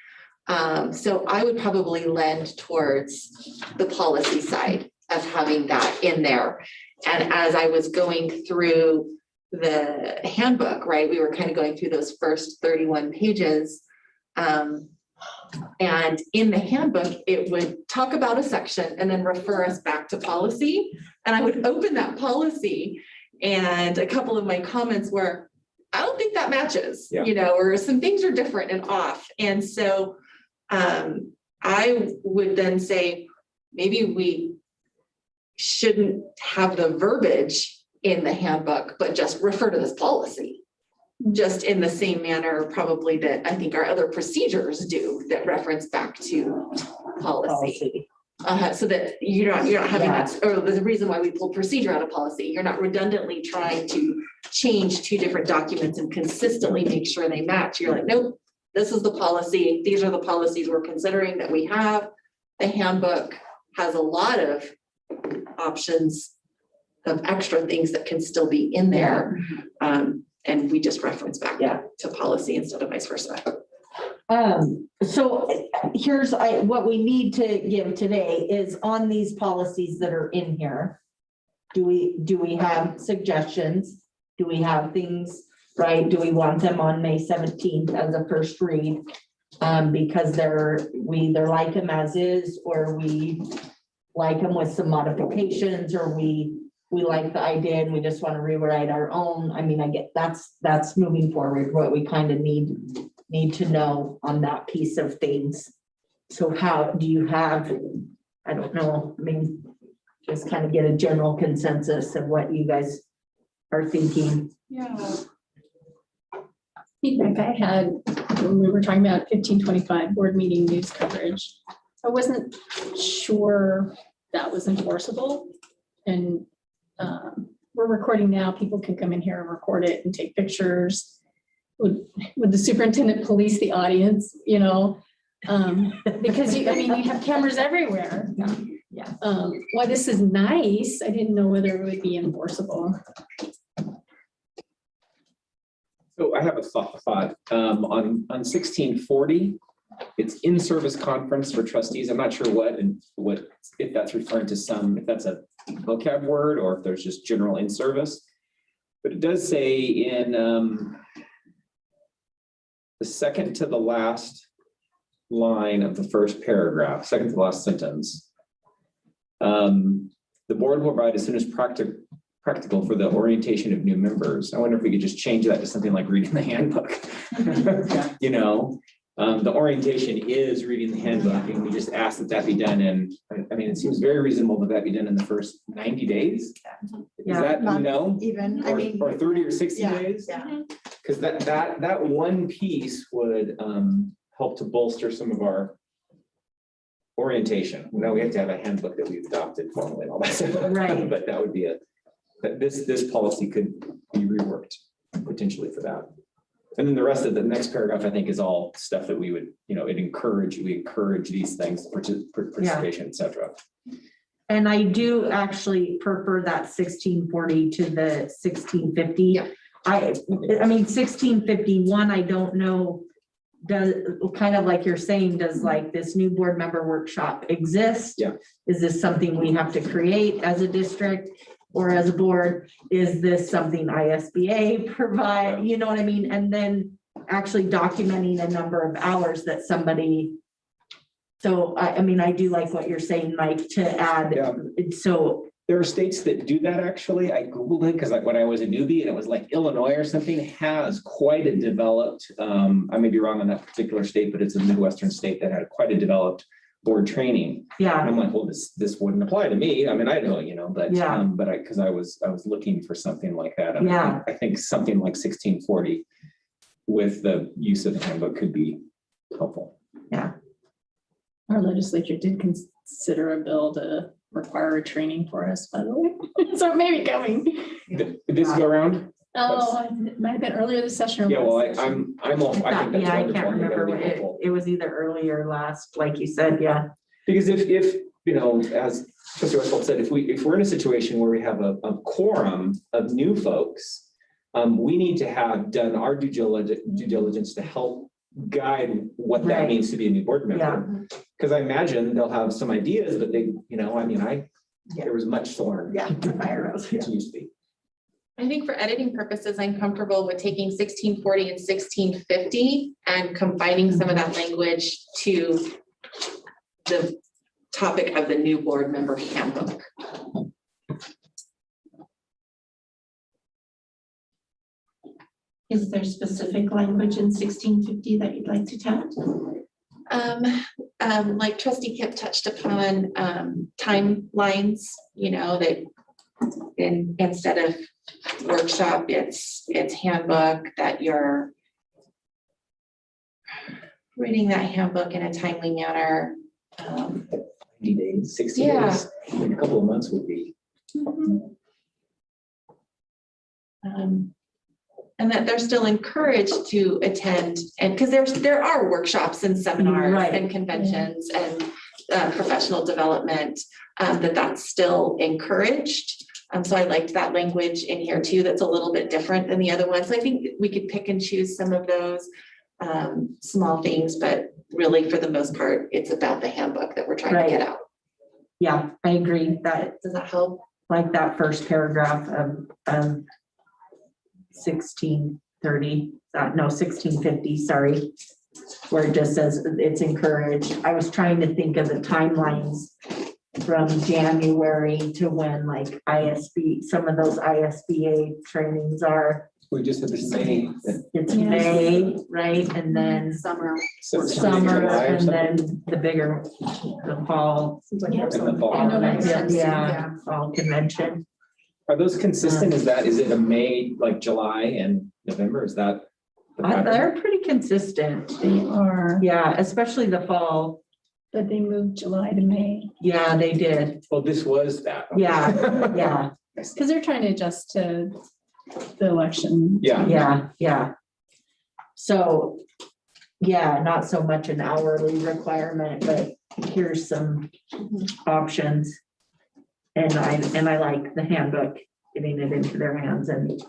So I would probably lend towards the policy side of having that in there. And as I was going through the handbook, right, we were kind of going through those first 31 pages. And in the handbook, it would talk about a section and then refer us back to policy. And I would open that policy and a couple of my comments were, I don't think that matches, you know, or some things are different and off. And so I would then say, maybe we shouldn't have the verbiage in the handbook, but just refer to this policy. Just in the same manner, probably that I think our other procedures do that reference back to policy. So that you're not having that, or the reason why we pull procedure out of policy, you're not redundantly trying to change two different documents and consistently make sure they match. You're like, nope, this is the policy. These are the policies we're considering that we have. The handbook has a lot of options of extra things that can still be in there. And we just reference back to policy instead of vice versa. So here's what we need to give today is on these policies that are in here. Do we have suggestions? Do we have things, right? Do we want them on May 17th as a first read? Because we either like them as is, or we like them with some modifications, or we like the idea and we just want to rewrite our own. I mean, I get that's moving forward, what we kind of need to know on that piece of things. So how do you have, I don't know, I mean, just kind of get a general consensus of what you guys are thinking. Yeah. Feedback I had when we were talking about 1525 board meeting news coverage, I wasn't sure that was enforceable. And we're recording now, people can come in here and record it and take pictures. Would the superintendent police the audience, you know? Because I mean, you have cameras everywhere. Yeah. While this is nice, I didn't know whether it would be enforceable. So I have a thought on 1640. It's in-service conference for trustees. I'm not sure what if that's referring to if that's a vocab word or if there's just general in-service. But it does say in the second to the last line of the first paragraph, second to the last sentence, the board will provide as soon as practical for the orientation of new members. I wonder if we could just change that to something like reading the handbook, you know? The orientation is reading the handbook, and we just ask that that be done, and I mean, it seems very reasonable that that be done in the first 90 days. Is Yeah. that, you know, Even, I mean. or 30 or 60 Yeah, days? yeah. Because that one piece would help to bolster some of our orientation. You know, we have to have a handbook that we've adopted formally and all that stuff. Right. But that would be this policy could be reworked potentially for that. And then the rest of the next paragraph, I think, is all stuff that we would, you know, we encourage these things, participation, et cetera. And I do actually prefer that 1640 to the 1650. Yeah. I mean, 1651, I don't know, does, kind of like you're saying, does like this new board member workshop exist? Yeah. Is this something we have to create as a district or as a board? Is this something ISBA provide, you know what I mean? And then actually documenting a number of hours that somebody. So I mean, I do like what you're saying, Mike, to add, Yeah. so. There are states that do that, actually. I Googled it because when I was a newbie, and it was like Illinois or something, has quite a developed, I may be wrong on that particular state, but it's a Midwestern state that had quite a developed board training. And Yeah, I'm like, well, this wouldn't apply to me. I mean, Idaho, you know, but, Yeah. but because I was looking for something like that. And Yeah. I think something like 1640 with the use of the handbook could be helpful. Our legislature did consider a bill to require a training for us, by the way. So it may be coming. Did this go around? Oh, it might have been earlier this session. or Yeah, well, last session. I'm all, I think that's yeah, I wonderful. can't I think that would remember, be helpful. it was either early or last, like you said, yeah. Because if, you know, as Trustee Westfeld said, if we're in a situation where we have a quorum of new folks, we need to have done our due diligence to help guide what that Right. means to be a new board member. Because I imagine they'll have some ideas, but they, you know, I mean, there was much to learn. Yeah. Continues to be. I think for editing purposes, I'm comfortable with taking 1640 and 1650 and combining some of that language to the topic of the new board member handbook. Is there specific language in 1650 that you'd like to tell? Like Trustee Kip touched upon, timelines, you know, that instead of workshop, it's handbook, that you're reading that handbook in a timely manner. 90 days, 60 Yeah. days, I mean, a couple of months would be. And that they're still encouraged to attend, and because there are workshops and seminars Right. and conventions and professional development, that's still encouraged. So I liked that language in here too, that's a little bit different than the other ones. So I think we could pick and choose some of those small things, but really for the most part, it's about the handbook that we're trying to get out. Yeah, I agree that, Does that help? like that first paragraph of 1630, no, 1650, sorry, where it just says it's encouraged. I was trying to think of the timelines from January to when like ISB, some of those ISBA trainings are. We just had this May. It's May, right? And then Summer. summer, July or and something. then the bigger, the fall. Seems like In there's the some- fall. I know that makes sense. Yeah, fall convention. Are those consistent? Is it a May, like July and November? Is that? the pattern? They're pretty consistent. They are, Yeah, especially the fall. but they moved July to May, Yeah, they did. Well, this was that. Yeah, yeah, because they're trying to adjust to the election. Yeah. yeah. So, yeah, not so much an hourly requirement, but here's some options. And I like the handbook, getting it into their hands and.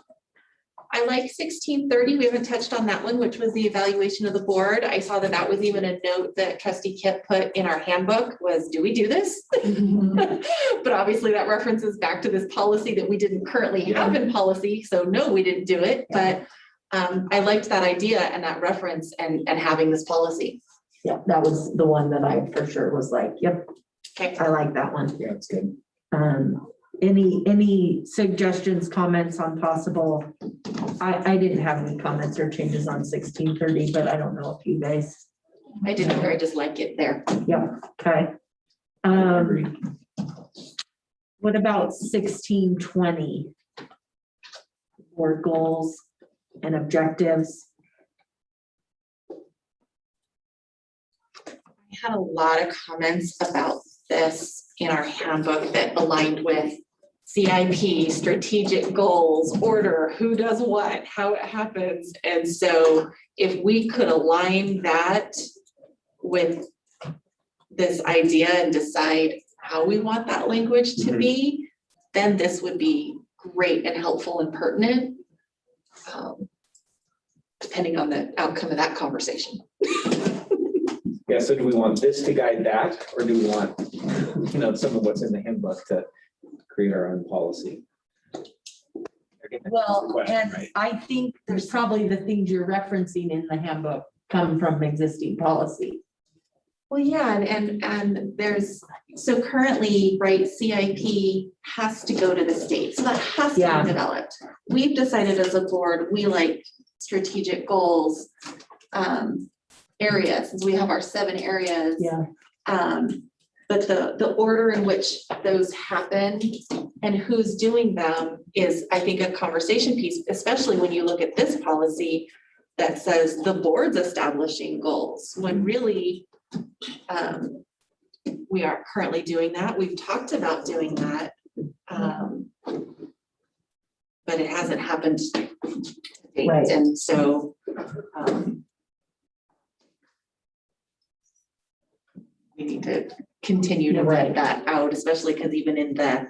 I like 1630. We haven't touched on that one, which was the evaluation of the board. I saw that was even a note that Trustee Kip put in our handbook was, do we do this? But obviously that references back to this policy that we didn't currently have in policy. So no, we didn't do it, but I liked that idea and that reference and having this policy. Yeah, that was the one that I for sure was like, yep, Okay. I like that one. Yeah, it's good. Any suggestions, comments on possible? I didn't have any comments or changes on 1630, but I don't know if you guys I didn't, or I just like it there. Yeah, okay. What about 1620? Board goals and objectives. We had a lot of comments about this in our handbook that aligned with CIP, strategic goals, order, who does what, how it happens. And so if we could align that with this idea and decide how we want that language to be, then this would be great and helpful and pertinent, depending on the outcome of that conversation. Yeah, so do we want this to guide that, or do we want, you know, some of what's in the handbook to create our own policy? Again, that's the Well, question, and right? I think there's probably the things you're referencing in the handbook come from existing policy. Well, yeah, and there's, so currently, right, CIP has to go to the state, so that has to Yeah. be developed. We've decided as a board, we like strategic goals, areas, since we have our 7 areas. Yeah. But the order in which those happen and who's doing them is, I think, a conversation piece, especially when you look at this policy that says the board's establishing goals, when really we are currently doing that. We've talked about doing that. But it hasn't happened to date. Right. And so we need to continue to write that out, especially because even in that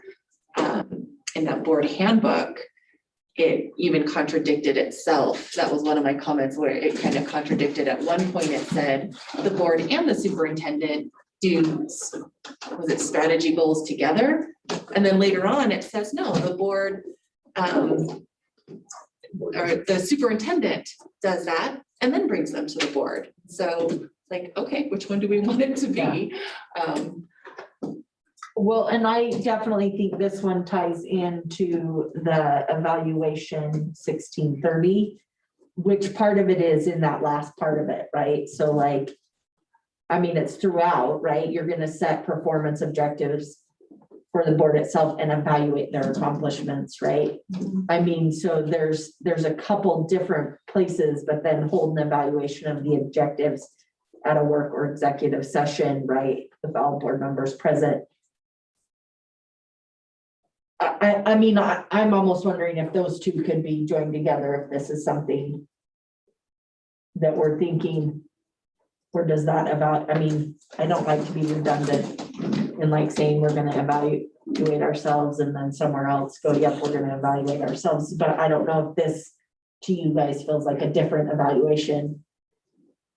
board handbook, it even contradicted itself. That was one of my comments where it kind of contradicted. At one point, it said the board and the superintendent do, was it strategy goals together? And then later on, it says, no, the board or the superintendent does that and then brings them to the board. So like, okay, which one do we want it to be? Well, and I definitely think this one ties into the evaluation 1630, which part of it is in that last part of it, right? So like, I mean, it's throughout, right? You're gonna set performance objectives for the board itself and evaluate their accomplishments, right? I mean, so there's a couple different places, but then hold an evaluation of the objectives at a work or executive session, right? With all board members present. I mean, I'm almost wondering if those two could be joined together, if this is something that we're thinking, or does that I mean, I don't like to be redundant in like saying we're gonna evaluate ourselves and then somewhere else go, yep, we're gonna evaluate ourselves, but I don't know if this to you guys feels like a different evaluation.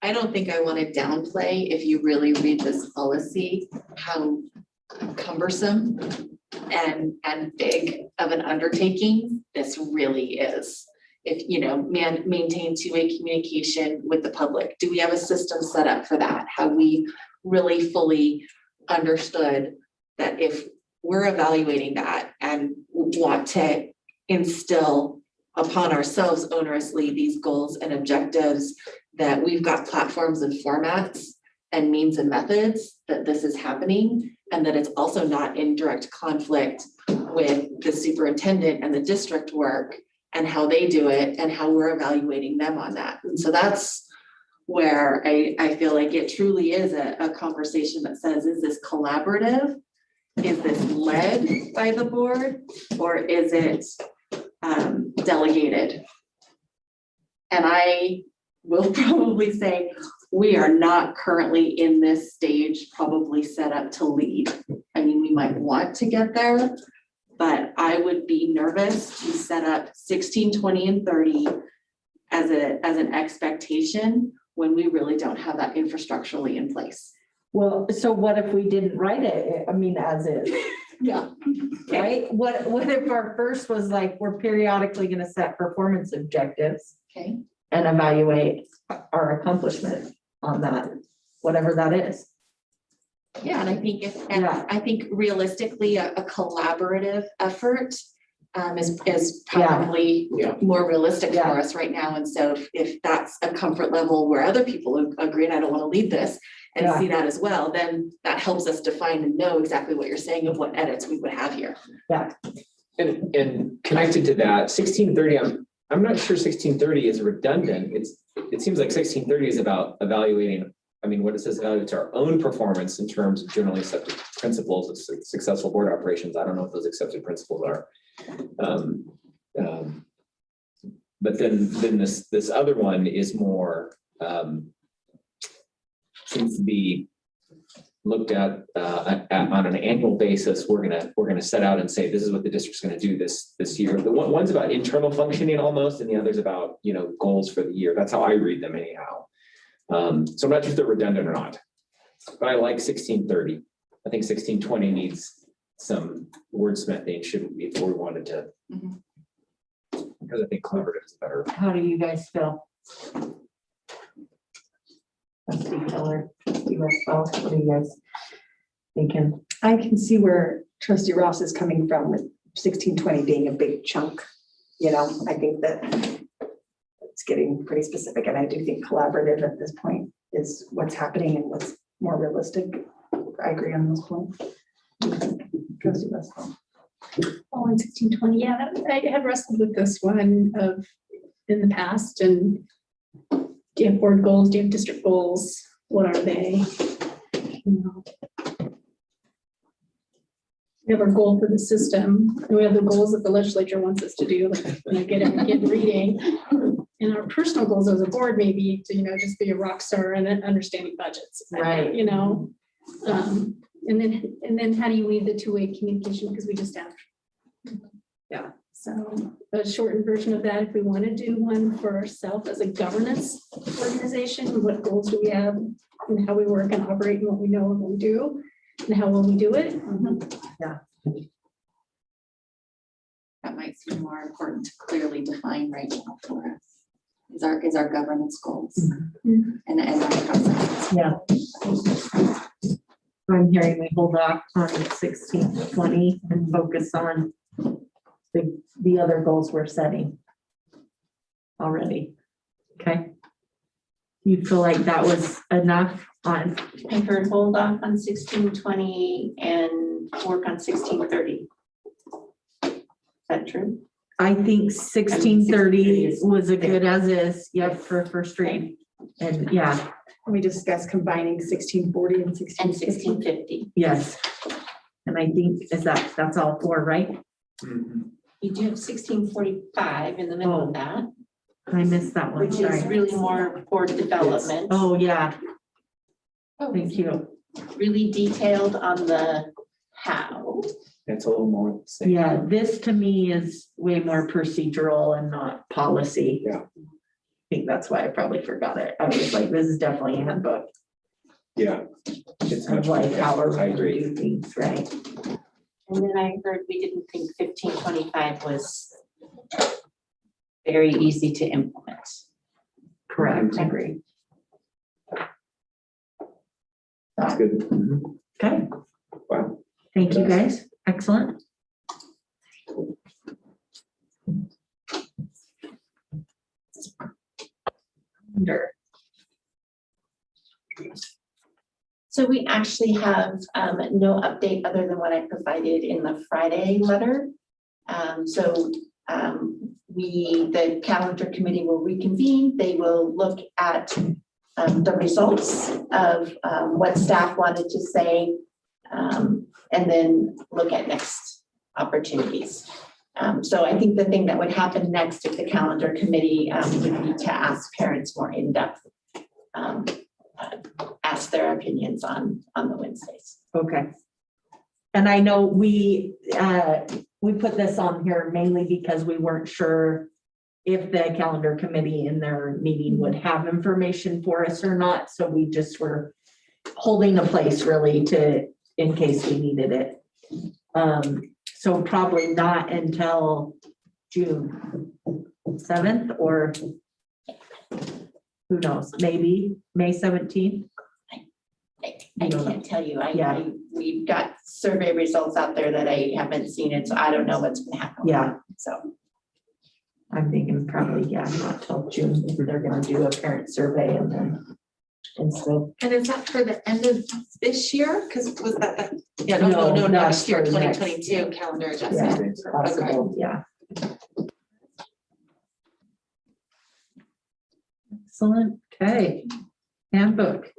I don't think I want to downplay, if you really read this policy, how cumbersome and big of an undertaking this really is. If, you know, maintain two-way communication with the public. Do we have a system set up for that? Have we really fully understood that if we're evaluating that and want to instill upon ourselves onerously these goals and objectives, that we've got platforms and formats and means and methods that this is happening, and that it's also not in direct conflict with the superintendent and the district work and how they do it and how we're evaluating them on that. And so that's where I feel like it truly is a conversation that says, is this collaborative? Is this led by the board, or is it delegated? And I will probably say we are not currently in this stage probably set up to lead. I mean, we might want to get there, but I would be nervous to set up 16, 20, and 30 as an expectation when we really don't have that infrastructurally in place. Well, so what if we didn't write it? I mean, as is. Yeah. Right? What if our first was like, we're periodically gonna set performance objectives Okay. and evaluate our accomplishment on that, whatever that is. Yeah, and I think Yeah. I think realistically, a collaborative effort is Yeah. probably Yeah. more realistic for Yeah. us right now. And so if that's a comfort level where other people agree, and I don't want to lead this and Yeah. see that as well, then that helps us define and know exactly what you're saying of what edits we would have here. And connected to that, 1630, I'm not sure 1630 is redundant. It seems like 1630 is about evaluating, I mean, what it says evaluate our own performance in terms of generally accepted principles of successful board operations. I don't know what those accepted principles are. But then this other one is more, seems to be looked at on an annual basis. We're gonna set out and say, this is what the district's gonna do this year. The one's about internal functioning almost, and the other's about, goals for the year. That's how I read them anyhow. So I'm not sure if they're redundant or not, but I like 1630. I think 1620 needs some wordsmithing, shouldn't we, if we wanted to. Mhm. Because I think collaborative is better. How do you guys feel? Trustee Keller, you as well, what are you guys thinking? I can see where trustee Ross is coming from with 1620 being a big chunk. I think that it's getting pretty specific, and I do think collaborative at this point is what's happening and what's more realistic. I agree on those points. Trustee Westphal. Oh, in 1620, yeah, I have wrestled with this one in the past, and do you have board goals, do you have district goals, what are they? We have our goal for the system, and we have the goals that the legislature wants us to do, like get reading. And our personal goals as a board may be to, just be a rock star and then understanding budgets. Right. And then how do you weave the two-way communication? Because we just have. Yeah, so a shortened version of that, if we want to do one for ourselves as a governance organization, what goals do we have and how we work and operate and what we know and what we do and how will we do it? That might seem more important to clearly define right now for us. Is our governance goals and our process. Yeah. I'm hearing we hold off on 1620 and focus on the other goals we're setting already. Okay. You feel like that was enough on? I heard hold off on 1620 and work on 1630. Is that true? I think 1630 was a good as is, yep, for first read. And yeah, We discussed combining 1640 and And 1650. yes. And I think that's all four, right? You do have 1645 in the middle of that, I missed that one, which sorry. is really more board development. Oh, yeah. Thank you. Really detailed on the how. It's a little more. the same. Yeah, this to me is way more procedural and not policy. Yeah. I think that's why I probably forgot it. I was like, this is definitely a handbook Yeah. It's of much like more- how we're I going to agree. do things, right? And then I heard we didn't think 1525 was very easy to implement. Correct, I agree. That's good. Mhm. Okay, Wow. thank you guys. Excellent. Under. So we actually have no update other than what I provided in the Friday letter. The calendar committee will reconvene. They will look at the results of what staff wanted to say, and then look at next opportunities. So I think the thing that would happen next if the calendar committee would be to ask parents more in-depth, ask their opinions on the Wednesdays. Okay. And I know we put this on here mainly because we weren't sure if the calendar committee in their meeting would have information for us or not. So we just were holding a place really in case we needed it. So probably not until June 7th or who knows, maybe May 17th. I You don't know. can't tell you. Yeah. We've got survey results out there that I haven't seen it, so I don't know what's gonna happen. Yeah. So, I'm thinking probably, yeah, not till June, if they're gonna do a parent survey and so. And is that for the end of this year? Because was that, yeah, no, No, next that's year, for next. 2022 calendar Yeah, adjustment. it's possible, yeah. Excellent, okay. Handbook.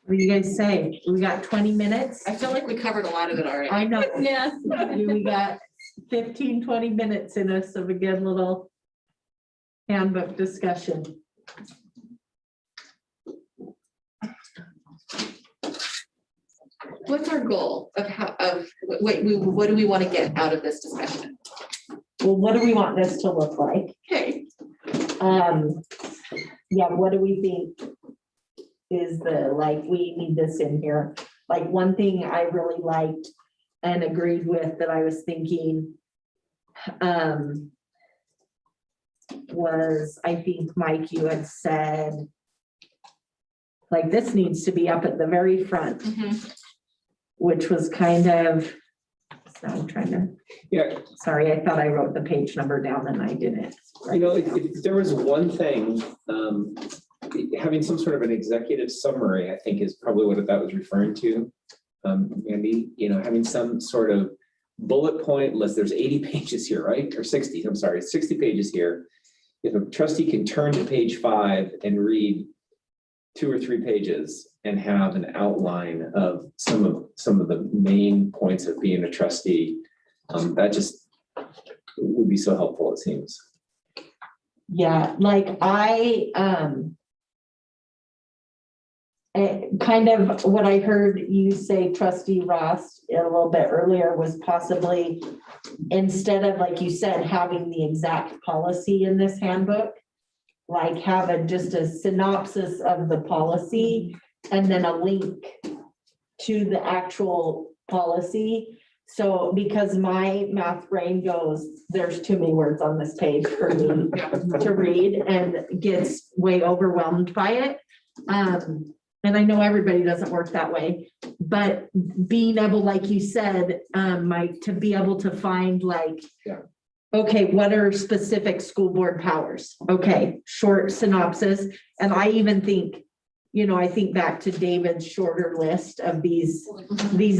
What do you guys say? We got 20 minutes? I feel like we covered a lot of it already. I know. Yes. We got 15, 20 minutes in us of a good little handbook discussion. What's our goal of what do we want to get out of this discussion? Well, what do we want this to look like? Okay, Yeah, what do we think is we need this in here? Like, one thing I really liked and agreed with that I was thinking was, I think, Mike, you had said, like, this needs to be up at the very front, which was kind of, so I'm trying to, Yeah, sorry, I thought I wrote the page number down and I didn't. you know, if there was one thing, having some sort of an executive summary, I think is probably what that was referring to. Andy, you know, having some sort of bullet point list, there's 80 pages here, right? Or 60, I'm sorry, 60 pages here. If a trustee can turn to page 5 and read 2 or 3 pages and have an outline of some of the main points of being a trustee, that just would be so helpful, it seems. Yeah, like kind of what I heard you say, Trustee Ross, a little bit earlier was possibly, instead of, like you said, having the exact policy in this handbook, like have just a synopsis of the policy and then a link to the actual policy. So because my math brain goes, there's too many words on this page for me to read and gets way overwhelmed by it. And I know everybody doesn't work that way, but being able, like you said, Mike, to be able to find okay, what are specific school board powers? Okay, short synopsis. And I even think, you know, I think back to David's shorter list of these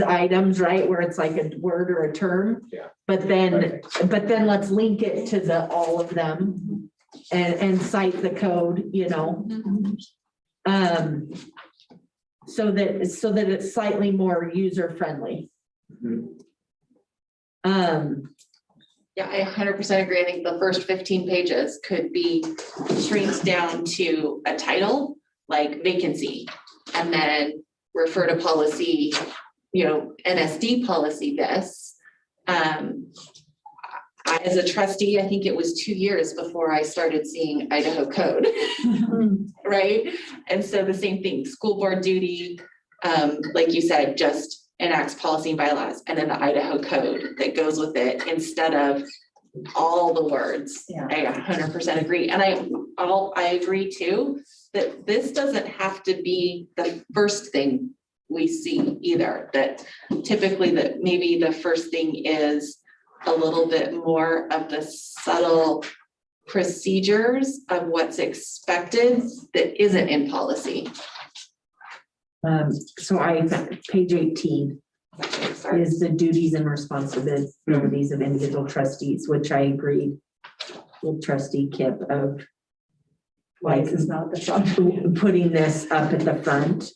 items, right? Where it's like a word or a term. Yeah. But then let's link it to all of them and cite the code, you know. So that it's slightly more user friendly. yeah, I 100% agree. I think the first 15 pages could be shrink down to a title, like vacancy, and then refer to policy, you know, NSD policy this. As a trustee, I think it was 2 years before I started seeing Idaho code, right? And so the same thing, school board duty, like you said, just enacts policy and bylaws, and then the Idaho code that goes with it instead of all the words. Yeah. I 100% agree. And I agree too, that this doesn't have to be the first thing we see either, that typically that maybe the first thing is a little bit more of the subtle procedures of what's expected that isn't in policy. So page 18 is the duties and responsibilities of individual trustees, which I agreed with Trustee Kip of like is not the front, putting this up at the front.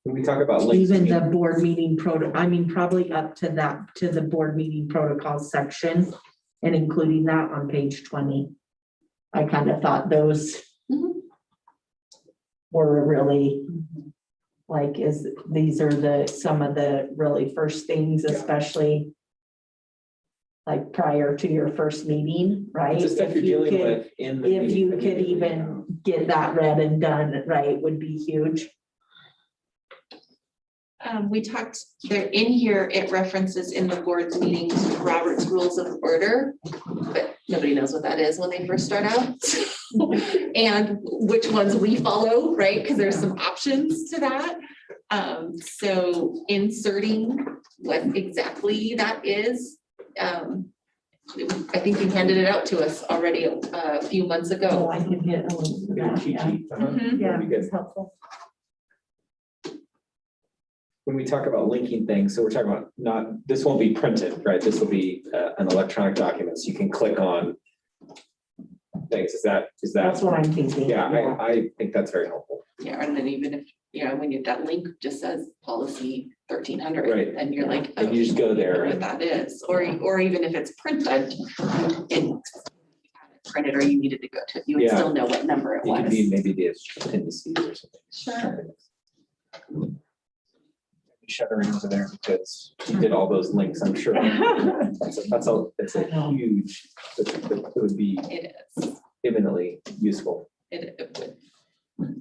When we talk about links, Even the board meeting probably up to the board meeting protocol section and including that on page 20. I kind of thought those were really like, these are some of the really first things, especially like prior to your first meeting, right? it's the stuff you're dealing with in the. If you could even get that read and done, right, would be huge. We talked, there in here, it references in the board's meetings, Robert's Rules of Order, but nobody knows what that is when they first start out. And which ones we follow, right? Because there's some options to that. So inserting what exactly that is, I think you handed it out to us already a few months Oh, ago. I could get a link to that, yeah. Mhm. Yeah, That'd be good. it's helpful. When we talk about linking things, so we're talking about not, this won't be printed, right? This will be an electronic document, so you can click on things. Is that? That's what I'm thinking. Yeah, I think that's very helpful. Yeah, and then even if, when you, that link just says policy 1300, Right. and you're like, And you just go there. what that is, or even if it's printed and printed, or you needed to go to, you would Yeah. still know what number it It could was. be maybe the appendices or something. Sure. Shuttering over there because you did all those links, I'm sure. It's a huge, it would be It is, eminently useful. it would.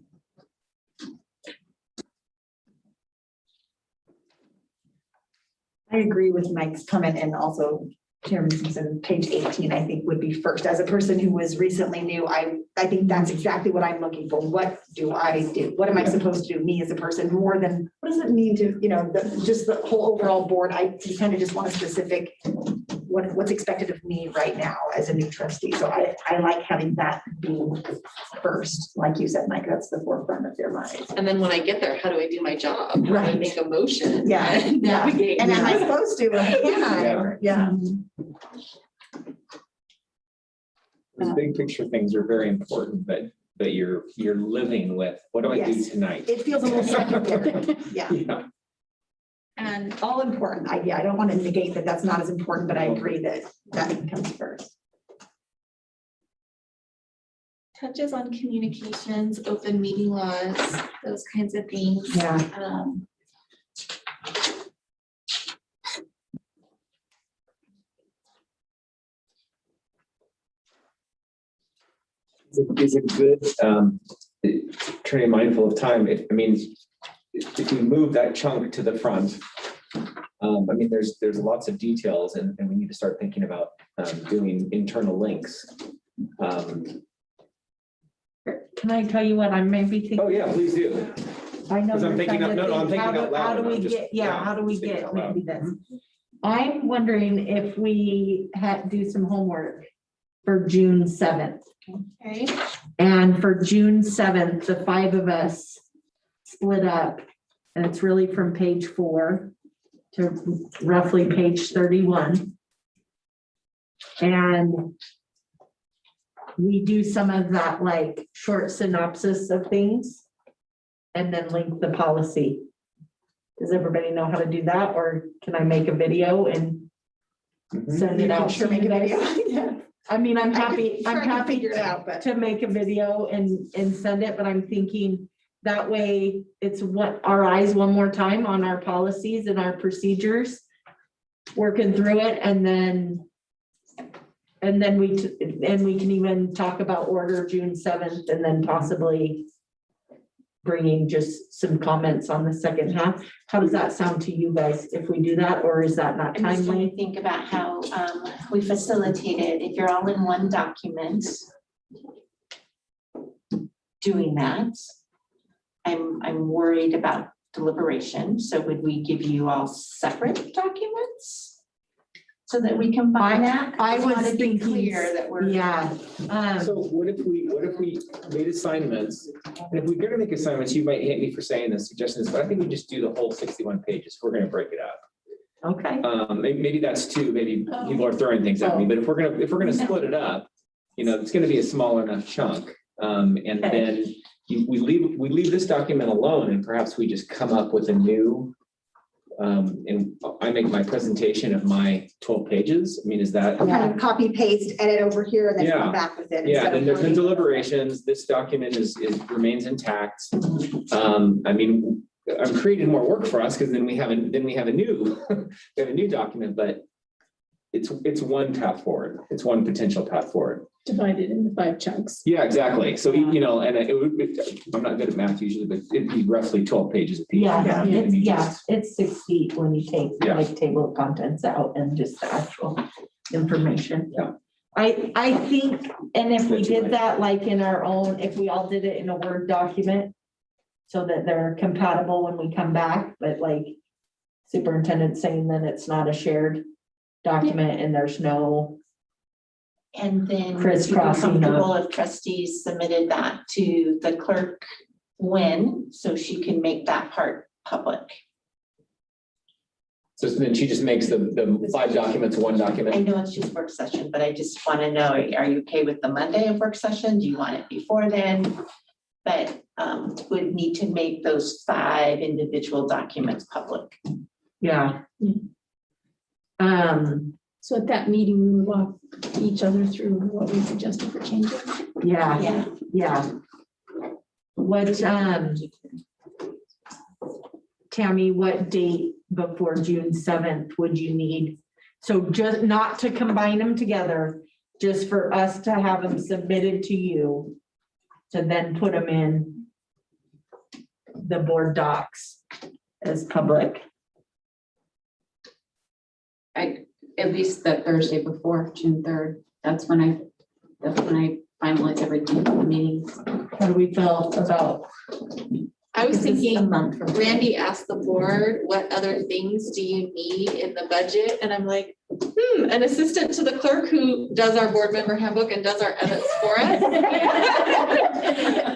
I agree with Mike's comment, and also Chairman Simpson, page 18, I think would be first. As a person who was recently new, I think that's exactly what I'm looking for. What do I do? What am I supposed to do, me as a person, more than, what does it mean to, just the whole overall board? You kind of just want a specific, what's expected of me right now as a new trustee. So I like having that being first. Like you said, Mike, that's the forefront of their mind. And then when I get there, how do I do my job? How do I Right. make a motion? Yeah. And navigate. And am I supposed to? Can I? Yeah. Those big picture things are very important, but you're living with, what do I do Yes. tonight? It feels a little secondary. Yeah. Yeah. And all important. I don't want to negate that that's not as important, but I agree that that comes first. Touches on communications, open meeting laws, those kinds of things. Yeah. Is it good, turning mindful of time, if we move that chunk to the front, there's lots of details and we need to start thinking about doing internal links. Can I tell you what I may be thinking? Oh, yeah, please do. I know. 'Cause I'm you're thinking trying out- to no, I'm think, thinking how out do- loud How do and we I'm just- get, yeah, how do we just thinking get out loud. maybe this? I'm wondering if we do some homework for June 7th. Okay. And for June 7th, the 5 of us split up, and it's really from page 4 to roughly page 31. And we do some of that like short synopsis of things and then link the policy. Does everybody know how to do that, or can I make a video and send it out? Sure, to make you a guys? video. Yeah. I mean, I'm I happy, could I'm try to happy figure it out, but to make a video and send it, but I'm thinking that way it's what our eyes one more time on our policies and our procedures, working through it, and then we can even talk about order June 7th, and then possibly bringing just some comments on the second half. How does that sound to you guys if we do that, or is that not I'm just trying timely? to think about how we facilitate it. If you're all in one document doing that, I'm worried about deliberation. So would we give you all separate documents? So that we combine that? I was want to be thinking, clear that we're. yeah. So what if we made assignments, and if we're gonna make assignments, you might hate me for saying this, suggestions, but I think we just do the whole 61 pages. We're gonna break it up. Okay. Maybe that's two, maybe people are throwing things at me, but if we're gonna split it up, it's gonna be a small enough chunk. And then we leave this document alone, and perhaps we just come up with a new, and I make my presentation of my 12 pages. Is that? kind of copy, paste, edit over here, and then Yeah. come back with it. Yeah, instead then of there's been wording. deliberations. This document remains intact. I'm creating more work for us because then we have a new, we have a new document, but it's one path forward. It's one potential path forward. Divided into 5 chunks. Yeah, exactly. So, you know, and I'm not good at math usually, but it'd be roughly 12 pages a piece. Yeah, You know, it's, you yeah, just- it's 6 feet when you take Yeah. like table of contents out and just the actual information. Yeah. I think, and if we That's right. did that like in our own, if we all did it in a Word document, so that they're compatible when we come back, but like superintendent saying that it's not a shared document and there's no, And then would you be Crisscrossing of- comfortable if trustees submitted that to the clerk when, so she can make that part public? So then she just makes the 5 documents, one I document. know it's just work session, but I just want to know, are you okay with the Monday of work session? Do you want it before then? But would need to make those 5 individual documents public. yeah. So at that meeting, we would walk each other through what we suggested for changes. Yeah, Yeah. yeah. What, Tammy, what date before June 7th would you need? So just not to combine them together, just for us to have them submitted to you, to then put them in the board docs as public. At least the Thursday before, June 3rd. That's when I finalize everything for the meetings. How do we feel about? I was This is a thinking, month from- Randy asked the board, what other things do you need in the budget? And I'm like, an assistant to the clerk who does our board member handbook and does our edits for us.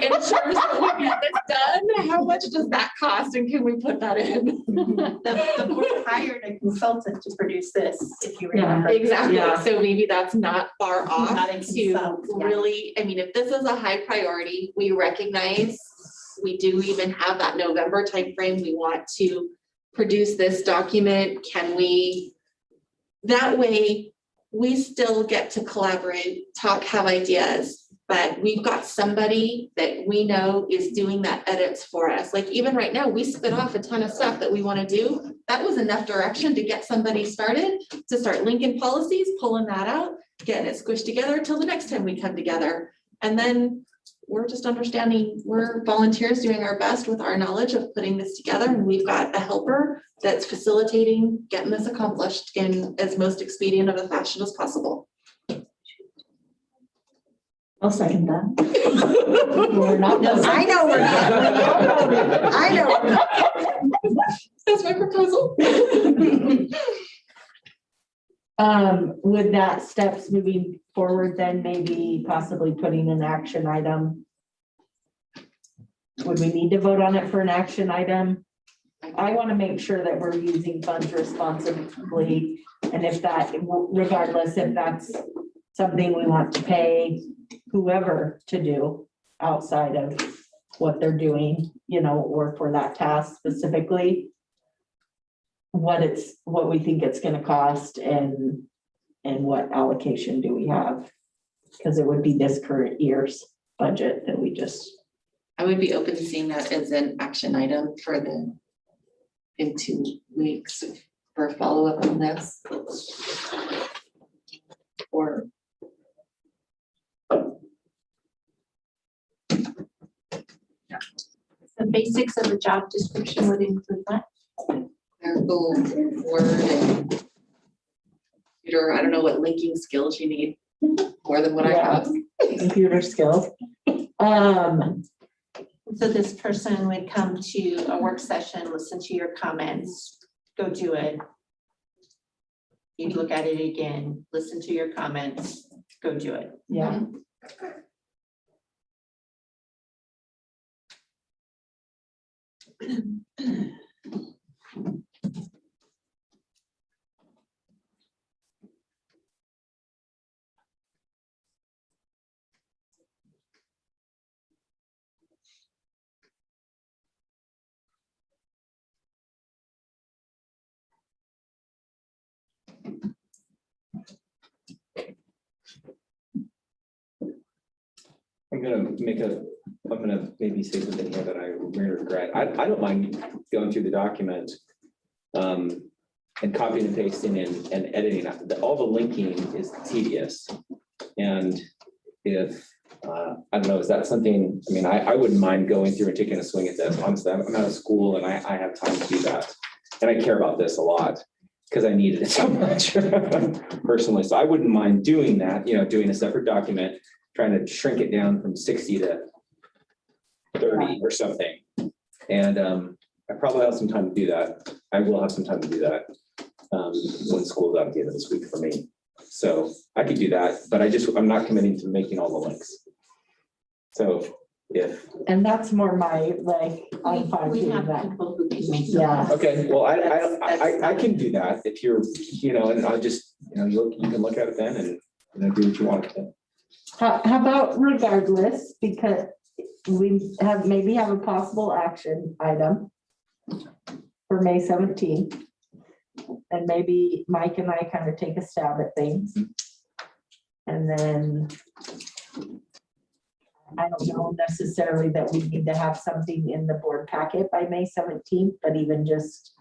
Ensures that we get this done. How much does that cost and can we put that in? The board hired a consultant to produce this, if you Yeah. remember. Exactly. Yeah. So maybe that's not far off Not a to consult, yeah. really, I mean, if this is a high priority, we recognize we do even have that November timeframe. We want to produce this document. Can we? That way, we still get to collaborate, talk, have ideas, but we've got somebody that we know is doing that edits for us. Like even right now, we spit off a ton of stuff that we want to do. That was enough direction to get somebody started, to start linking policies, pulling that out, getting it squished together till the next time we come together. And then we're just understanding, we're volunteers doing our best with our knowledge of putting this together. And we've got a helper that's facilitating getting this accomplished in as most expedient of a fashion as possible. I'll second that. We're not. I know we're not. I know we're not. That's my proposal. With that steps moving forward, then maybe possibly putting an action item. Would we need to vote on it for an action item? I want to make sure that we're using funds responsibly. And if that, regardless if that's something we want to pay whoever to do outside of what they're doing, you know, or for that task specifically. What we think it's gonna cost and what allocation do we have? Because it would be this current year's budget that we just. I would be open to seeing that as an action item for in 2 weeks for a follow-up on this. Or The basics of the job description would include that. clerical word and computer, I don't know what linking skills you need more than what I have. Computer skills. So this person would come to a work session, listen to your comments, go do it. You look at it again, listen to your comments, go do it. Yeah. I'm gonna maybe say something here that I may regret. I don't mind going through the document. and copying and pasting and editing. All the linking is tedious. And if, I don't know, is that something, I mean, I wouldn't mind going through and taking a swing at this. Honestly, I'm out of school and I have time to do that. And I care about this a lot because I needed it so much personally. So I wouldn't mind doing that, doing a separate document, trying to shrink it down from 60 to 30 or something. And I probably have some time to do that. I will have some time to do that when school's out at the end of this week for me. So I could do that, but I'm not committing to making all the links. So and that's more my, I'm fine We doing have that. people who can make. Yeah. okay, well, That's I can do that if you're, and I'll just, you can look at it then and do what you want to. How about regardless, because we maybe have a possible action item for May 17th. And maybe Mike and I kind of take a stab at things. And then I don't know necessarily that we need to have something in the board packet by May 17th, but even just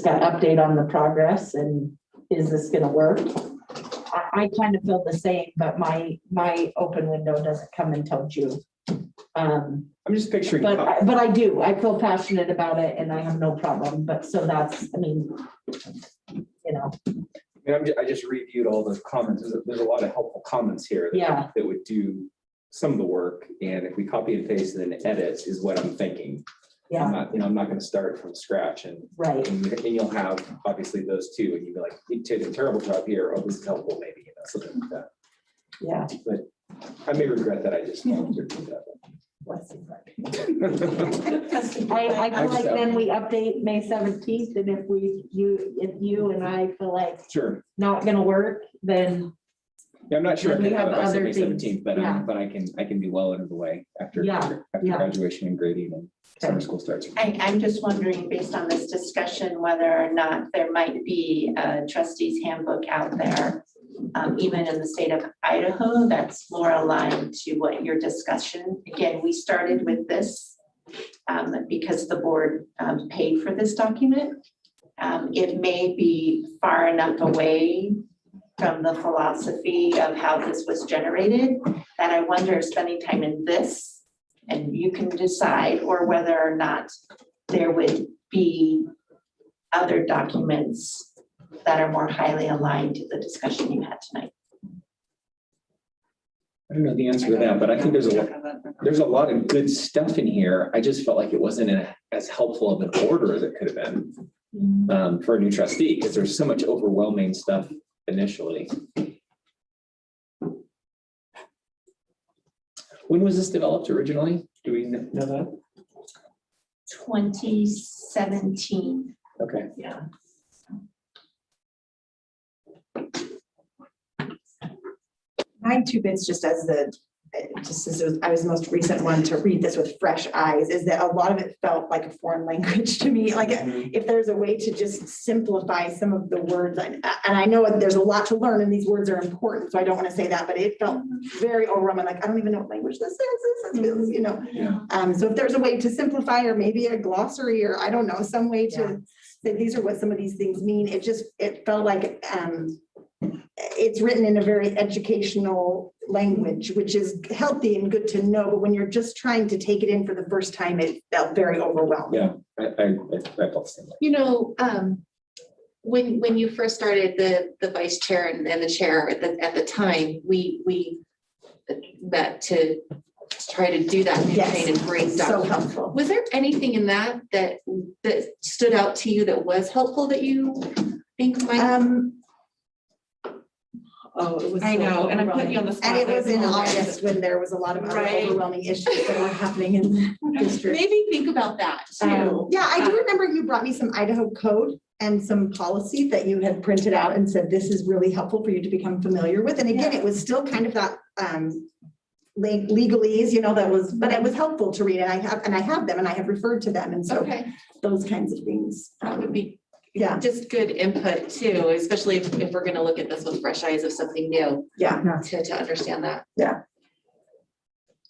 got update on the progress and is this gonna work? I kind of feel the same, but my open window doesn't come until June. I'm just picturing. But I feel passionate about it and I have no problem, but so that's, I just reviewed all those comments. There's a lot of helpful comments here Yeah. that would do some of the work. And if we copy and paste and then edit is what I'm thinking. Yeah, I'm not going to start from scratch and right. you'll have obviously those two and you'd be like, you did a terrible job here. Oh, this is helpful, maybe, something like that. Yeah. But I may regret that I just volunteered to do that. I feel like then we update May 17th and if you and I feel like Sure. not gonna work, then Yeah, I'm not sure. Then we have other May things. 17th, but Yeah. but I can be well into the way after Yeah. graduation and grading and summer school starts. I'm just wondering, based on this discussion, whether or not there might be a trustees handbook out there, even in the state of Idaho, that's more aligned to what your discussion. Again, we started with this because the board paid for this document. It may be far enough away from the philosophy of how this was generated that I wonder, spending time in this, and you can decide, or whether or not there would be other documents that are more highly aligned to the discussion you had tonight. I don't know the answer to that, but I think there's a lot of good stuff in here. I just felt like it wasn't as helpful of an order as it could have been for a new trustee, because there's so much overwhelming stuff initially. When was this developed originally? Do we know that? 2017. Okay. Yeah. My 2 bits, just as I was the most recent one to read this with fresh eyes, is that a lot of it felt like a foreign language to me. Like if there's a way to just simplify some of the words, and I know there's a lot to learn and these words are important, so I don't want to say that, but it felt very overwhelming. Like, I don't even know what language this is, Yeah. So if there's a way to simplify, or maybe a glossary, or I don't know, some way to say these are what some of these things mean. It felt like it's written in a very educational language, which is healthy and good to know, but when you're just trying to take it in for the first time, it felt very overwhelming. Yeah, I felt the same way. When you first started, the vice chair and the chair at the time, we met to try to do that campaign and bring So documents. helpful. Was there anything in that stood out to you that was helpful that you think might? Oh, it was. I know, and I'm putting you on the spot. And it was in August when there was a lot of other Right. overwhelming issues that were happening in the district. Maybe think about that too. Yeah, I do remember you brought me some Idaho code and some policy that you had printed out and said, this is really helpful for you to become familiar with. And again, it was still kind of that legalese, that was, but it was helpful to read. And I have them and I have referred to them. And so Okay, those kinds of things. that would be Yeah, just good input too, especially if we're gonna look at this with fresh eyes of something new, yeah. to understand that.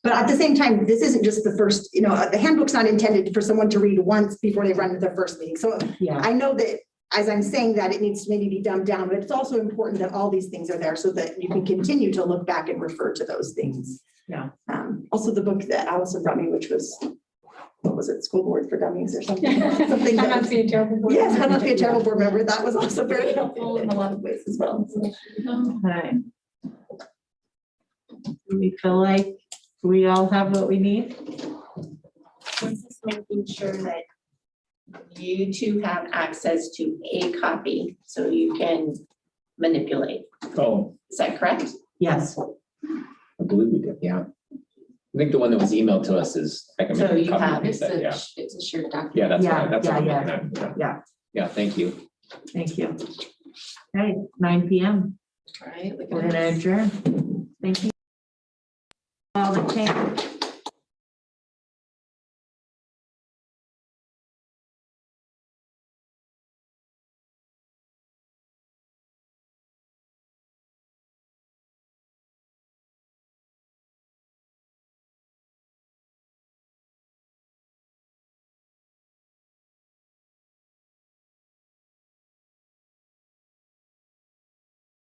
But at the same time, this isn't just the first, the handbook's not intended for someone to read once before they run to their first meeting. So Yeah. I know that as I'm saying that, it needs to maybe be dumbed down, but it's also important that all these things are there so that you can continue to look back and refer to those things. Yeah. Also the book that Allison brought me, which was, what was it, School Board for Dummies or something? Something How not that, to be a terrible board. yes, how not to be a terrible board member. That was also very helpful in a lot of ways as well. So, Okay. Do we feel like we all have what we need? Just making sure that you two have access to a copy so you can manipulate. Oh, Is that correct? Yes. I believe we did, yeah. I think the one that was emailed to us is, I can. So make a you copy have- and paste that, Yeah, It's a shared document. yeah, that's Yeah, right, that's what I'm yeah, looking at. Yeah, Yeah, thank you. thank you. Okay, 9 p.m. All right, we We're can. gonna adjourn. Thank you. All the change.